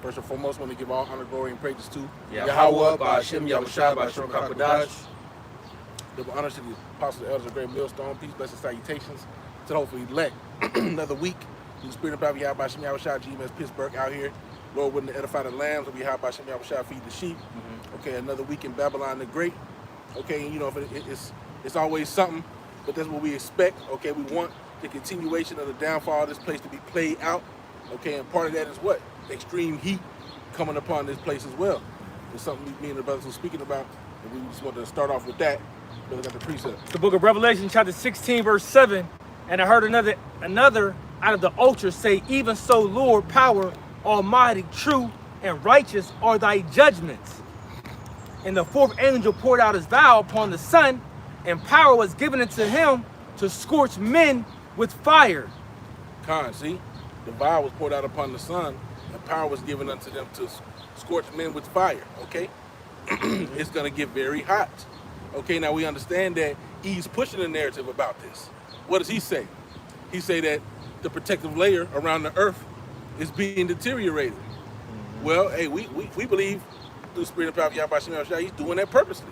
First and foremost, I want to give all honor, glory, and praises to Yahweh, Ba'ashem, Yahushua, Ba'ashem, Kakadash. Double honors to the apostles and elders of Great Millstone. Peace, blessings, salutations to hopefully elect another week. In the spirit of Baba Yahweh, Ba'ashem, Yahushua, GMS Pittsburgh out here. Lord willing to edify the lambs. We Yahweh, Ba'ashem, Yahushua, feed the sheep. Okay, another week in Babylon the Great. Okay, you know, it's always something, but that's what we expect. Okay, we want the continuation of the downfall of this place to be played out. Okay, and part of that is what? Extreme heat coming upon this place as well. It's something me and the brothers were speaking about, and we just wanted to start off with that. Brother got the precept. The book of Revelation, chapter 16, verse 7. And I heard another out of the altar say, even so, Lord, power, almighty, true, and righteous are thy judgments. And the fourth angel poured out his vial upon the sun, and power was given unto him to scorch men with fire. See? The vial was poured out upon the sun, and power was given unto them to scorch men with fire, okay? It's going to get very hot. Okay, now we understand that he's pushing the narrative about this. What does he say? He say that the protective layer around the earth is being deteriorated. Well, hey, we believe through the spirit of power of Yahweh Shem Yahushua, he's doing that purposely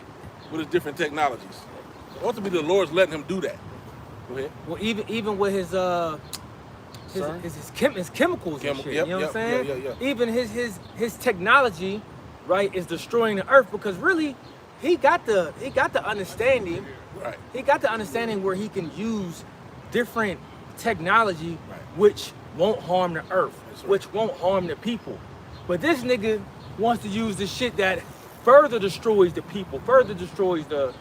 with his different technologies. Ultimately, the Lord's letting him do that. Go ahead. Well, even with his chemicals and shit, you know what I'm saying? Yeah. Even his technology, right, is destroying the earth, because really he got the understanding. Right. He got the understanding where he can use different technology, which won't harm the earth, which won't harm the people. But this nigga wants to use the shit that further destroys the people, further destroys the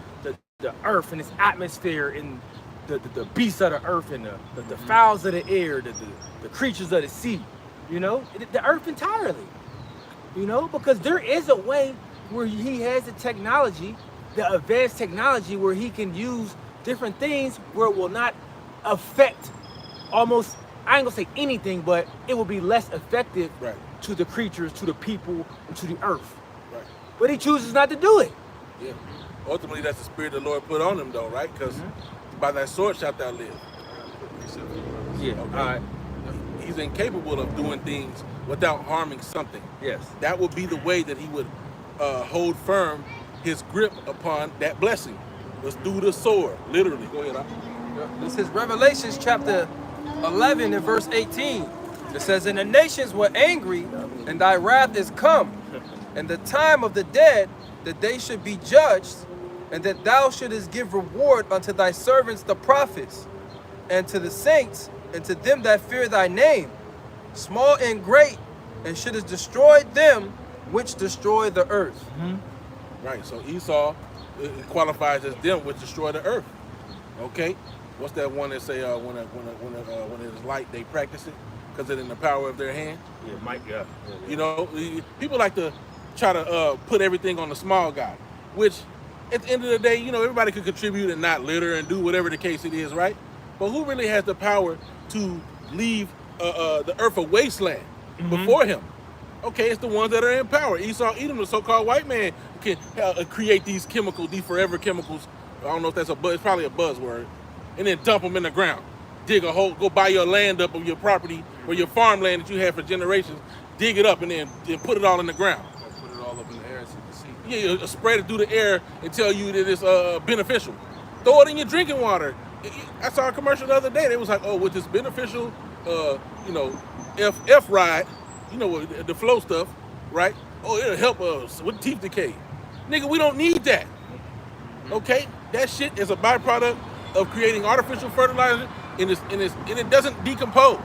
earth and its atmosphere, and the beasts of the earth, and the fowls of the air, the creatures of the sea, you know, the earth entirely, you know, because there is a way where he has the technology, the advanced technology, where he can use different things where it will not affect almost, I ain't gonna say anything, but it will be less effective to the creatures, to the people, and to the earth. Right. But he chooses not to do it. Yeah. Ultimately, that's the spirit the Lord put on him, though, right? Because by that sword shalt thou live. Yeah. Okay. All right. He's incapable of doing things without harming something. Yes. That would be the way that he would hold firm his grip upon that blessing, was through the sword, literally. Go ahead. This is Revelations chapter 11 and verse 18. It says, and the nations were angry, and thy wrath is come, and the time of the dead, that they should be judged, and that thou shouldest give reward unto thy servants the prophets, and to the saints, and to them that fear thy name, small and great, and shouldest destroy them which destroy the earth. Right, so Esau qualifies as them which destroy the earth. Okay? What's that one that say when it is light, they practice it because it's in the power of their hand? Yeah, Mike, yeah. You know, people like to try to put everything on the small guy, which at the end of the day, you know, everybody could contribute and not litter and do whatever the case it is, right? But who really has the power to leave the earth a wasteland before him? Okay, it's the ones that are in power. Esau, Edom, the so-called white man, can create these chemicals, these forever chemicals. I don't know if that's it's probably a buzzword. And then dump them in the ground. Dig a hole, go buy your land up on your property or your farmland that you had for generations, dig it up and then put it all in the ground. Put it all up in the air so you can see. Yeah, spread it through the air and tell you that it's beneficial. Throw it in your drinking water. I saw a commercial the other day. They was like, oh, with this beneficial, you know, F ride, you know, the flow stuff, right? Oh, it'll help us with teeth decay. Nigga, we don't need that. Okay? That shit is a byproduct of creating artificial fertilizer, and it doesn't decompose.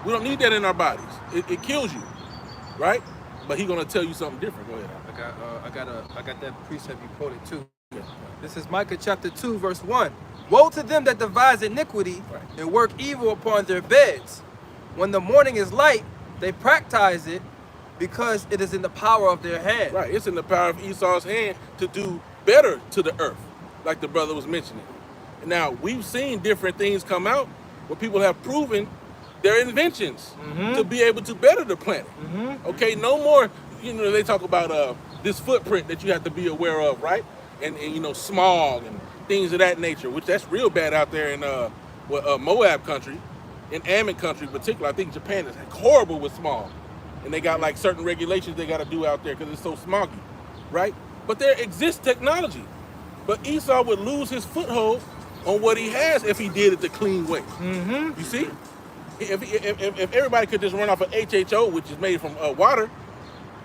We don't need that in our bodies. It kills you, right? But he's gonna tell you something different. Go ahead. I got that precept you quoted too. This is Micah chapter 2 verse 1. Woe to them that devise iniquity and work evil upon their beds. When the morning is light, they practice it because it is in the power of their hand. Right, it's in the power of Esau's hand to do better to the earth, like the brother was mentioning. Now, we've seen different things come out where people have proven their inventions to be able to better the planet. Okay, no more, you know, they talk about this footprint that you have to be aware of, right? And you know, smog and things of that nature, which that's real bad out there in Moab country, in Ammon country in particular. I think Japan is horrible with smog. and they got like certain regulations they got to do out there because it's so smoggy, right? But there exists technology. But Esau would lose his foothold on what he has if he did it the clean way. Mm-hmm. You see? If everybody could just run off of HHO, which is made from water,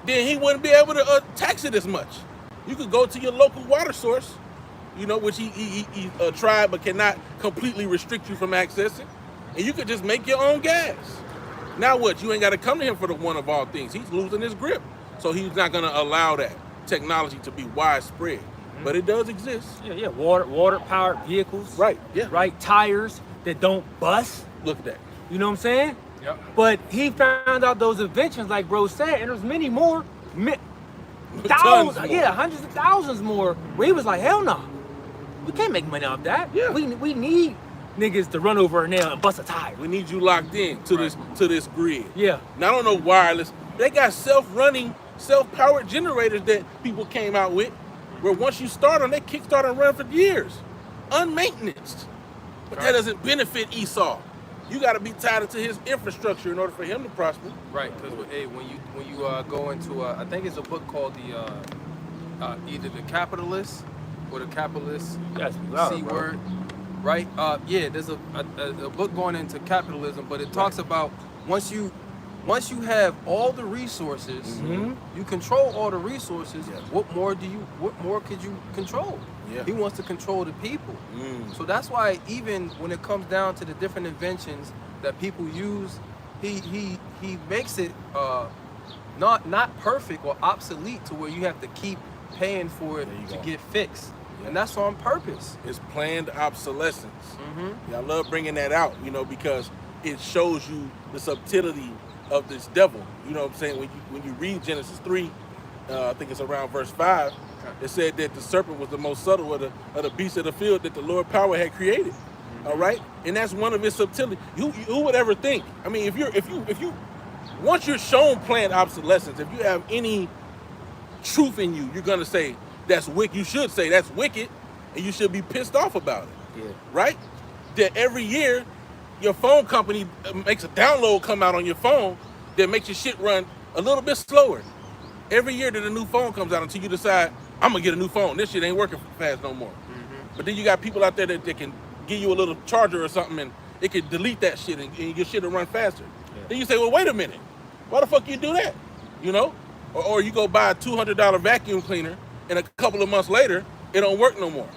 then he wouldn't be able to tax it as much. You could go to your local water source, you know, which he tried but cannot completely restrict you from accessing, and you could just make your own gas. Now what? You ain't got to come to him for the one of all things. He's losing his grip. So he's not going to allow that technology to be widespread. But it does exist. Yeah. Water-powered vehicles. Right, yeah. Right, tires that don't bust. Look at that. You know what I'm saying? Yep. But he found out those inventions, like bro said, and there's many more, Tons thousands, more. yeah, hundreds of thousands more. Where he was like, hell no, we can't make money off that. Yeah. We need niggas to run over a nail and bust a tire. We need you locked in to this grid. Yeah. Not on no wireless. They got self-running, self-powered generators that people came out with, where once you start them, they kickstart and run for years, unmaintenanced. But that doesn't benefit Esau. You got to be tied into his infrastructure in order for him to prosper. Right, because hey, when you go into I think it's a book called either the Capitalist or the Capitalist Yes, C word, right? Yeah, there's a book going into capitalism, but it talks about once you have all the resources, you control all the resources. Yes. What more could you control? Yeah. He wants to control the people. So that's why even when it comes down to the different inventions that people use, he makes it not perfect or obsolete to where you have to keep paying for it to get fixed. Yeah. And that's on purpose. It's planned obsolescence. Yeah, I love bringing that out, you know, because it shows you the subtlety of this devil. You know what I'm saying? When you read Genesis 3, I think it's around verse 5, it said that the serpent was the most subtle of the beasts of the field that the Lord power had created. All right, and that's one of his subtlety. Who would ever think? I mean, if you once you're shown planned obsolescence, if you have any truth in you, you're gonna say that's wicked. You should say that's wicked, and you should be pissed off about it. Yeah. Right? That every year your phone company makes a download come out on your phone that makes your shit run a little bit slower. Every year that a new phone comes out until you decide, I'm gonna get a new phone. This shit ain't working fast no more. But then you got people out there that can give you a little charger or something and it can delete that shit and your shit will run faster. Yeah. Then you say, well, wait a minute. Why the fuck you do that? You know? Or you go buy a $200 vacuum cleaner and a couple of months later, it don't work no more.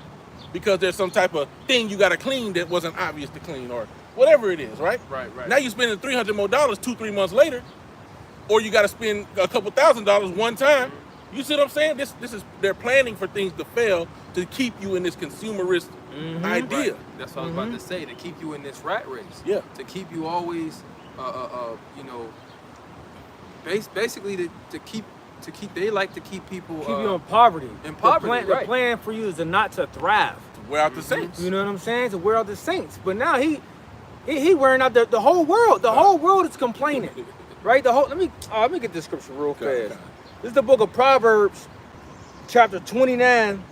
Because there's some type of thing you gotta clean that wasn't obvious to clean or whatever it is, right? Right. Now you're spending $300 more 2-3 months later, or you got to spend a couple $1,000s one time. You see what I'm saying? This is they're planning for things to fail to keep you in this consumerist idea. Right. That's what I was about to say, to keep you in this rat race. Yeah. To keep you always, you know, basically to keep they like to keep people Keep you in poverty. in poverty, The right. plan for you is to not to thrive. To wear out the saints. You know what I'm saying? To wear out the saints. But now he wearing out the whole world. The whole world is complaining. Right? Let me get this scripture real Okay, fast. okay. This is the book of Proverbs, chapter 29.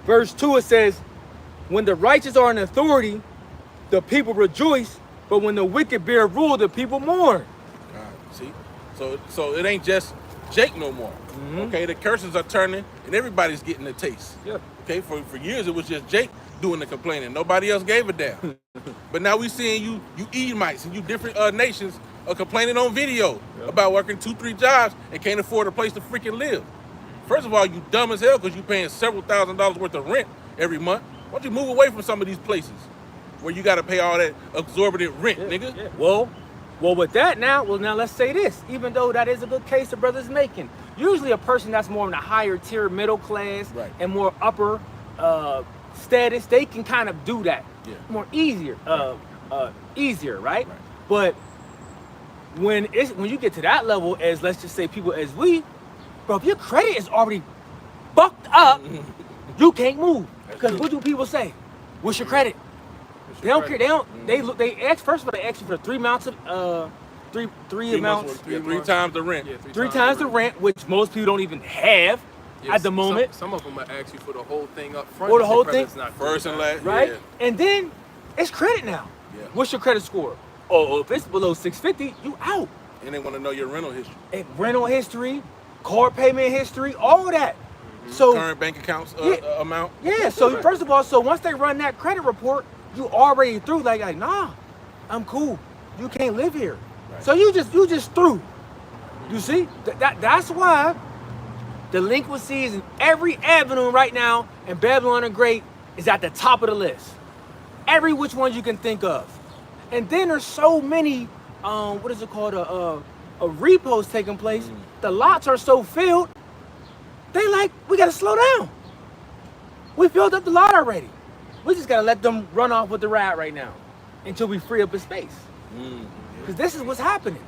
Verse 2, it says, when the righteous are in authority, the people rejoice, but when the wicked bear rule, the people mourn. See? So it ain't just Jake no more. Okay, the curses are turning and everybody's getting a taste. Yeah. Okay, for years it was just Jake doing the complaining. Nobody else gave a damn. But now we seeing you Edomites and you different nations are complaining on video about working 2-3 jobs and can't afford a place to freaking live. First of all, you dumb as hell because you paying several $1,000s worth of rent every month. Why don't you move away from some of these places where you got to pay all that exorbitant rent, nigga? Yeah. Well, with that now let's say this. Even though that is a good case the brother's making, usually a person that's more in the higher tier middle class and more upper status, they can kind of do that more easier, right? But when you get to that level, as let's just say people as we, bro, if your credit is already fucked up, you can't move. Because what do people say? What's your credit? They don't care. They don't. They ask, first of all, they ask you for 3 amounts of three amounts. Three times the rent. Yeah, Three times the rent, which most people don't even have at the moment. Some of them will ask you for the whole thing up front. Or the whole thing. First and last. Right? Yeah. And then it's credit now. Yeah. What's your credit score? or if it's below 650, you out. And they want to know your rental history, And rental history, car payment history, all of that. So current bank accounts amount. yeah, so first of all, so once they run that credit report, you already through. Like nah, I'm cool. You can't live here. Right. So you just through. You see, that's why delinquencies in every avenue right now in Babylon the Great is at the top of the list. Every which one you can think of. And then there's so many, what is it called, a repos taking place. The lots are so filled, they like, we gotta slow down. We filled up the lot already. We just gotta let them run off with the ride right now until we free up the space. Because this is what's happening.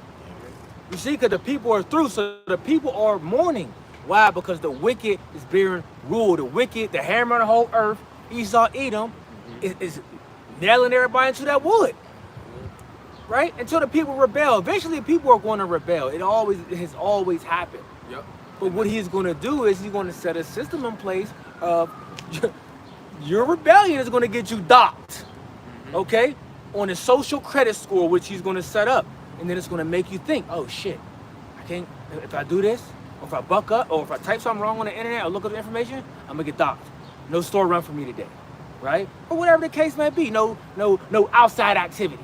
You see, because the people are through, so the people are mourning. Why? Because the wicked is being ruled. The wicked, the hammer of the whole earth, Esau, Edom, is nailing everybody into that wood. Right? Until the people rebel. Eventually, people are going to rebel. It has always happened. Yep. But what he's going to do is he's going to set a system in place of your rebellion is going to get you docked. Okay? On a social credit score, which he's going to set up. And then it's going to make you think, oh shit, I can't, if I do this, or if I buck up, or if I type something wrong on the internet or look up the information, I'm going to get docked. No store run for me today. Right? Or whatever the case may be. No outside activity.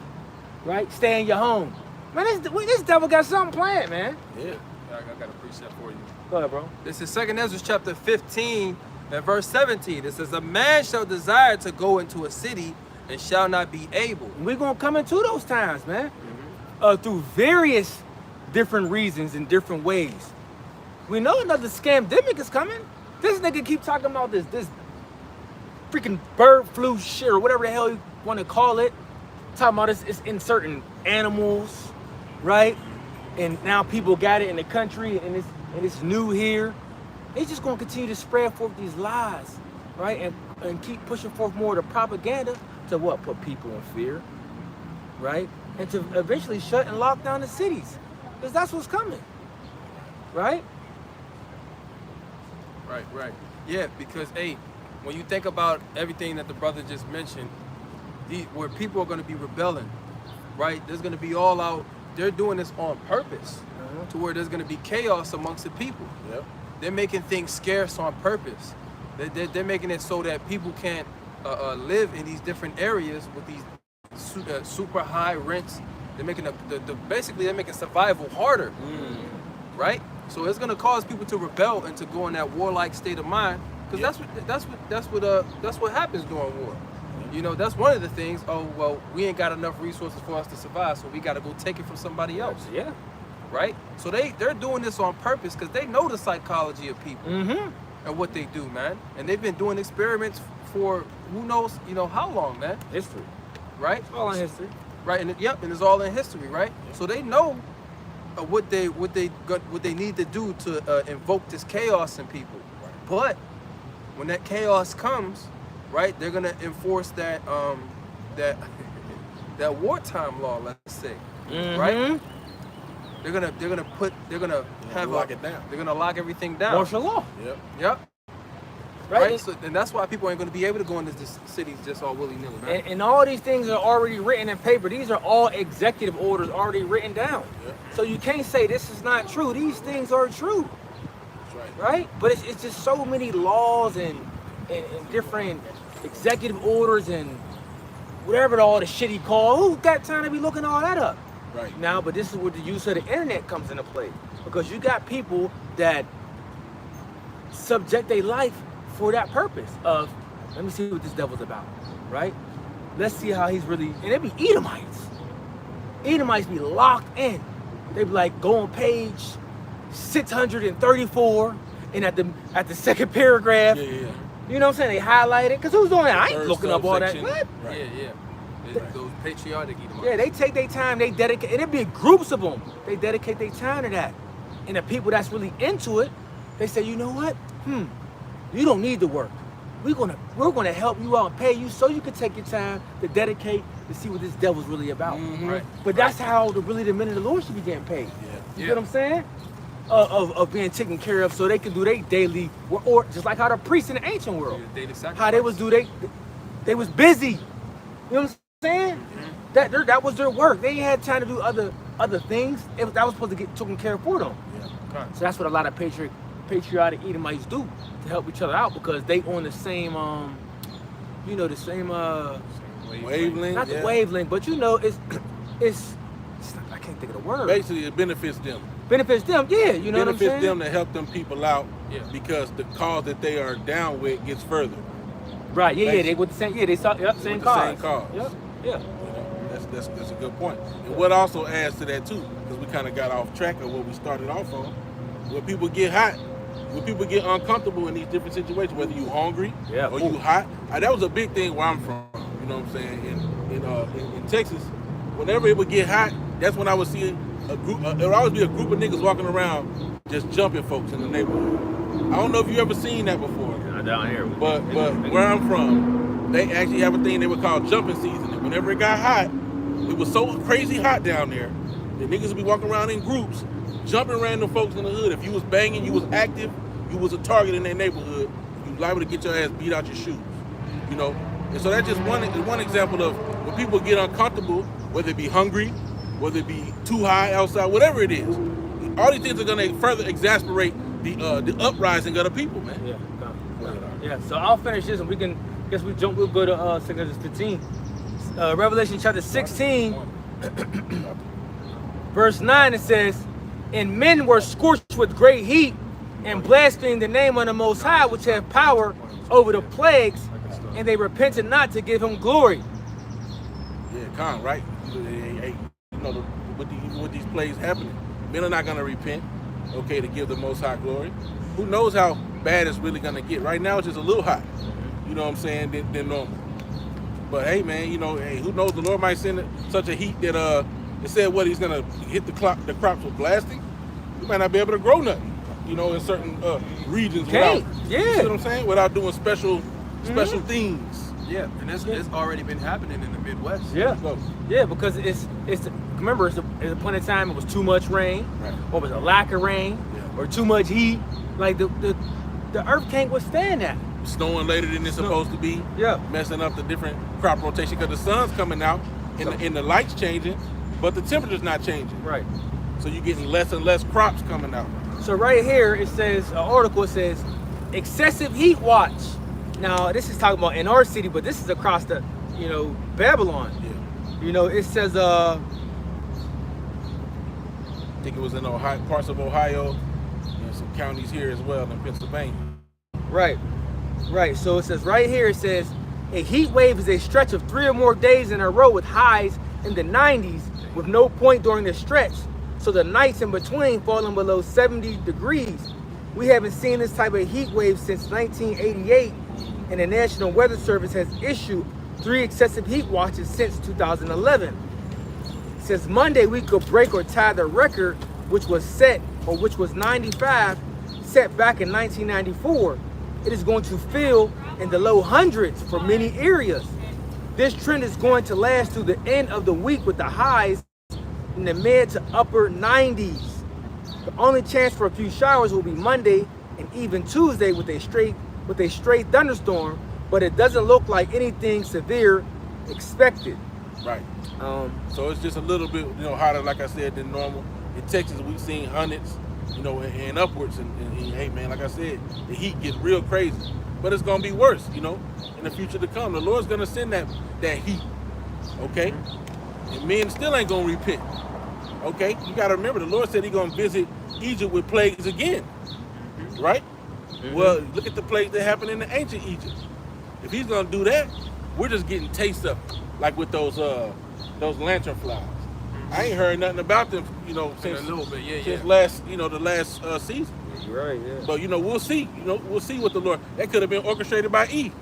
Right? Stay in your home. Man, this devil got something planned, man. Yeah. I got a precept for you. Go ahead, bro. This is 2nd Ezra chapter 15 and verse 17. It says, a man shall desire to go into a city and shall not be able. We're going to come into those times, man. Through various different reasons in different ways. We know another scamdemic is coming. This nigga keep talking about this freaking bird flu shit or whatever the hell you want to call it. Talking about it's in certain animals, right? And now people got it in the country and it's new here. They just gonna continue to spread forth these lies, right? And keep pushing forth more of the propaganda to what? Put people in fear, right? And to eventually shut and lock down the cities. Because that's what's coming. Right? Right. Yeah, because, hey, when you think about everything that the brother just mentioned, where people are going to be rebelling, right? There's going to be all out. They're doing this on purpose to where there's going to be chaos amongst the people. Yep. They're making things scarce on purpose. They're making it so that people can't live in these different areas with these super high rents. They're making basically they're making survival harder, right? So it's gonna cause people to rebel and to go in that warlike state of mind, because that's what happens during war. You know, that's one of the things. Oh well, we ain't got enough resources for us to survive, so we got to go take it from somebody else. Yeah. Right. So they're doing this on purpose because they know the psychology of people and what they do, man. And they've been doing experiments for who knows, how long, man. History. Right. It's all in history. Right, and and it's all in history, right? So they know what they need to do to invoke this chaos in people. But when that chaos comes, right, they're gonna enforce that that wartime law, let's say, right? They're gonna lock it down. They're gonna lock everything down. Martial law. Yep. Right? Right. So, and that's why people ain't gonna be able to go into this cities just all willy-nilly, man. And all these things are already written in paper. These are all executive orders already written down. Yep. So you can't say this is not true. These things are true. That's Right? But it's just so many laws and different executive orders and whatever all the shit he called. Who got time to be looking all that up? Right. Now, but this is where the use of the internet comes into play. Because you got people that subject their life for that purpose of, let me see what this devil's about, right? Let's see how he's really, and it be Edomites. Edomites be locked in. They be like, go on page 634, and at the second paragraph, Yeah. you know what I'm saying? They highlight it, because who's doing that? I ain't Third looking up all that. subsection. What? Right. Yeah. Those patriotic Edomites. Yeah, they take their time, they dedicate, and it be groups of them. They dedicate their time to that. And the people that's really into it, they say, you know what? You don't need to work. We're gonna help you out and pay you so you can take your time to dedicate to see what this devil's really about. Right. But that's how the men of the Lord should be getting paid. You get what I'm saying? Of being taken care of so they can do their daily work, or just like how the priests in the ancient world. Daily sacrifice. How they was was busy. You know what I'm saying? That was their work. They ain't had time to do other things. That was supposed to get taken care of for them. Yeah. So that's what a lot of patriotic Edomites do to help each other out because they on the same the same Wavelength. not the wavelength, but it's I can't think of the word. Basically, it benefits them. Benefits them, yeah. You know what I'm saying? Benefits them to help them people out Yeah. because the cause that they are down with gets further. Right? Yeah, Basically. They with the same. Yeah, they saw same With the cause. same cause. Yep. Yeah. You know, that's a good point. And what also adds to that too, because we kind of got off track of what we started off on. When people get hot, when people get uncomfortable in these different situations, whether you hungry or you hot, that was a big thing where I'm from. You know what I'm saying? In Texas, whenever it would get hot, that's when I would see a group. There would always be a group of niggas walking around just jumping folks in the neighborhood. I don't know if you ever seen that before. Not down here. But where I'm from, they actually have a thing they would call jumping season. And whenever it got hot, it was so crazy hot down there, the niggas would be walking around in groups, jumping random folks in the hood. If you was banging, you was active, you was a target in their neighborhood, you liable to get your ass beat out your shoes. You know? And so that's just one example of when people get uncomfortable, whether it be hungry, whether it be too high outside, whatever it is. All these things are gonna further exasperate the uprising of the people, man. Yeah. Yeah. So I'll finish this, and we'll go to 2 15. Revelation chapter 16, verse 9. It says, "And men were scorched with great heat, and blasphemed the name of the Most High, which have power over the plagues, and they repented not to give him glory." Yeah, right? Hey, you know, with these plagues happening, men are not going to repent, okay, to give the Most High glory. Who knows how bad it's really going to get? Right now, it's just a little hot, you know what I'm saying, than normal. But hey, man, who knows? The Lord might send such a heat that it said what he's going to hit the crops with blasting. You might not be able to grow nothing, in certain regions. You see what I'm saying? Without doing special things. Yeah, and it's already been happening in the Midwest. Yeah, because remember it's a point in time it was too much rain, right, or was a lack of rain, or too much heat. Like the earth can't withstand that. Snowing later than it's supposed to be. Yeah, messing up the different crop rotation because the sun's coming out and the light's changing, but the temperature's not changing. Right. So you're getting less and less crops coming out. So right here it says an article says excessive heat watch. Now this is talking about in our city, but this is across the Babylon. Yeah. It says I think it was in Ohio, parts of Ohio, and some counties here as well in Pennsylvania. Right. So it says right here, it says a heat wave is a stretch of 3 or more days in a row with highs in the 90s with no point during the stretch. So the nights in between falling below 70 degrees. We haven't seen this type of heat wave since 1988, and the National Weather Service has issued 3 excessive heat watches since 2011. Since Monday, we could break or tie the record, which was 95, set back in 1994. It is going to feel in the low hundreds for many areas. This trend is going to last through the end of the week with the highs in the mid to upper 90s. The only chance for a few showers will be Monday and even Tuesday with a straight thunderstorm, but it doesn't look like anything severe expected. Right. So it's just a little bit hotter, like I said, than normal. In Texas, we've seen hundreds, and upwards. And hey, man, like I said, the heat gets real crazy. But it's going to be worse, in the future to come. The Lord's going to send that heat, okay? And men still ain't going to repent, okay? You got to remember, the Lord said he's going to visit Egypt with plagues again, right? Mm-hmm. Well, look at the plagues that happened in the ancient Egypt. If he's going to do that, we're just getting taste of it, like with those lantern flies. I ain't heard nothing about them, since a little bit, since last, the last season. Right, yeah. But we'll see. We'll see what the Lord. That could have been orchestrated by Eve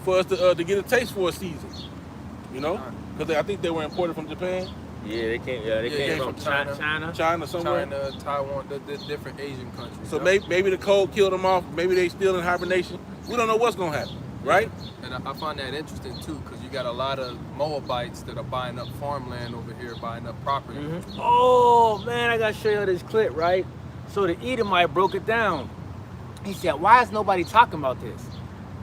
for us to get a taste for a season. Because I think they were imported from Japan. Yeah, they came from China somewhere. China, Taiwan, the different Asian countries. So maybe the cold killed them off. Maybe they still in hibernation. We don't know what's gonna happen, right? And I find that interesting too, because you got a lot of Moabites that are buying up farmland over here, buying up property. Mm-hmm. Oh man, I gotta show you this clip, right? So the Edomite broke it down. He said, why is nobody talking about this?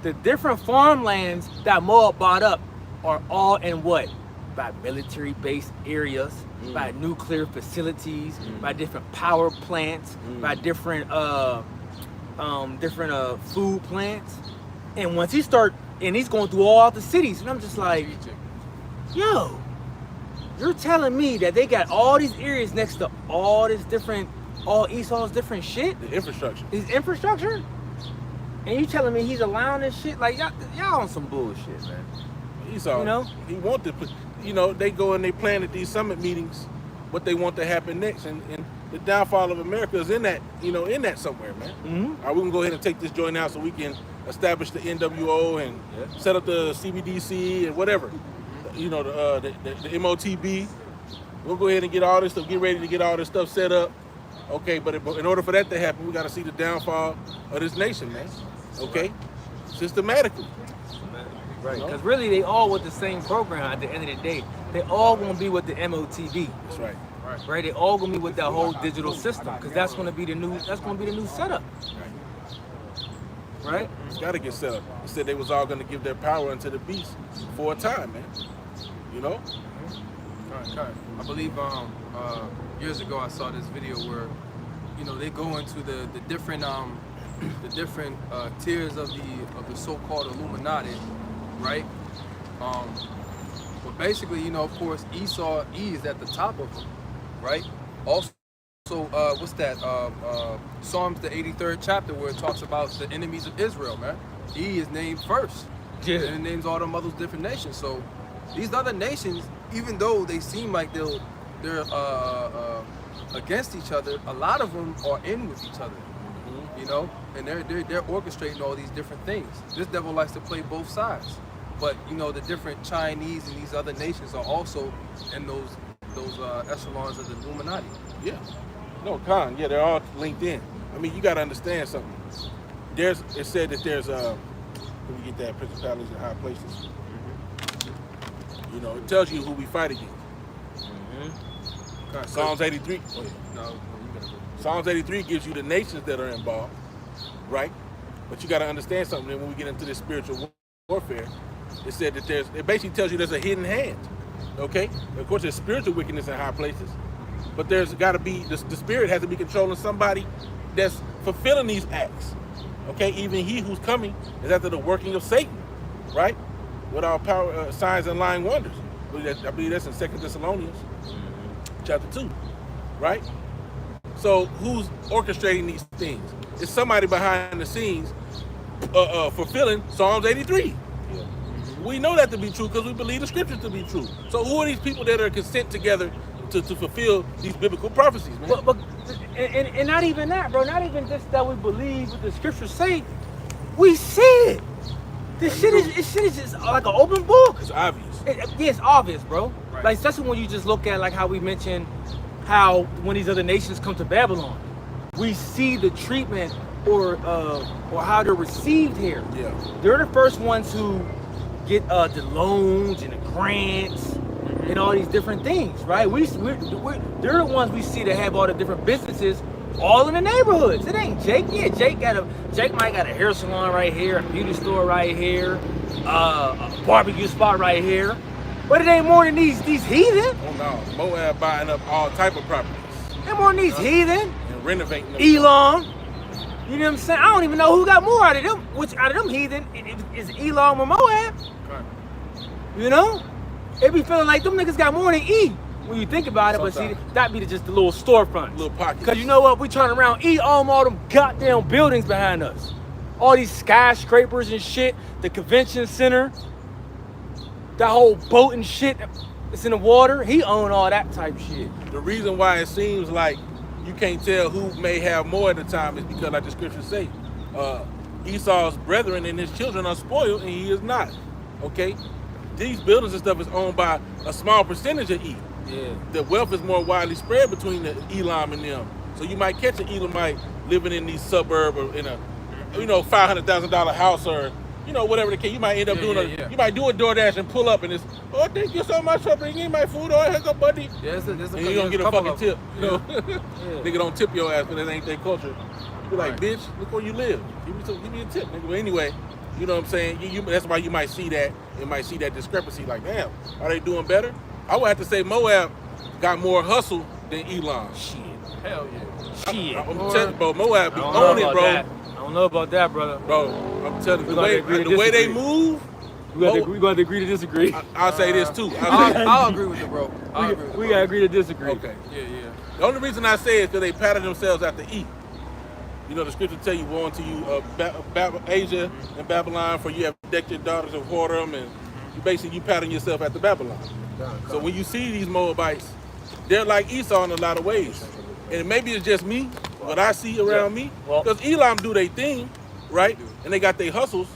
The different farmlands that Moab bought up are all in what? by military-based areas, by nuclear facilities, by different power plants, by different food plants. And once he's going through all the cities, and I'm just like, yo, you're telling me that they got all these areas next to all Esau's different shit? The infrastructure. His infrastructure? And you telling me he's allowing this shit? Like, y'all on some bullshit, man. Esau, You know? he want to put, they go and they plan at these summit meetings what they want to happen next, and the downfall of America is in that, in that somewhere, man. Mm-hmm. All right, we can go ahead and take this joint out so we can establish the NWO and set up the CBDC and whatever, the MOTB. We'll go ahead and get all this stuff, get ready to get all this stuff set up. Okay, but in order for that to happen, we got to see the downfall of this nation, man. Okay, systematically. Right, because really they all with the same program at the end of the day. They all gonna be with the MOTV. That's right. Right, they all gonna be with that whole digital system, because that's gonna be the new setup. Right? It's got to get set up. They said they was all going to give their power unto the beast for a time, man. Correct. I believe years ago I saw this video where they go into the different tiers of the so-called Illuminati, right? But basically, of course, Esau is at the top of them, right? Also, what's that? Psalms the 83rd chapter where it talks about the enemies of Israel, man. He is named first. Yeah. And it names all them other different nations. So these other nations, even though they seem like they're against each other, a lot of them are in with each other. And they're orchestrating all these different things. This devil likes to play both sides. But the different Chinese and these other nations are also in those echelons of the Illuminati. Yeah. No, Khan. Yeah, they're all linked in. I mean, you got to understand something. It said that there's let me get that, principalities in high places. It tells you who we fight against. Psalms 83. Oh, yeah. No, you gotta go. Psalms 83 gives you the nations that are involved, right? But you got to understand something. And when we get into this spiritual warfare, it said that it basically tells you there's a hidden hand. Okay? Of course, there's spiritual wickedness in high places, but there's got to be the spirit has to be controlling somebody that's fulfilling these acts. Okay? Even he who's coming is after the working of Satan, right? With all power, signs and lying wonders. I believe that's in 2 Thessalonians chapter 2, right? So who's orchestrating these things? It's somebody behind the scenes fulfilling Psalms 83. Yeah. We know that to be true because we believe the scriptures to be true. So who are these people that are consent together to fulfill these biblical prophecies, man? But and not even that, bro. Not even just that we believe what the scriptures say. We see it. This shit is just like an open book. It's obvious. It's obvious, bro. Right. Like, especially when you just look at like how we mentioned how when these other nations come to Babylon, we see the treatment or how they're received here. Yeah. They're the first ones who get the loans and the grants and all these different things, right? They're the ones we see that have all the different businesses all in the neighborhoods. It ain't Jake. Yeah, Jake might got a hair salon right here, a beauty store right here, a barbecue spot right here. But it ain't more than these heathen. Oh no, Moab buying up all type of properties Ain't more than these heathen. and renovating them. Elon. You know what I'm saying? I don't even know who got more out of them. Which out of them heathen is Elon or Moab? You know? It be feeling like them niggas got more than E when you think about it. But see, that be just the little storefront. Little pockets. Cause you know what? We turn around, E own all them goddamn buildings behind us. All these skyscrapers and shit. The convention center. That whole boat and shit that's in the water. He own all that type shit. The reason why it seems like you can't tell who may have more at the time is because, like the scriptures say, Esau's brethren and his children are spoiled and he is not. Okay? These buildings and stuff is owned by a small percentage of E. Yeah. The wealth is more widely spread between the Elam and them. So you might catch an Elamite living in these suburb or in a, $500,000 house or, whatever the case. You might end up you might do a DoorDash and pull up and it's, oh, thank you so much for bringing me my food. Oh, here's a buddy. Yeah, And you don't get a fucking tip. Yeah. Nigga don't tip your ass because that ain't their culture. You're like, bitch, look where you live. Give me a tip, nigga. But anyway, You know what I'm saying? That's why you might see that. You might see that discrepancy. Like, damn, are they doing better? I would have to say Moab got more hustle than Elam. Shit. Hell yeah. Shit. I'm telling you, bro. Moab be I don't know on it, about bro. that. I don't know about that, brother. Bro, I'm telling you, We're gonna agree to the way they disagree. move. We got to agree to disagree. I'll say this too. I'll agree with you, bro. I'll agree with We you, got to bro. agree to disagree. Okay. Yeah, yeah. The only reason I say it is because they pattern themselves after E. You know, the scripture tell you, "Woe unto you, Asia and Babylon, for you have decked your daughters of whoredom," and you pattern yourself after Babylon. So when you see these Moabites, they're like Esau in a lot of ways. And maybe it's just me, what I see around me. Well- Because Elam do their thing, right? And they got their hustles.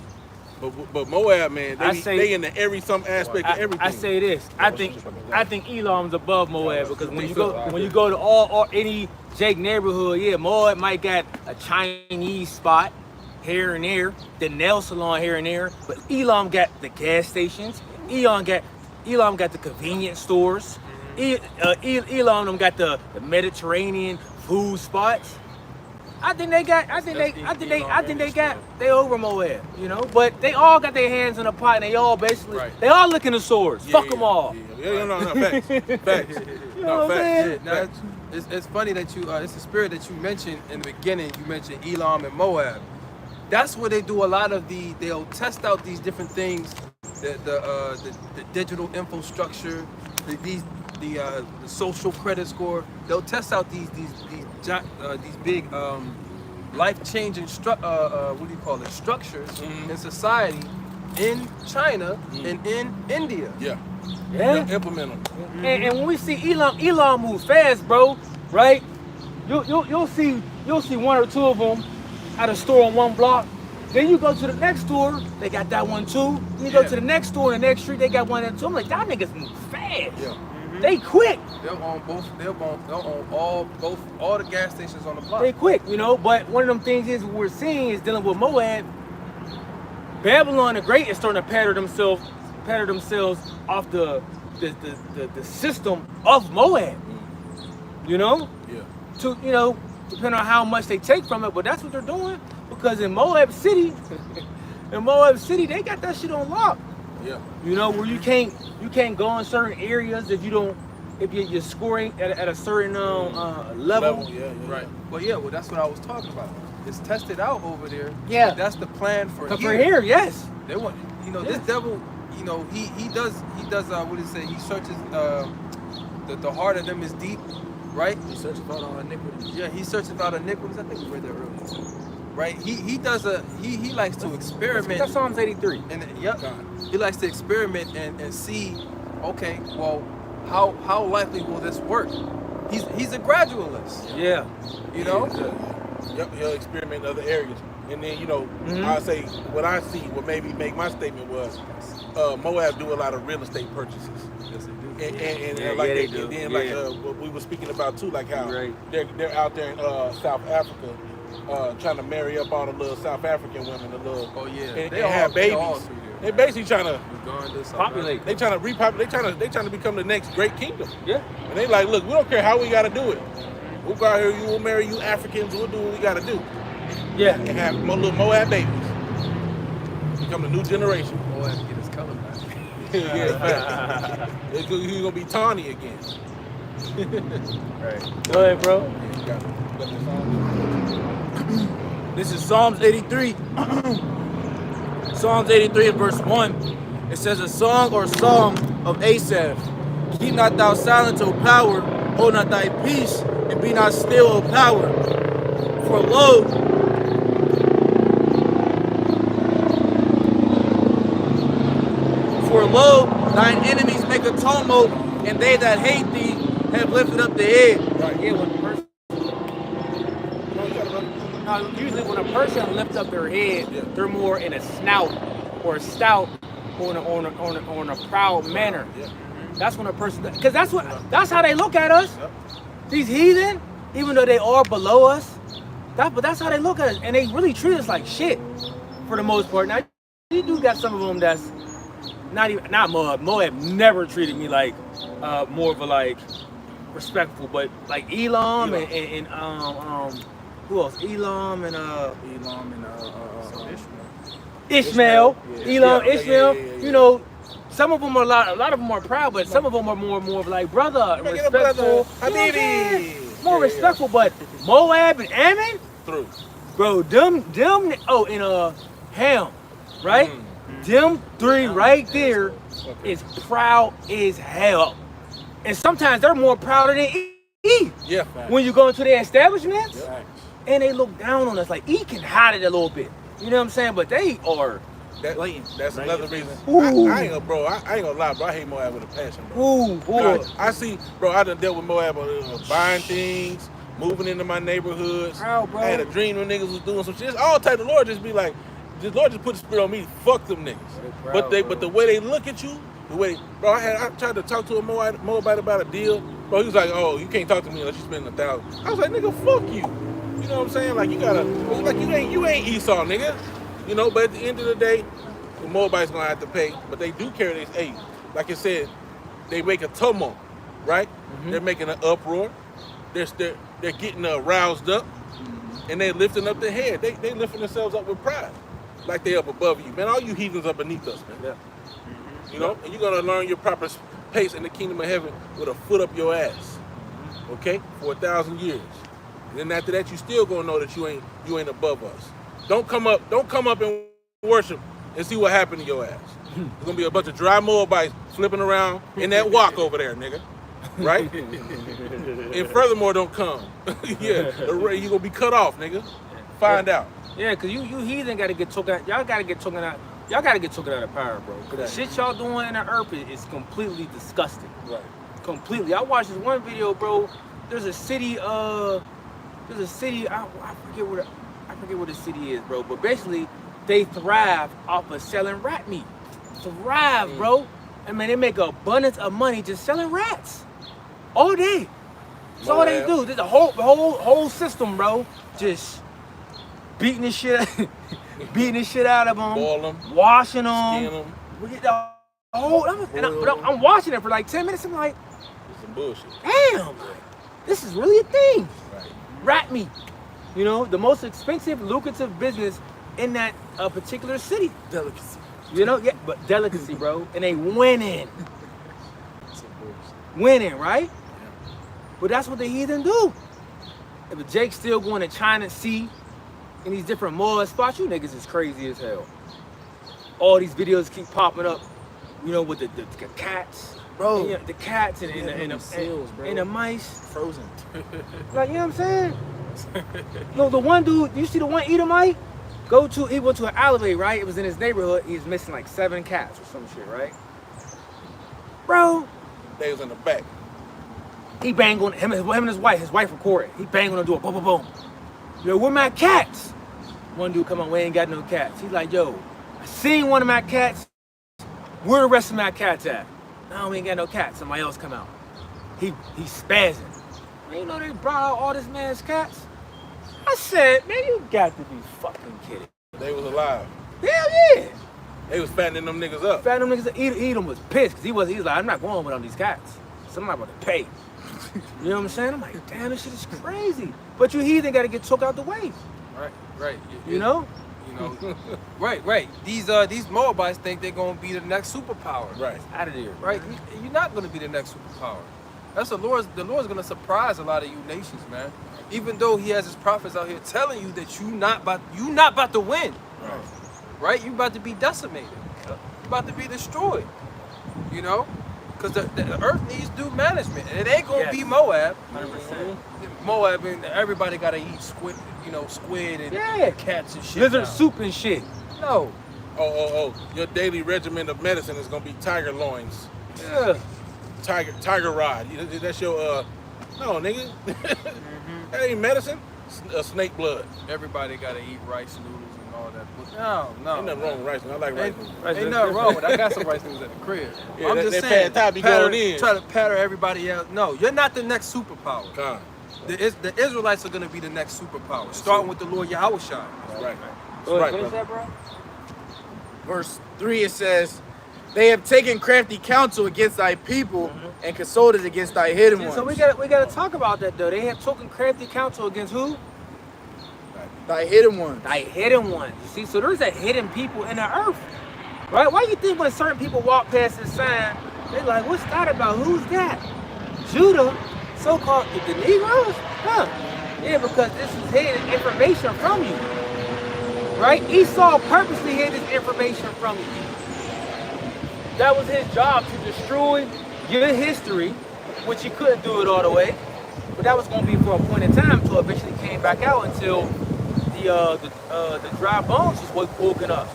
But Moab, man, they in the some aspect of everything. I say this. I think Elam's above Moab because when you go to all any Jake neighborhood, yeah, Moab might got a Chinese spot here and there, the nail salon here and there, but Elam got the gas stations. Elam got the convenience stores. Elam got the Mediterranean food spots. I think they over Moab, you know. But they all got their hands in a pot, and they all basically they all looking the swords. Fuck them all. Yeah, no, facts. Facts. You know what I'm saying? Yeah, now, it's funny that you, it's the spirit that you mentioned in the beginning. You mentioned Elam and Moab. That's where they do a lot of they'll test out these different things, the digital infrastructure, the social credit score. They'll test out these big life-changing structures in society in China and in India. Yeah. Implement them. And when we see Elam moves fast, bro, right? You'll see one or two of them at a store on one block. Then you go to the next store, they got that one too. Then you go to the next store in the next street, they got one and two. I'm like, y'all niggas move fast. Yeah. They quick. They'll own both. They'll own all the gas stations on the block. They quick, you know. But one of them things is we're seeing is dealing with Moab. Babylon the Great is starting to pattern themselves off the system of Moab. You know. Yeah. Depending on how much they take from it, but that's what they're doing. Because in Moab City, they got that shit on lock. Yeah. You know, where you can't go in certain areas if you're scoring at a certain level. Yeah. Right. Well, that's what I was talking about. It's tested out over there. Yeah. That's the plan for But here. for here, yes. They want, this devil, he does what did it say? He searches, the heart of them is deep, right? He searches out all iniquities. Yeah, he searches out iniquities. I think we read that earlier. Right? He likes to experiment. That's Psalms 83. And he likes to experiment and see, okay, well, how likely will this work? He's a gradualist. Yeah. You know? Yep, he'll experiment in other areas. And then, I'll say what I see, what made me make my statement was Moab do a lot of real estate purchases. Yes, they do. And then what we were speaking about too, like how they're out there in South Africa trying to marry up all the little South African women, and have babies. They're basically trying to Populate. They trying to repopulate. They trying to become the next great kingdom. Yeah. And they like, look, we don't care how we got to do it. We'll go out here. We'll marry you Africans. We'll do what we got to do. Yeah. And have little Moab babies. Become the new generation. Moab get his color back. Yeah, he's gonna be tawny again. Right. Go ahead, bro. Yeah, you got the song. This is Psalms 83. Psalms 83 verse 1. It says, a song or psalm of Asaph. Keep not thou silence, O power. Hold not thy peace, and be not still, O power. For lo, thine enemies make a tumult, and they that hate thee have lifted up the head. Right. Yeah, when a person, usually when a person lifts up their head, they're more in a snout or a stout or on a proud manner. Yeah. That's when a person, because that's how they look at us. Yep. These heathen, even though they are below us, but that's how they look at us, and they really treat us like shit for the most part. Now you do got some of them that's not Moab. Moab never treated me like more of a like respectful, but like Elam and who else? Elam and Ishmael, Elam, Yeah, Ishmael. yeah. You know, some of them are a lot of them are proud, but some of them are more of like brother, Make it a brother. respectful. You know what I'm saying? Habibi. More respectful, but Moab and Ammon, Through. bro, them, and Ham, right? Them three right there is proud as hell. And sometimes they're more prouder than E. Yeah. When you go into their establishments, Yeah. and they look down on us, like E can hide it a little bit. You know what I'm saying? But they are That's another reason. Ooh. I ain't gonna, bro. I ain't gonna lie, bro. I hate Moab with a passion, bro. ooh, boy. I see, bro. I done dealt with Moab buying things, moving into my neighborhoods. Proud, bro. I had a dream when niggas was doing some shit. It's all type. The Lord just be like, the Lord just put the spirit on me. Fuck them niggas. Proud, but the way they look at you, the way, bro. I tried to talk to a Moabite about a deal, bro. He was like, oh, you can't talk to me unless you spend $1,000. I was like, nigga, fuck you. You know what I'm saying? Like you gotta, like you ain't Esau, nigga. You know. But at the end of the day, the Moabites gonna have to pay. But they do carry this. Hey, like I said, they make a tumult, right? They're making an uproar. They're getting roused up, and they're lifting up their head. They lifting themselves up with pride, like they up above you, man. All you heathens are beneath us, man. Yeah. You know, and you're gonna learn your proper pace in the kingdom of heaven with a foot up your ass, okay, for 1,000 years. And then after that, you still gonna know that you ain't above us. Don't come up and worship and see what happened to your ass. There's gonna be a bunch of dry Moabites flipping around in that walk over there, nigga. Right? And furthermore, don't come. Yeah, you gonna be cut off, nigga. Find out. Yeah, cause you heathen gotta get taken out. Y'all gotta get taken out. Y'all gotta get taken out of power, bro. Cause the shit y'all doing in the earth is completely disgusting. Right. Completely. I watched this one video, bro. There's a city. I forget where the city is, bro. But basically, they thrive off of selling rat meat. Thrive, bro. I mean, they make an abundance of money just selling rats all day. That's all they do. There's a whole system, bro. Just beating the shit out of them, Boil them, washing them. skin them. We get the whole. I'm watching it for like 10 minutes. I'm like, It's some bullshit. damn, this is really a thing. Right. Rat meat. You know, the most expensive, lucrative business in that particular city. Delicacy. You know, yeah, but delicacy, bro. And they winning. Some bullshit. Winning, right? But that's what the heathen do. If Jake's still going to China Sea in these different mud spots, you niggas is crazy as hell. All these videos keep popping up, you know, with the cats. Bro. And, the cats and the seals, bro. and the mice. Frozen. Like, you know what I'm saying? No, the one dude, you see the one Edomite? He went to an alleyway, right? It was in his neighborhood. He was missing like 7 cats or some shit, right? Bro, They was in the back. he banged on him and his wife recorded. He banged on the door, boom, boom, boom. Yo, where my cats? One dude come on, we ain't got no cats. He's like, yo, I seen one of my cats. Where the rest of my cats at? No, we ain't got no cats. Somebody else come out. He's spazzing. Man, you know they brought out all this man's cats? I said, man, you got to be fucking kidding. They was alive. Hell yeah. They was fattening them niggas up. Fat them niggas, Edom was pissed because he was like, I'm not going with all these cats. Somebody about to pay. You know what I'm saying? I'm like, damn, this shit is crazy. But you heathen got to get took out the way. Right. You know? Right. These Moabites think they're gonna be the next superpower. Right. Out of there. Right. You're not gonna be the next superpower. That's the Lord's gonna surprise a lot of you nations, man. Even though He has His prophets out here telling you that you not about to win. Right. Right? You about to be decimated. You about to be destroyed. You know? Because the earth needs due management. And it ain't gonna be Moab. 100%. Moab and everybody gotta eat squid and cats and shit. Lizard now. soup and shit. No. Oh. Your daily regimen of medicine is gonna be tiger loins. Yeah. Tiger rod. That's your no, nigga. That ain't medicine. Snake blood. Everybody gotta eat rice noodles and all that. No. Ain't nothing wrong with rice noodles. I like rice noodles. Ain't nothing wrong with it. I got some rice noodles at the crib. Yeah, I'm that just pad saying, thai be going in. try to patter everybody else. No, you're not the next superpower. God. The Israelites are going to be the next superpower, starting with the Lord Yahushua. That's right. That's What right, is brother. that, bro? Verse 3 it says, they have taken crafty counsel against thy people and consulted against thy hidden ones. So we gotta talk about that though. They have taken crafty counsel against who? Thy hidden ones. Thy hidden ones. You see, so there's a hidden people in the earth. Right? Why you think when certain people walk past this sign, they like, what's that about? Who's that? Judah, so-called the Negroes? Huh. Yeah, because this is hidden information from you. Right? Esau purposely hid this information from you. That was his job, to destroy your history, which he couldn't do it all the way. But that was going to be for a point in time until eventually came back out until the dry bones was woken up.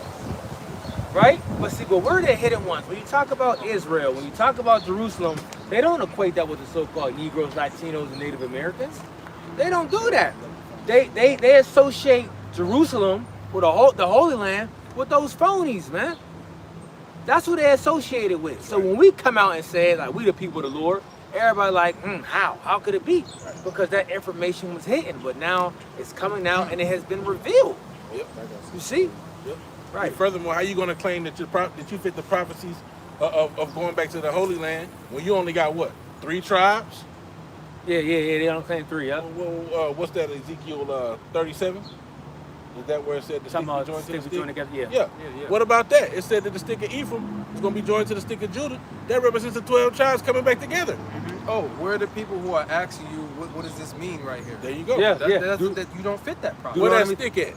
Right? But see, but we're the hidden ones. When you talk about Israel, when you talk about Jerusalem, they don't equate that with the so-called Negroes, Latinos, and Native Americans. They don't do that. They associate Jerusalem with the Holy Land with those phonies, man. That's who they associated with. So when we come out and say, like, we the people of the Lord, everybody like, how? How could it be? Because that information was hidden, but now it's coming out and it has been revealed. Yep. You see? Yep. Right. And furthermore, how you going to claim that you fit the prophecies of going back to the Holy Land when you only got what, 3 tribes? Yeah. They don't claim 3, yeah. Well, what's that? Ezekiel 37? Is that where it said the stick be joined to the stick? Together, yeah. Yeah. What about that? It said that the stick of Ephraim is going to be joined to the stick of Judah. That represents the 12 tribes coming back together. Oh, where are the people who are asking you, what does this mean right here? There you go. Yeah. That you don't fit that problem. Where that stick at?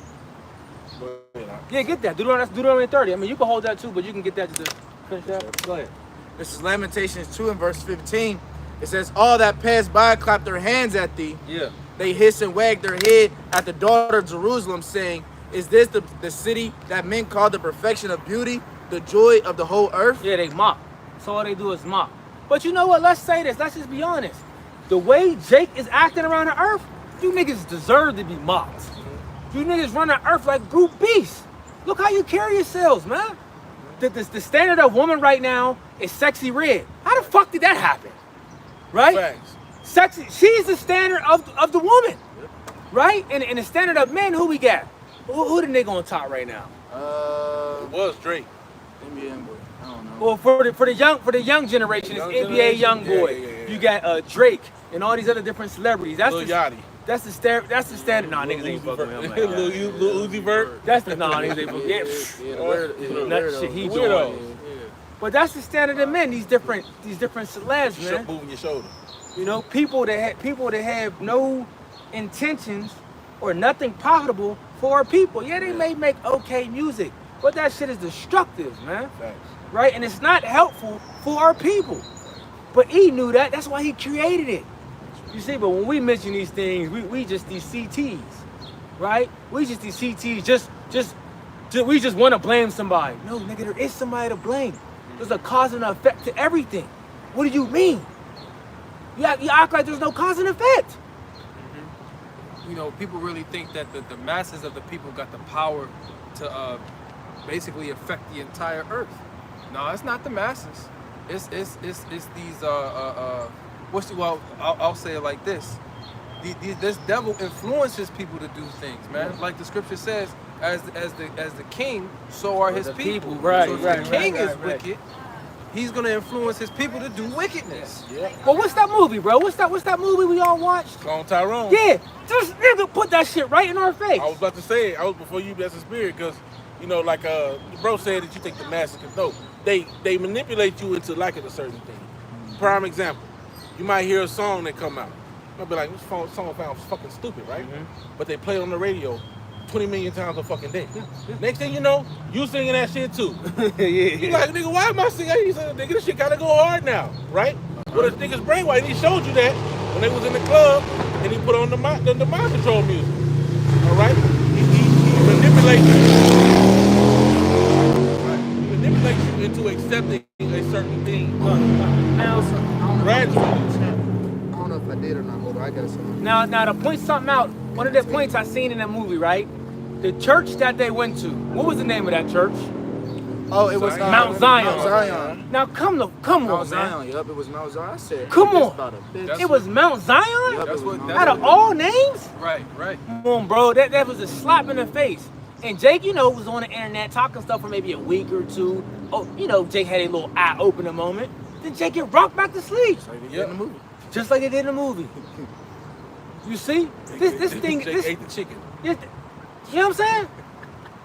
Yeah, get that. Deuteronomy 30. I mean, you can hold that too, but you can get that to finish that. Go ahead. This is Lamentations 2 and verse 15. It says, all that pass by clap their hands at thee. Yeah. They hiss and wag their head at the daughter of Jerusalem, saying, is this the city that men call the perfection of beauty, the joy of the whole earth? Yeah, they mock. So all they do is mock. But you know what? Let's say this. Let's just be honest. The way Jake is acting around the earth, you niggas deserve to be mocked. You niggas run the earth like brute beasts. Look how you carry yourselves, man. The standard of woman right now is sexy red. How the fuck did that happen? Right? Facts. Sexy. She's the standard of the woman. Right? And the standard of men, who we got? Who the nigga on top right now? It was Drake. NBA boy. I don't know. Well, for the young generation, it's NBA young boy. Yeah. You got Drake and all these other different celebrities. That's Lil the Yachty. That's the standard. Nah, niggas ain't fucking with him. Like that. Lil Uzi Vert. That's the niggas ain't fucking. That shit he doing. But that's the standard of men. These different celebs, man. Moving your shoulder. You know, people that have no intentions or nothing profitable for our people. Yeah, they may make okay music, but that shit is destructive, man. Facts. Right? And it's not helpful for our people. But he knew that. That's why he created it. You see, but when we mention these things, we just these CTs, right? We just these CTs. We just want to blame somebody. No, nigga, there is somebody to blame. There's a cause and effect to everything. What do you mean? You act like there's no cause and effect. You know, people really think that the masses of the people got the power to basically affect the entire earth. No, it's not the masses. It's these I'll say it like this. This devil influences people to do things, man. Like the scripture says, as the king, so are his people. Right, so if the king is wicked, he's gonna influence his people to do wickedness. Yeah. Well, what's that movie, bro? What's that movie we all watched? Clone Tyrone. Yeah, just nigga put that shit right in our face. I was about to say it. I was before you, that's the spirit, because you know, like bro said that you think the masses can know. They manipulate you into liking a certain thing. Prime example, you might hear a song that come out. You might be like, this song sounds fucking stupid, right? But they play it on the radio 20 million times a fucking day. Next thing you know, you singing that shit too. You like, nigga, why am I singing? He said, nigga, this shit gotta go hard now, right? Well, this nigga's brainwashed. He showed you that when they was in the club and he put on the mind control music. All right? He manipulates you. Right? He manipulates you into accepting a certain thing. Gradually. I don't know if I did or not, but I got a song. Now to point something out, one of the points I seen in that movie, right? The church that they went to, what was the name of that church? Oh, it was Mount Zion. Mount Zion. Now come Mount on, man. Zion. Yep, it was Mount Zion. I said, Come it's on. about a bitch. It was Mount Zion? Yep, That's it what- was that's Out of all names? Right. Come on, bro. That was a slap in the face. And Jake, you know, was on the internet talking stuff for maybe a week or two. Oh, you know, Jake had a little eye-opening moment. Then Jake get rocked back to sleep. Like they did in the movie. Just like they did in the movie. You see? This thing... Jake ate the chicken. You know what I'm saying?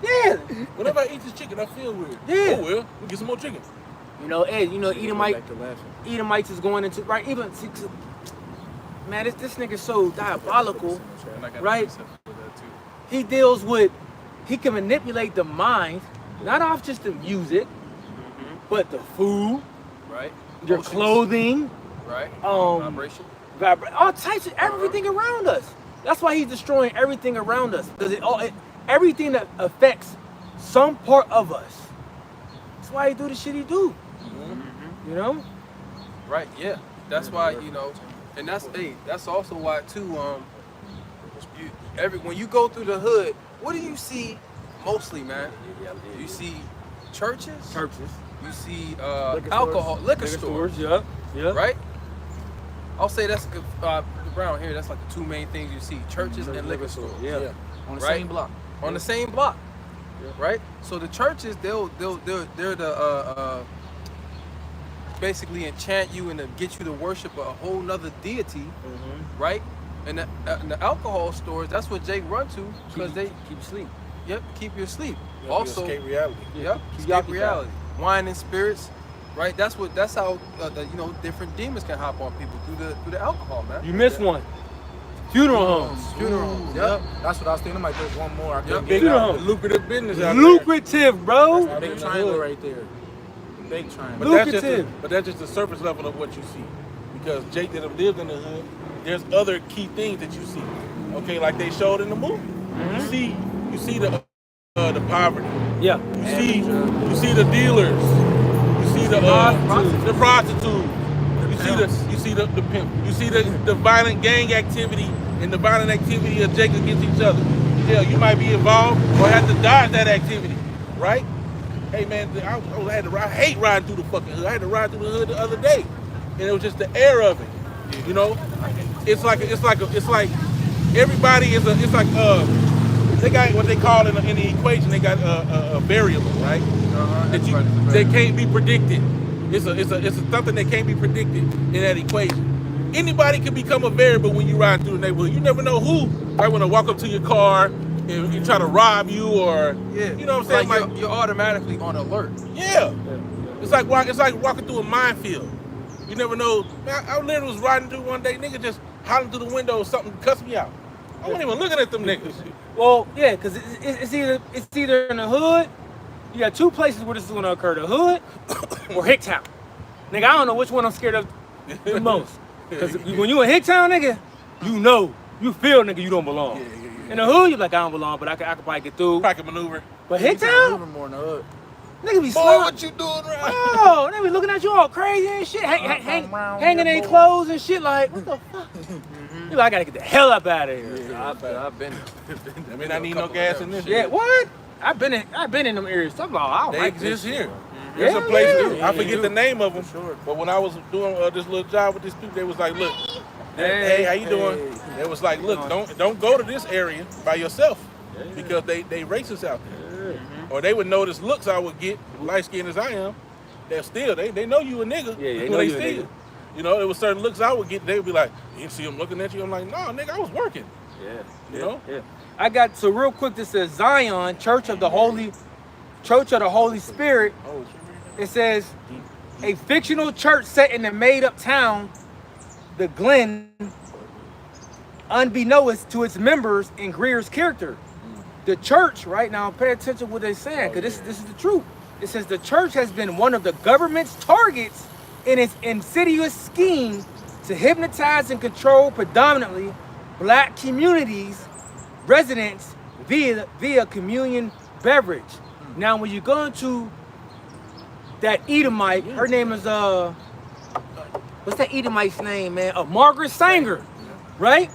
Yeah. Whenever I eat this chicken, I feel weird. Yeah. Oh well, we get some more chicken. You know, Ed, you know, Edomite, Back to laughing. Edomites is going into, right, even, man, this nigga's so diabolical, And I got a right? precept for that too. He deals with, he can manipulate the mind, not off just the music, but the food, Right? your Emotions, clothing, Right? um, Vibration. all types of everything around us. That's why he's destroying everything around us. Because everything that affects some part of us. That's why he do the shit he do. You know? Right, yeah. That's why, you know, and that's also why too, when you go through the hood, what do you see mostly, man? You see churches, Churches. you see Liquor liquor stores, Yeah. Yeah. right? I'll say that's around here, that's like the two main things you see, churches and liquor stores. Yeah. On the Right. same block. On the same block, right? So the churches, they're the basically enchant you and to get you to worship a whole nother deity, right? And the alcohol stores, that's what Jake run to because they keep you asleep. keep you asleep. You know, Also, escape reality. yep, keep escape you occupied. reality, wine and spirits, right? That's how you know, different demons can hop on people through the alcohol, man. You missed one. Funeral homes. Funeral homes, Yep. That's what I was thinking. I might there's one more. I couldn't Yep. get Big it out. lucrative business out Lucrative, bro. That's big triangle right there. Big there. triangle. But that's, just Lucrative. but that's just the surface level of what you see. Because Jake that have lived in the hood, there's other key things that you see. Okay, like they showed in the movie. You see the poverty. Yeah. You see the dealers. You see the prostitutes. You see the pimp. You see the violent gang activity and the violent activity of Jake against each other. Hell, you might be involved or have to dodge that activity, right? Hey man, I hate riding through the fucking hood. I had to ride through the hood the other day, and it was just the air of it. You know, it's like everybody is they got what they call in the equation. They got a variable, right? That can't be predicted. It's something that can't be predicted in that equation. Anybody can become a variable when you ride through the neighborhood. You never know who might want to walk up to your car and try to rob you, or you know what I'm saying? Like you're automatically on alert. Yeah. It's like walking through a minefield. You never know. Man, I literally was riding through one day, nigga just hollering through the window or something, cussed me out. I wasn't even looking at them niggas. Well, yeah, because it's either in the hood. You got two places where this is going to occur: the hood or Hicktown. Nigga, I don't know which one I'm scared of the most. Because when you in Hicktown, nigga, you feel, nigga, you don't belong. In the hood, you like, I don't belong, but I could probably get through. Pocket maneuver. But You can Hicktown, maneuver more in the hood. nigga be Boy, slow. what you doing right? Oh, they be looking at you all crazy and shit, hanging their clothes and shit. Like, what the fuck? You like, I gotta get the hell up out of here. I've been. I mean, I need no gas in this. Yeah, what? I've been in them areas. Talking about, I don't They like exist this here. shit. There's a Yeah, place. yeah. I forget the name of them. Sure. But when I was doing this little job with these people, they was like, "Look, hey, how you doing?" They was like, "Look, don't go to this area by yourself because they racist out there." Or they would notice looks I would get, light skinned as I am. They know you a nigga. Yeah, they when know you a steal. nigga. You know, there was certain looks I would get. They would be like, "You see them looking at you?" I'm like, "No, nigga, I was working." Yeah, You know? Yeah. I got so real quick. This says Zion Church of the Holy Spirit. Oh, It says a fictional church set in the made-up town, the Glen, unbeknownst to its members in Greer's character. The church, right now, pay attention to what they're saying, because this is the truth. It says the church has been one of the government's targets in its insidious scheme to hypnotize and control predominantly black communities, residents via communion beverage. Now, when you go into that Edomite, her name is what's that Edomite's name, man? Margaret Sanger, right?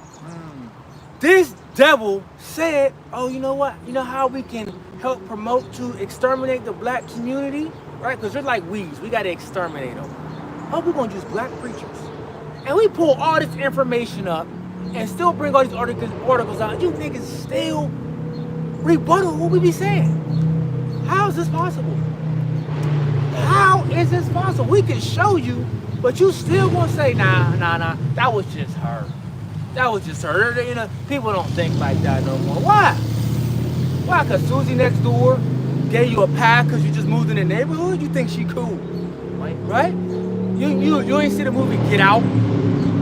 This devil said, "Oh, you know what? You know how we can help promote to exterminate the black community, right? Because they're like weeds. We got to exterminate them. Oh, we're gonna use black preachers, and we pull all this information up, and still bring all these articles out. You niggas still rebuttal what we be saying. How is this possible? How is this possible? We can show you, but you still gonna say, nah, that was just her. That was just her. You know, people don't think like that no more. Why? Why? Because Susie next door gave you a pass because you just moved in the neighborhood? You think she cool, right? You ain't see the movie Get Out,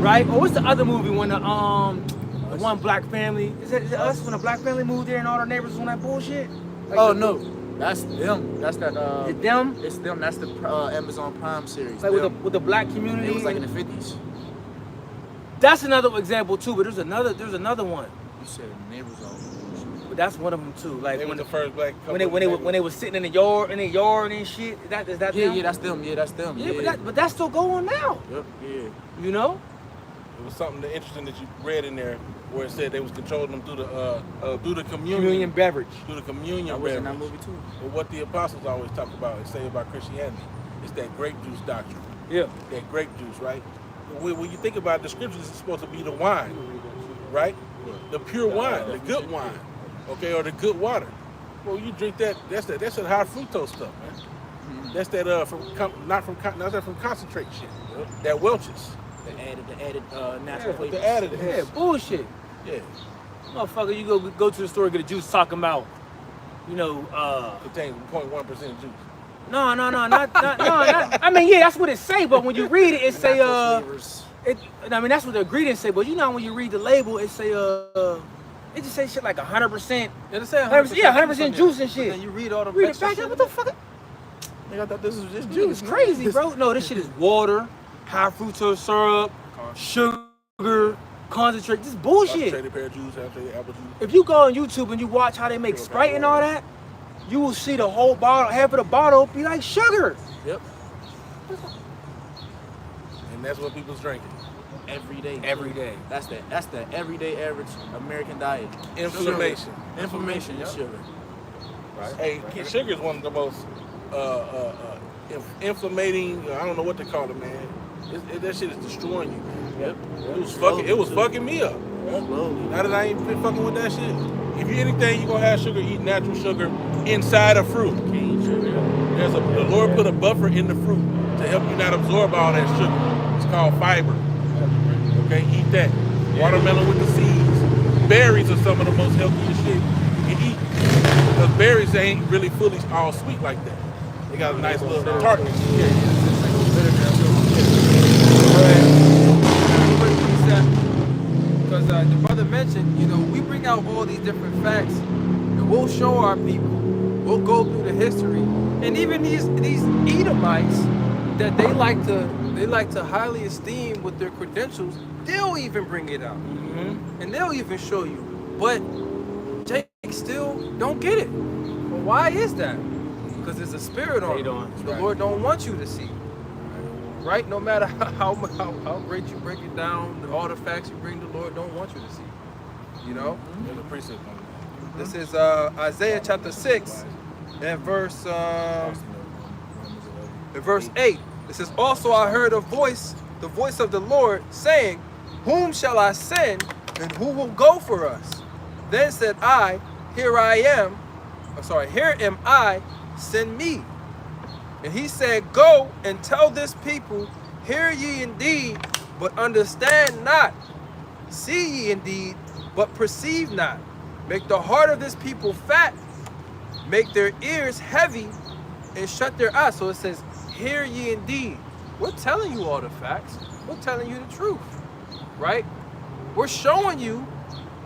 right? Or what's the other movie when the one black family, is it Us, when a black family moved there and all their neighbors was on that bullshit? Like Oh no, that's them. That's that. It's them? It's them. That's the Amazon Prime series. Like Them. with the black community? It was like in the 50s. That's another example too, but there's another one. You said neighbors all. But that's one of them too. Like They when were the first black couple. when they was sitting in the yard and shit. Is that Yeah, them? yeah, that's them. Yeah, that's them. Yeah, but that's still going now. Yep. Yeah. You know? It was something interesting that you read in there where it said they was controlling them through the communion beverage. through the communion That was in that beverage. movie too. But what the apostles always talk about and say about Christianity is that grape juice doctrine. Yeah. That grape juice, right? When you think about it, the scriptures, it's supposed to be the wine, right? The pure wine, the good wine, okay, or the good water. Well, you drink that. That's that high fructose stuff, man. That's that not from concentrate shit. That Welch's. The added natural flavors. The additives. Yeah, bullshit. Yeah. Motherfucker, you go to the store and get a juice talking about, Contains 0.1% juice. no, not I mean, yeah, that's what it say, but when you read it, it say Natural flavors. that's what the ingredients say, but you know when you read the label, it say it just say shit like 100%. Yeah, they say 100%, yeah, 100% juice and shit. And then you read all the Read it extra back shit up, what the fuck? Nigga, I thought this was just Dude, juice. it's crazy, bro. No, this shit is water, high fructose syrup, sugar, concentrate. This bullshit. Concentrated pear juice, concentrated apple juice. If you go on YouTube and you watch how they make Sprite and all that, you will see the whole bottle, half of the bottle be like sugar. Yep. And that's what people's drinking. Every day. Every day. That's the everyday average American diet. Inflammation. Inflammation and sugar. Hey, sugar is one of the most inflammating. I don't know what to call it, man. That shit is destroying you, man. Yep. It was fucking me up. Slowly. Now that I ain't been fucking with that shit. If you anything, you gonna have sugar, eat natural sugar inside of fruit. Cane sugar. The Lord put a buffer in the fruit to help you not absorb all that sugar. It's called fiber. Okay, eat that. Watermelon with the seeds. Berries are some of the most healthiest shit you can eat. Because berries ain't really fully all sweet like that. They got a nice little tartness. Because the brother mentioned, we bring out all these different facts, and we'll show our people. We'll go through the history, and even these Edomites that they like to highly esteem with their credentials, they'll even bring it out, and they'll even show you. But Jake still don't get it. Well, why is that? Because there's a spirit on it. The Lord don't want you to see. Right? No matter how great you break it down, all the facts you bring, the Lord don't want you to see. There's a precept on that. This is Isaiah chapter 6 and verse 8. It says, "Also I heard the voice of the Lord saying, Whom shall I send, and who will go for us? Then said I, Here am I, send me. And he said, Go and tell this people, Hear ye indeed, but understand not. See ye indeed, but perceive not. Make the heart of this people fat, make their ears heavy, and shut their eyes." So it says, hear ye indeed. We're telling you all the facts. We're telling you the truth, right? We're showing you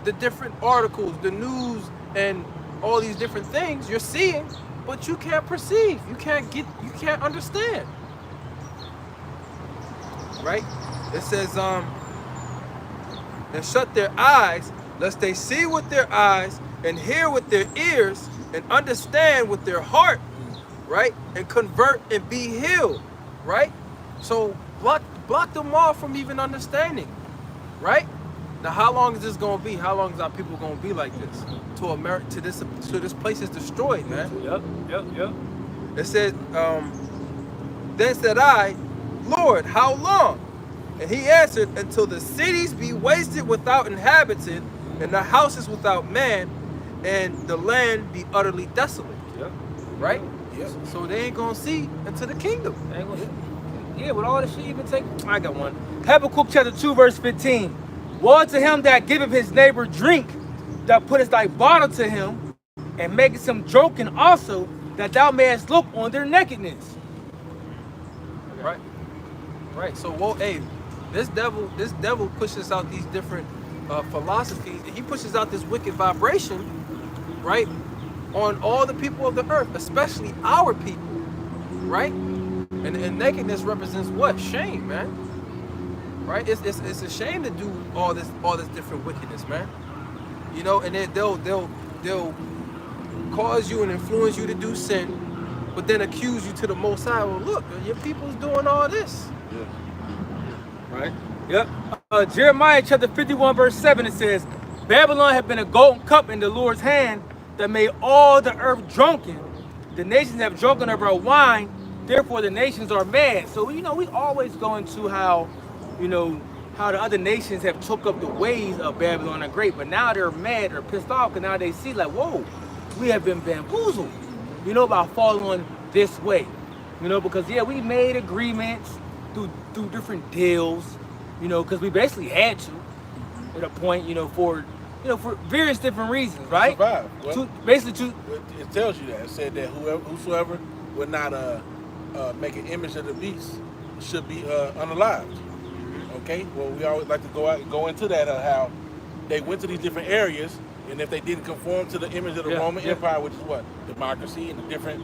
the different articles, the news, and all these different things you're seeing, but you can't perceive. You can't understand. Right? It says, and shut their eyes, lest they see with their eyes, and hear with their ears, and understand with their heart, right? And convert and be healed, right? So block them off from even understanding, right? Now, how long is this gonna be? How long is our people gonna be like this? Till this place is destroyed, man. Yep. It said, then said I, Lord, how long? And he answered, until the cities be wasted without inhabitant, and the houses without man, and the land be utterly desolate. Yep. Right? Yep. So they ain't gonna see into the kingdom. Yeah, with all this shit even take. I got one. Habakkuk chapter 2, verse 15. Woe to him that giveth his neighbor drink, that putteth thy bottle to him, and makest them drunken also, that thou mayest look on their nakedness. Right. Right. So, well, hey, this devil pushes out these different philosophies. He pushes out this wicked vibration, right, on all the people of the earth, especially our people, right? And nakedness represents what? Shame, man. Right? It's a shame to do all this different wickedness, man. You know, and then they'll cause you and influence you to do sin, but then accuse you to the Most High. Well, look, your people's doing all this. Right? Yep. Jeremiah chapter 51 verse 7, it says, Babylon had been a golden cup in the Lord's hand that made all the earth drunken. The nations have drunken of her wine, therefore the nations are mad. So, you know, we always go into how, you know, how the other nations have took up the ways of Babylon the Great, but now they're mad or pissed off because now they see like, whoa, we have been bamboozled, you know, by following this way. You know, because yeah, we made agreements through different deals, you know, because we basically had to at a point, you know, for various different reasons, right? Survive. Well, Basically, it tells you that. It said that whosoever would not make an image of the beast should be unalived. Okay. Well, we always like to go into that how they went to these different areas, and if they didn't conform to the image of the Roman Empire, which is what democracy and the different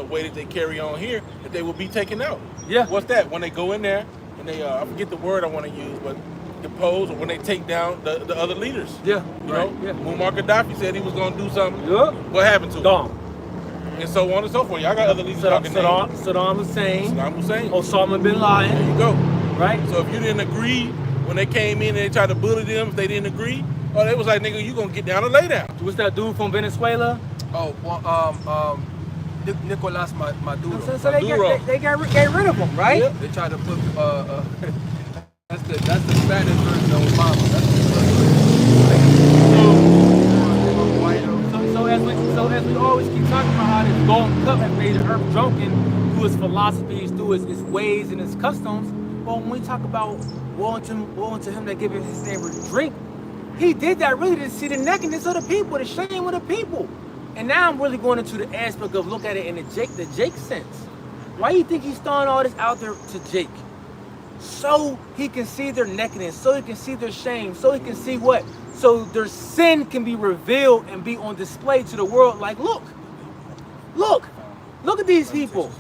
way that they carry on here, that they will be taken out. Yeah. What's that? When they go in there and they I forget the word I want to use, but depose, or when they take down the other leaders. Yeah. You know, Yeah. Muammar Gaddafi said he was going to do something. Yeah. What happened to him? Gone. And so on and so forth. Y'all got other leaders talking names. Saddam Hussein. Saddam Hussein. Osama bin Laden. There you go. Right? So if you didn't agree when they came in and they tried to bully them, if they didn't agree, oh, they was like, nigga, you gonna get down and lay down. What's that dude from Venezuela? Oh, well, Nicolas Maduro. So they got rid of him, right? Yep. They tried to put that's the Spanish version of Obama. So as we always keep talking about how this golden cup has made the earth drunken through its philosophies, through its ways and its customs. Well, when we talk about woe unto him that giveth his neighbor drink, he did that really to see the nakedness of the people, the shame of the people. And now I'm really going into the aspect of look at it in the Jake sense. Why do you think he's throwing all this out there to Jake? So he can see their nakedness, so he can see their shame, so he can see what? So their sin can be revealed and be on display to the world. Like, look at these people,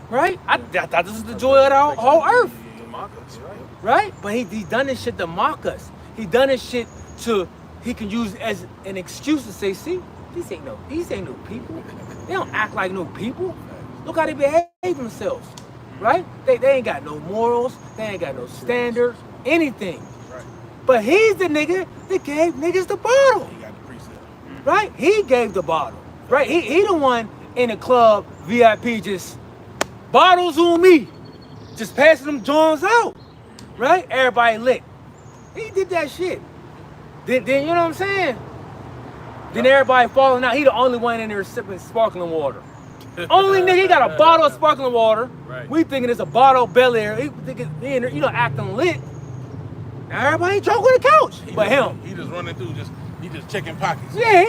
right? I thought this was the joy of the whole earth, right? But he done this shit to mock us. He done this shit he can use as an excuse to say, see, these ain't no people. They don't act like no people. Look how they behave themselves, right? They ain't got no morals. They ain't got no standard, anything. Right. But he's the nigga that gave niggas the bottle, He got the precept. right? He gave the bottle, right? He the one in the club, VIP, just bottles on me, just passing them joints out, right? Everybody lit. He did that shit. Then you know what I'm saying? Then everybody falling out. He the only one in there sipping sparkling water. Only nigga, he got a bottle of sparkling water. Right. We thinking it's a bottle of Bel Air. He thinking he in there, acting lit. Everybody drunk on the couch, but him. He just running through, he just checking pockets. Yeah.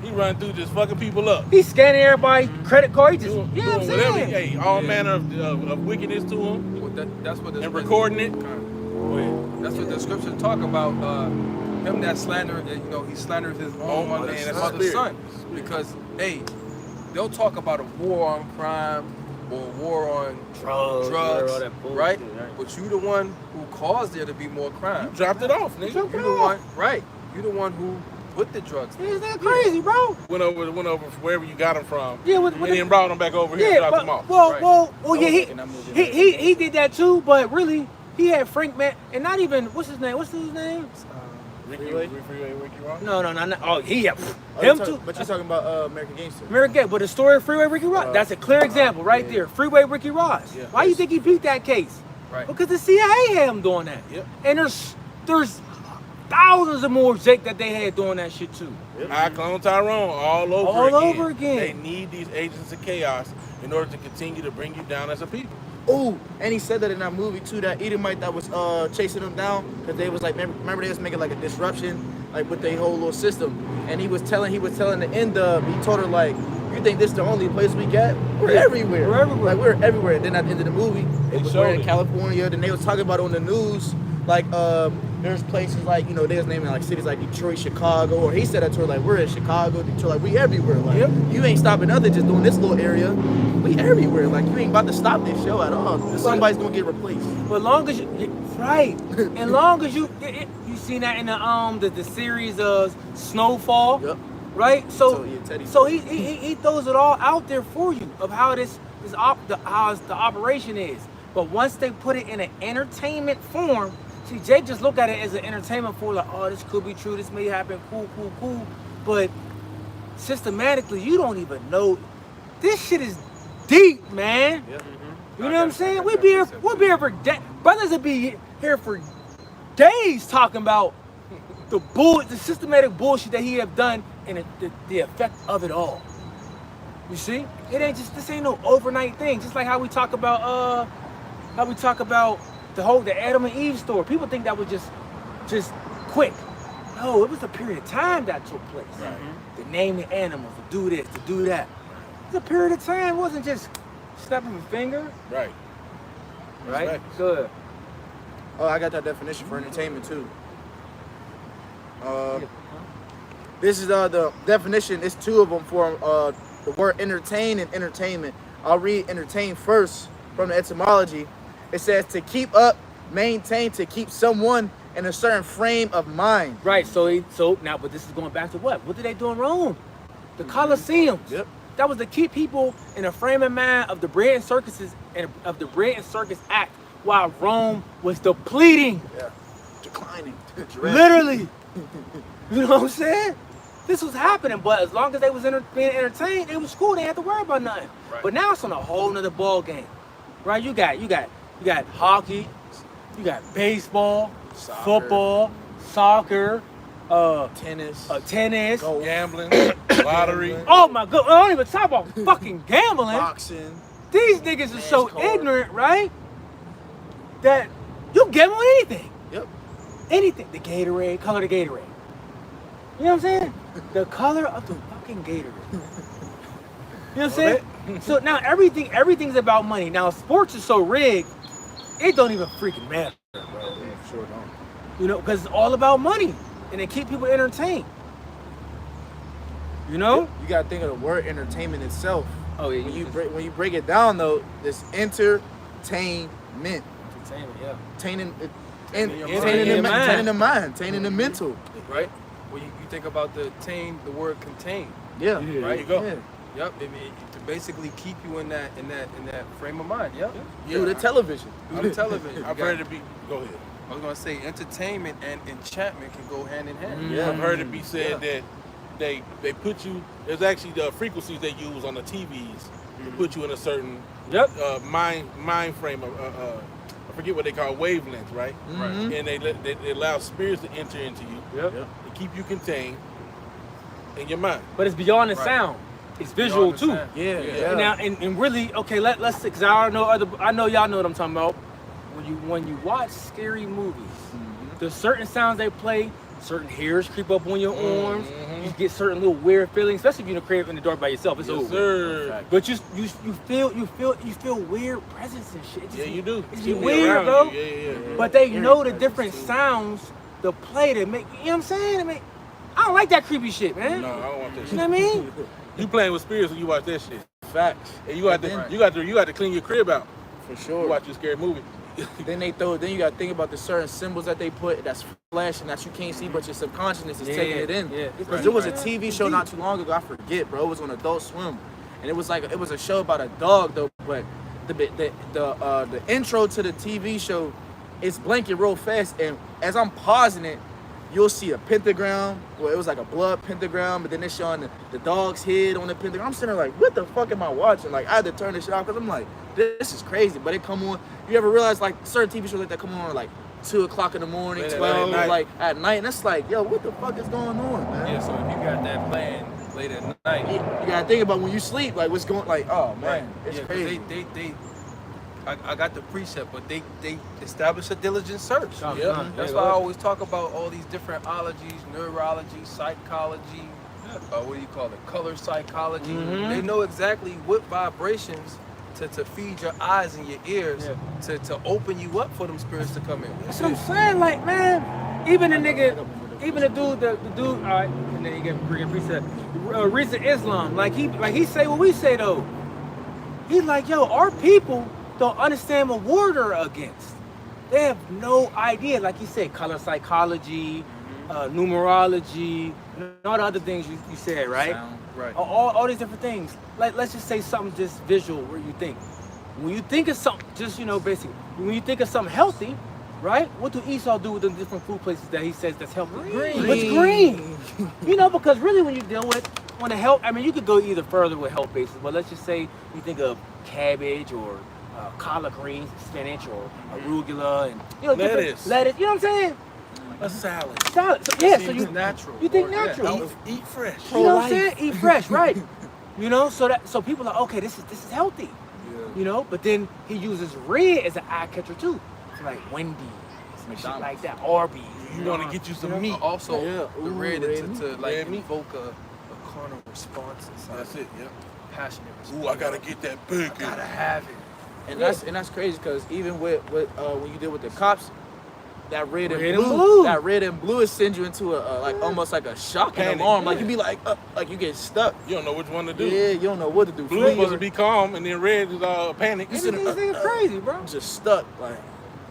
He running through just fucking people up. He scanning everybody's credit card. He just, Doing you know what I'm whatever. saying? Hey, all manner of wickedness to him Well, that's what and recording it. That's what the scriptures talk about. Him that slander, he slanders his own man, mother's that's mother's spirit. son. Because, hey, they'll talk about a war on crime or a war on drugs, all that bullshit, right? right? But you the one who caused there to be more crime. Dropped it off, nigga. Dropped You it the off. one, right? You the one who put the drugs there. Isn't that crazy, bro? Went over from wherever you got them from. Yeah, with and the- then brought them back over here and Yeah, dropped them off. Right. well, I yeah, was thinking that movie. he did that too, but really, he had Frank Man, and not even, what's his name? Ricky Ross? No. Oh, he had Oh, him you're too. But you're talking about American Gangster. American Gay, but the story of Freeway Ricky Ross, that's a clear example right there. Freeway Ricky Ross. Yeah. Why you think he beat that case? Right. Because the CIA had him doing that. Yep. And there's thousands of more Jake that they had doing that shit too. I Clone Tyrone all over All again. over again. They need these agents of chaos in order to continue to bring you down as a people. Oh, and he said that in that movie too, that Edomite that was chasing them down, because they was like, remember they was making like a disruption, like with their whole little system. And he was telling the end of, he told her like, you think this is the only place we get? We're everywhere. We're everywhere. Like we're everywhere. And then at the end of the movie, They we're showed in it. California. Then they was talking about it on the news, like there's places like, you know, they was naming like cities like Detroit, Chicago, or he said that to her like, we're in Chicago, Detroit, like we everywhere. Like you ain't stopping nothing just doing this little area. We everywhere. Like you ain't about to stop this show at all. Somebody's gonna get replaced. But long as you, right, and long as you seen that in the series of Snowfall, Yep. right? So yeah, Teddy. so he throws it all out there for you of how how the operation is. But once they put it in an entertainment form, see, Jake just looked at it as an entertainment form, like, oh, this could be true, this may happen, cool. But systematically, you don't even know. This shit is deep, man. Yep. You know what I'm saying? We'll be here for brothers will be here for days talking about the systematic bullshit that he have done and the effect of it all. You see? This ain't no overnight thing. Just like how we talk about the Adam and Eve story. People think that was just quick. No, it was a period of time that took place. Right. To name the animals, to do this, to do that. It was a period of time. It wasn't just snapping a finger. Right. Right? Respect. Good. Oh, I got that definition for entertainment too. This is the definition. It's two of them for the word entertain and entertainment. I'll read entertain first from the etymology. It says to keep up, maintain, to keep someone in a certain frame of mind. Right. So now, but this is going back to what? What did they do in Rome? The Colosseums. Yep. That was to keep people in a frame of mind of the bread and circuses and of the bread and circus act while Rome was depleting. Yeah. Declining. Literally. You know what I'm saying? This was happening, but as long as they was being entertained, it was cool. They had to worry about nothing. Right. But now it's on a whole nother ball game, right? You got hockey, you got baseball, Soccer. football, soccer, Tennis. tennis. Golf. Gambling, lottery. Oh my god! I don't even talk about fucking gambling. Boxing. These niggas are so NASCAR. ignorant, right? That you gamble on anything. Yep. Anything. The Gatorade, color of the Gatorade. You know what I'm saying? The color of the fucking Gatorade. You know what I'm saying? So now everything's about money. Now sports is so rigged, it don't even freaking matter, bro. Sure don't. You know, because it's all about money. And they keep people entertained. You know? You gotta think of the word entertainment itself. Oh yeah, When you break it down though, it's entertainment. entertainment, yeah. Taining Your mind. the mind, taining the mental. Right? When you think about the word contain. Yeah. Yeah. There you go. Yeah. Yep. To basically keep you in that frame of mind. Yep. Through the television. Through the television. I've You heard got- it be. Go ahead. I was gonna say entertainment and enchantment can go hand in hand. Yeah. I've heard it be said that they put you. There's actually the frequencies they use on the TVs to put you in a certain Yep. mind frame of I forget what they call wavelengths, right? Mhm. And they allow spirits to enter into you Yep. Yep. to keep you contained in your mind. But it's beyond the Right. sound. It's visual too. Beyond the sound. Yeah. Yeah. Yeah. Now and really, okay, let's because I know y'all know what I'm talking about. When you watch scary movies, there's certain sounds they play, certain hairs creep up on your arms, you get certain little weird feelings, especially if you're in the crib in the dark by yourself. It's Yes, over. sir. But you feel weird presence and shit. It just Yeah, you do. It's People be weird, around bro. you. Yeah. But they Hearing know the presence, different too. sounds to play to make. You know what I'm saying? I don't like that creepy shit, man. No, I don't want that You shit. know what I mean? You playing with spirits when you watch that shit. Facts. And you got to clean your crib out. For You sure. watch a scary movie. Then you gotta think about the certain symbols that they put that's flashing that you can't see, but your subconsciousness is taking it in. Yeah. Because there was a TV show not too long ago, I forget, bro. It was on Adult Swim, and it was a show about a dog though. But the intro to the TV show, it's blinking real fast, and as I'm pausing it, you'll see a pentagram. Well, it was like a blood pentagram, but then they're showing the dog's head on the pentagram. I'm sitting there like, what the fuck am I watching? Like, I had to turn this shit off because I'm like, this is crazy. But it come on. You ever realize like certain TV shows like that come on like 2 o'clock in the morning, Late at 12, night. like at night, and it's like, yo, what the fuck is going on, man? Yeah, so if you got that playing late at night, You gotta think about when you sleep, like what's going, like, oh man, right? it's Yeah, 'cause crazy. they I got the precept, but they establish a diligent search. Yeah. That's why I always talk about all these different ologies, neurology, psychology, what do you call it, color psychology. They know exactly what vibrations to feed your eyes and your ears to open you up for them spirits to come in. That's what I'm saying. Like, man, even the nigga, even the dude, all right, and then he get bring a preset. Recent Islam, like he say what we say though. He's like, yo, our people don't understand what war they're against. They have no idea. Like you said, color psychology, numerology, and all the other things you said, right? Right. All these different things. Like, let's just say something just visual where you think. When you think of something, just, basically, when you think of something healthy, right? What do Esau do with the different food places that he says that's healthy? Green. It's green. Because really when you deal with, on the health, I mean, you could go either further with health basis, but let's just say you think of cabbage or collard greens, spinach, or arugula, and, Lettuce. lettuce, you know what I'm saying? A salad. Salad. So, yeah, so Seems you natural. You think Or, natural. Eat fresh. You know what I'm saying? Eat fresh, right? So people are okay. This is healthy. But then he uses red as an eye catcher too, so like Wendy's and shit like that, Arby's. You want to get you some meat. Also, Yeah. the red Red to like red meat. invoke a carnal response inside. That's it. Yeah. Passionate response. Ooh, I gotta get that bacon. Gotta have it. And that's crazy because even with when you deal with the cops, that red and Red and blue, blue. that red and blue is send you into a like almost like a shock and Panic, alarm. yeah. Like you be like you get stuck. You don't know which one to do. Yeah, you don't know what to do. Blue is supposed to be calm, and then red is panic. This nigga crazy, bro. just stuck. Like,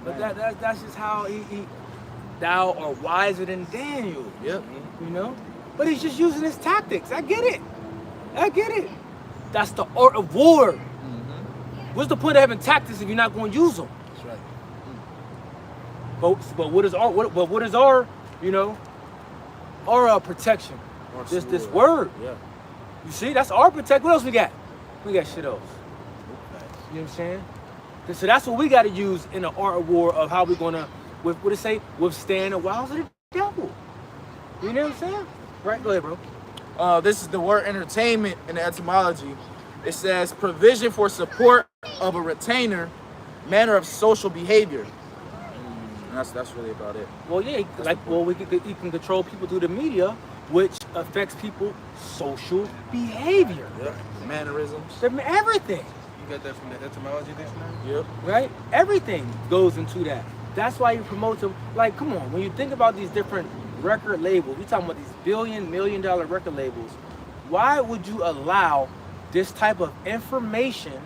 But that's just how he thou are wiser than Daniel. yep. But he's just using his tactics. I get it. That's the art of war. What's the point of having tactics if you're not going to use them? That's right. But what is our our protection? This word. Yeah. You see, that's our protection. What else we got? We got shit else. You know what I'm saying? So that's what we got to use in the art of war of how we're gonna, what it say, withstand the wiles of the devil. You know what I'm saying? Right? Go ahead, bro. This is the word entertainment in the etymology. It says provision for support of a retainer, manner of social behavior. And that's really about it. Well, yeah, you can control people through the media, which affects people's social behavior. Yep. Mannerisms. Everything. You got that from the etymology dictionary? Yep. Right? Everything goes into that. That's why you promote them. Like, come on, when you think about these different record labels, we're talking about these $1 million record labels. Why would you allow this type of information,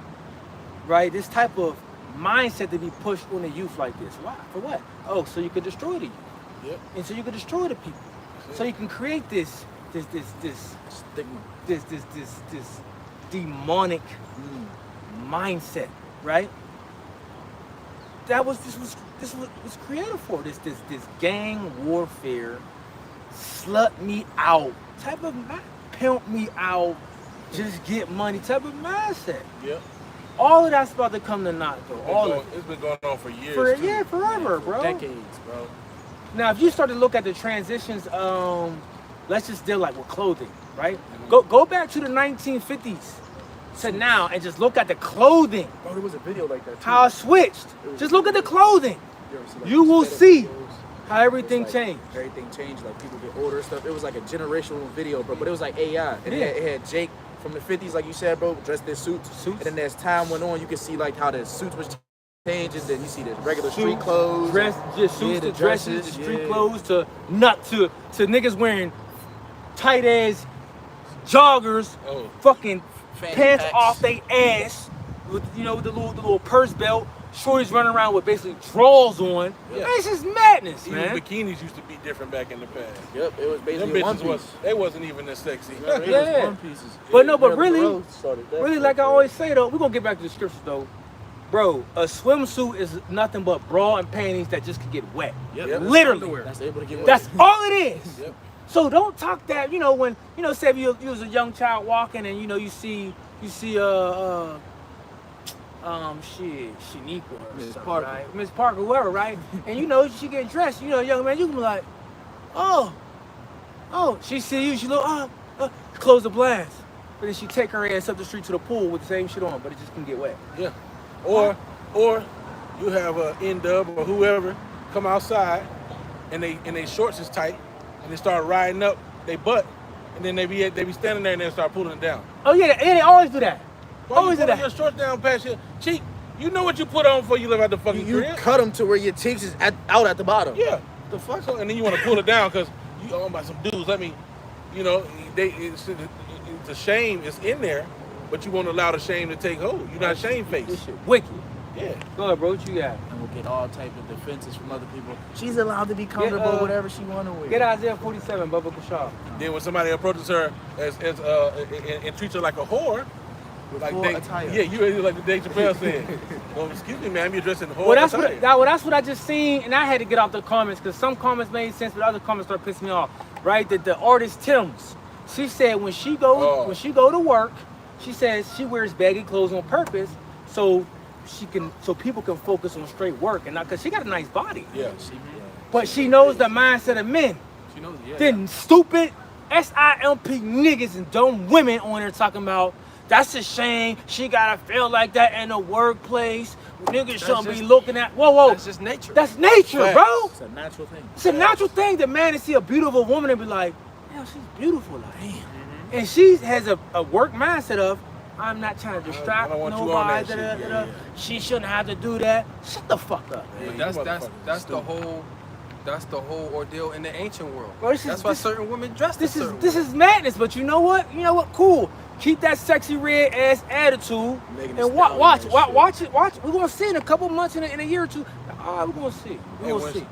right? This type of mindset to be pushed on the youth like this? Why? For what? Oh, so you could destroy the youth. Yep. And so you could destroy the people. So you can create this Stigma. this demonic mindset, right? This was created for this gang warfare, slut me out type of pimp me out, just get money type of mindset. Yep. All of that's about to come to naught, though. It's been going on for years. Forever, bro. Decades, bro. Now, if you start to look at the transitions, let's just deal like with clothing, right? Go back to the 1950s to now and just look at the clothing. Bro, there was a video like that too. How it switched. Just look at the clothing. You will see how everything changed. Everything changed. Like people get older and stuff. It was like a generational video, bro. But it was like AI. And it had Jake from the 50s, like you said, bro, dressed in suits. And then as time went on, you could see like how the suits was changing. And then you see the regular street clothes. Suits the to dresses, dresses, to street clothes, to niggas wearing tight ass joggers, fucking Fanny pants packs. off they ass, with the little purse belt. Shorties running around with basically drawers on. Yeah. It's just madness, Even man. bikinis used to be different back in the past. Yep, it was Them basically one bitches piece. they wasn't even as sexy. Yeah. One pieces. But no, but Marilyn really, Monroe like I always say though, we're gonna get back to the scriptures though. Bro, a swimsuit is nothing but bra and panties that just can get wet. Yep. Literally. That's able to get That's all it is. Yep. So don't talk that, when, say if you was a young child walking and, you see Shaniqua or Miss something, Parker. right? Miss Parker, whoever, right? And she getting dressed, young man, you can be like, oh, she see you, she look, close the blast. But then she take her ass up the street to the pool with the same shit on, but it just can get wet. Yeah. Or Or you have a N-Dub or whoever come outside and they shorts is tight and they start riding up they butt and then they be standing there and they start pulling it down. Oh yeah, they always do that. Why Always you do pulling that. your shorts down past your cheek? You know what you put on before you live out the fucking You crib. cut them to where your cheeks is out at the bottom. Yeah. The fuck? So, and then you want to pull it down because you owned by some dudes. Let me, you know, it's the shame is in there, but you won't allow the shame to take hold. You're not This shamefaced. shit wicked. Yeah. Go ahead, bro. What you got? And we'll get all type of defenses from other people. She's allowed to be comfortable, whatever she want to wear. Get Isaiah 47, Bubba Kashar. Then when somebody approaches her and treats her like a whore, With like full attire. yeah, you really like the Dave Chappelle said. Well, excuse me, ma'am, you're dressed in whore Well, that's attire. that's what I just seen, and I had to get off the comments because some comments made sense, but other comments started pissing me off. Right? That the artist Tim's, she said when she go to work, she says she wears baggy clothes on purpose so people can focus on straight work and not because she got a nice body. Yeah. But she knows the mindset of men. She knows, yeah. Then stupid SIMP niggas and dumb women on there talking about that's a shame. She gotta feel like that in the workplace. Niggas shouldn't be looking at. Whoa. That's just nature. That's nature, Facts. bro. It's a natural thing. It's a natural thing that man to see a beautiful woman and be like, damn, she's beautiful. Like, damn. And she has a work mindset of, I'm not trying to distract I don't want you on nobody. that shit. Yeah. She shouldn't have to do that. Shut the fuck up. But Yeah, that's the whole ordeal in the ancient world. Bro, That's why certain women dress This a certain is way. madness. But you know what? Cool. Keep that sexy red ass attitude Megan and Thee watch Stallion it. Watch. We're gonna see in a couple months, in a year or two. All right, we're gonna see. We're gonna see.